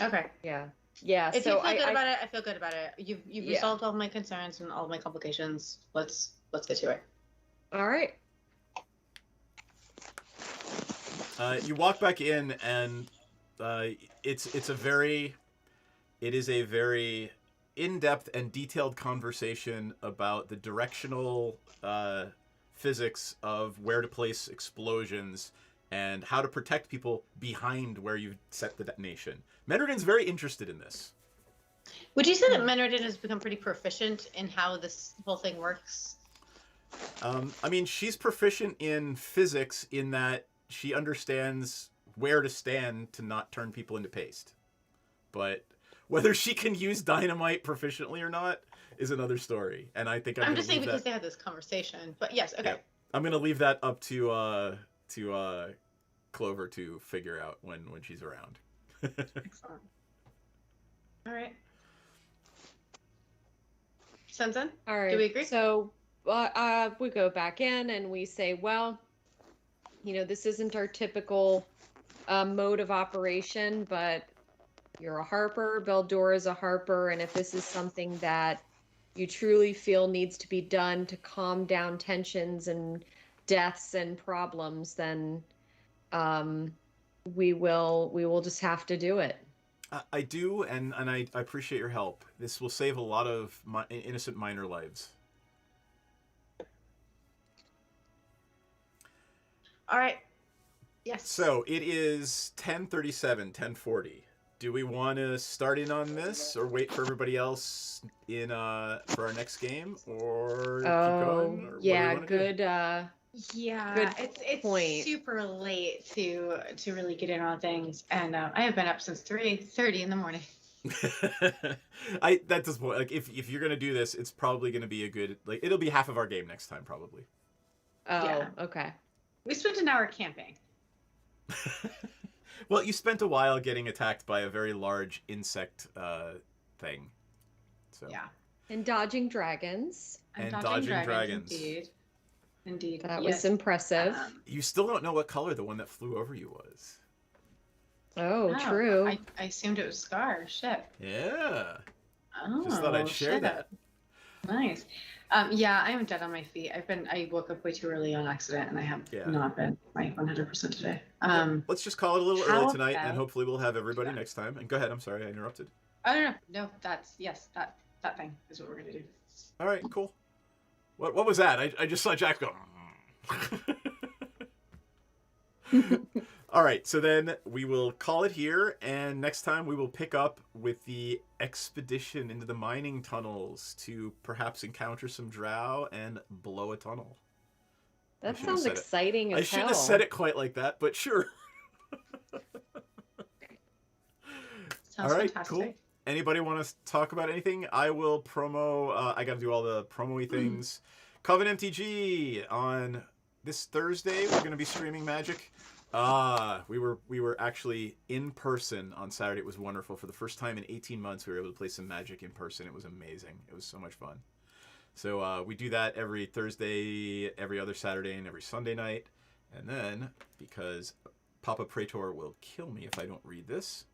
Okay. Yeah. If you feel good about it, I feel good about it. You've resolved all of my concerns and all of my complications. Let's get to it. All right. You walk back in, and it is a very in-depth and detailed conversation about the directional physics of where to place explosions and how to protect people behind where you set the detonation. Menardin's very interested in this. Would you say that Menardin has become pretty proficient in how this whole thing works? I mean, she's proficient in physics in that she understands where to stand to not turn people into paste. But whether she can use dynamite proficiently or not is another story. And I think I'm just saying because they had this conversation. But yes, okay. Yeah, I'm gonna leave that up to Clover to figure out when she's around. Excellent. All right. Sensen? All right. Do we agree? So we go back in and we say, well, this isn't our typical mode of operation, but you're a Harper, Beldora is a Harper, and if this is something that you truly feel needs to be done to calm down tensions and deaths and problems, then we will just have to do it. I do, and I appreciate your help. This will save a lot of innocent minor lives. All right. Yes. So it is 10:37, 10:40. Do we want to start in on this, or wait for everybody else for our next game, or keep going? Or yeah, what do we wanna do? Yeah, Good it's point. super late to really get in on things, and I have been up since 3:30 in the morning. That does point. Like if you're gonna do this, it's probably gonna be a good it'll be half of our game next time probably. Oh, Yeah. okay. We spent an hour camping. Well, you spent a while getting attacked by a very large insect thing. So Yeah. And dodging dragons. And dodging dragons. Indeed. Indeed. That yes. was impressive. You still don't know what color the one that flew over you was. Oh, true. I assumed it was Scar. Shit. Yeah. Oh, Just thought I'd share shit. that. Nice. Yeah, I am dead on my feet. I woke up way too early on accident, and I have not been my 100% today. Let's just call it a little how early tonight, and about- hopefully we'll have everybody next time. And go ahead. I'm sorry I interrupted. Oh no, that's that thing is what we're gonna do. All right, cool. What was that? I just saw Jack go. All right, so then we will call it here, and next time we will pick up with the expedition into the mining tunnels to perhaps encounter some drow and blow a tunnel. That sounds exciting as I shouldn't hell. have said it quite like that, but sure. Sounds All right, fantastic. cool. Anybody want to talk about anything? I will promo. I got to do all the promo-y things. Covenant MTG on this Thursday. We're going to be streaming Magic. We were actually in person on Saturday. It was wonderful. For the first time in 18 months, we were able to play some Magic in person. It was amazing. It was so much fun. So we do that every Thursday, every other Saturday, and every Sunday night. And then, because Papa Praetor will kill me if I don't read this,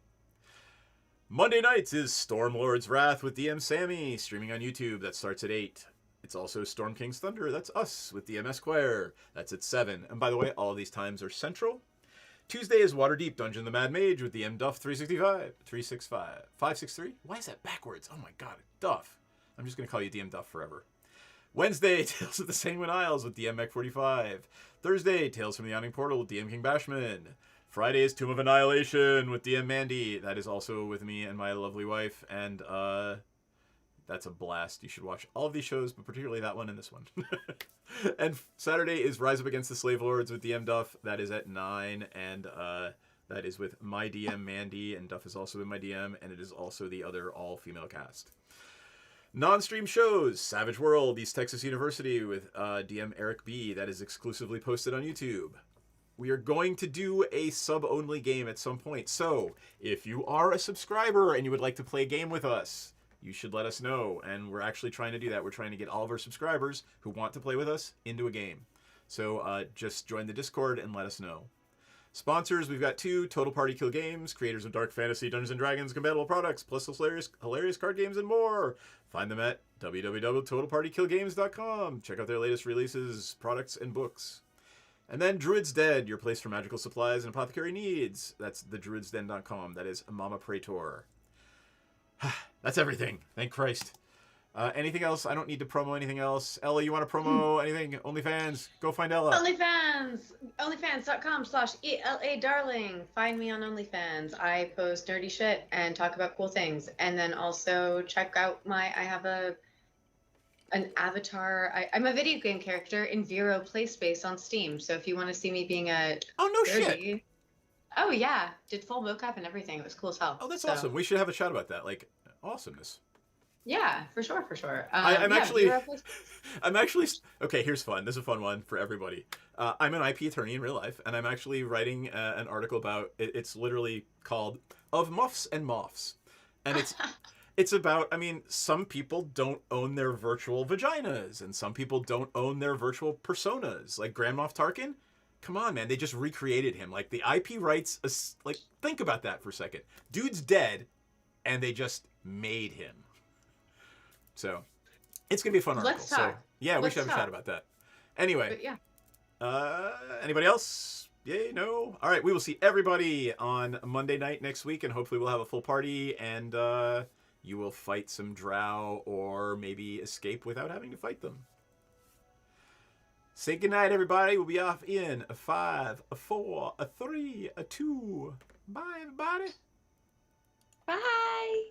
Monday nights is Stormlord's Wrath with DM Sammy, streaming on YouTube. That starts at 8. It's also Storm King's Thunder. That's us with DM Esquire. That's at 7. And by the way, all of these times are central. Tuesday is Waterdeep Dungeon the Mad Mage with DM Duff 563. Why is that backwards? Oh my god, Duff. I'm just going to call you DM Duff forever. Wednesday, Tales of the Sanguine Isles with DM Mech 45. Thursday, Tales from the Yawning Portal with DM King Bashman. Friday is Tomb of Annihilation with DM Mandy. That is also with me and my lovely wife. And that's a blast. You should watch all of these shows, but particularly that one and this one. And Saturday is Rise Up Against the Slave Lords with DM Duff. That is at 9. And that is with my DM Mandy. And Duff is also in my DM. And it is also the other all-female cast. Non-stream shows, Savage World, East Texas University with DM Eric B. That is exclusively posted on YouTube. We are going to do a sub-only game at some point. So, if you are a subscriber and you would like to play a game with us, you should let us know. And we're actually trying to do that. We're trying to get all of our subscribers who want to play with us into a game. So, just join the Discord and let us know. Sponsors, we've got 2, Total Party Kill Games, creators of dark fantasy, Dungeons & Dragons, compatible products, plus hilarious card games and more. Find them at www.totalpartykillgames.com. Check out their latest releases, products, and books. And then Druid's Den, your place for magical supplies and apothecary needs. That's thedruidsden.com. That is Mama Praetor. That's everything. Thank Christ. Anything else? I don't need to promo anything else. Ella, you want to promo anything? OnlyFans? Go find Ella. OnlyFans! OnlyFans.com/ELA Darling. Find me on OnlyFans. I post dirty shit and talk about cool things. And then also check out I have an avatar. I'm a video game character in Vero Playspace on Steam. So if you want to see me being a shit. Oh yeah, did full mocap and everything. It was cool as hell. Oh, that's awesome. We should have a chat about that. Like, awesomeness. Yeah, for sure. I'm yeah, actually, Vero Playspace. okay, here's fun. This is a fun one for everybody. I'm an IP attorney in real life, and I'm actually writing an article about, it's literally called Of Muffs and Moths. And it's about, some people don't own their virtual vaginas, and some people don't own their virtual personas. Like Grand Moff Tarkin, come on, man, they just recreated him. Like, the IP rights, think about that for a second. Dude's dead, and they just made him. So, it's going to be a fun article. Let's talk. So, yeah, we Let's should have a talk. chat about that. Anyway. But yeah. Anybody else? Yay, no? All right, we will see everybody on Monday night next week, and hopefully we'll have a full party, and you will fight some drow, or maybe escape without having to fight them. Say goodnight, everybody. We'll be off in a 5, a 4, a 3, a 2. Bye, everybody. Bye.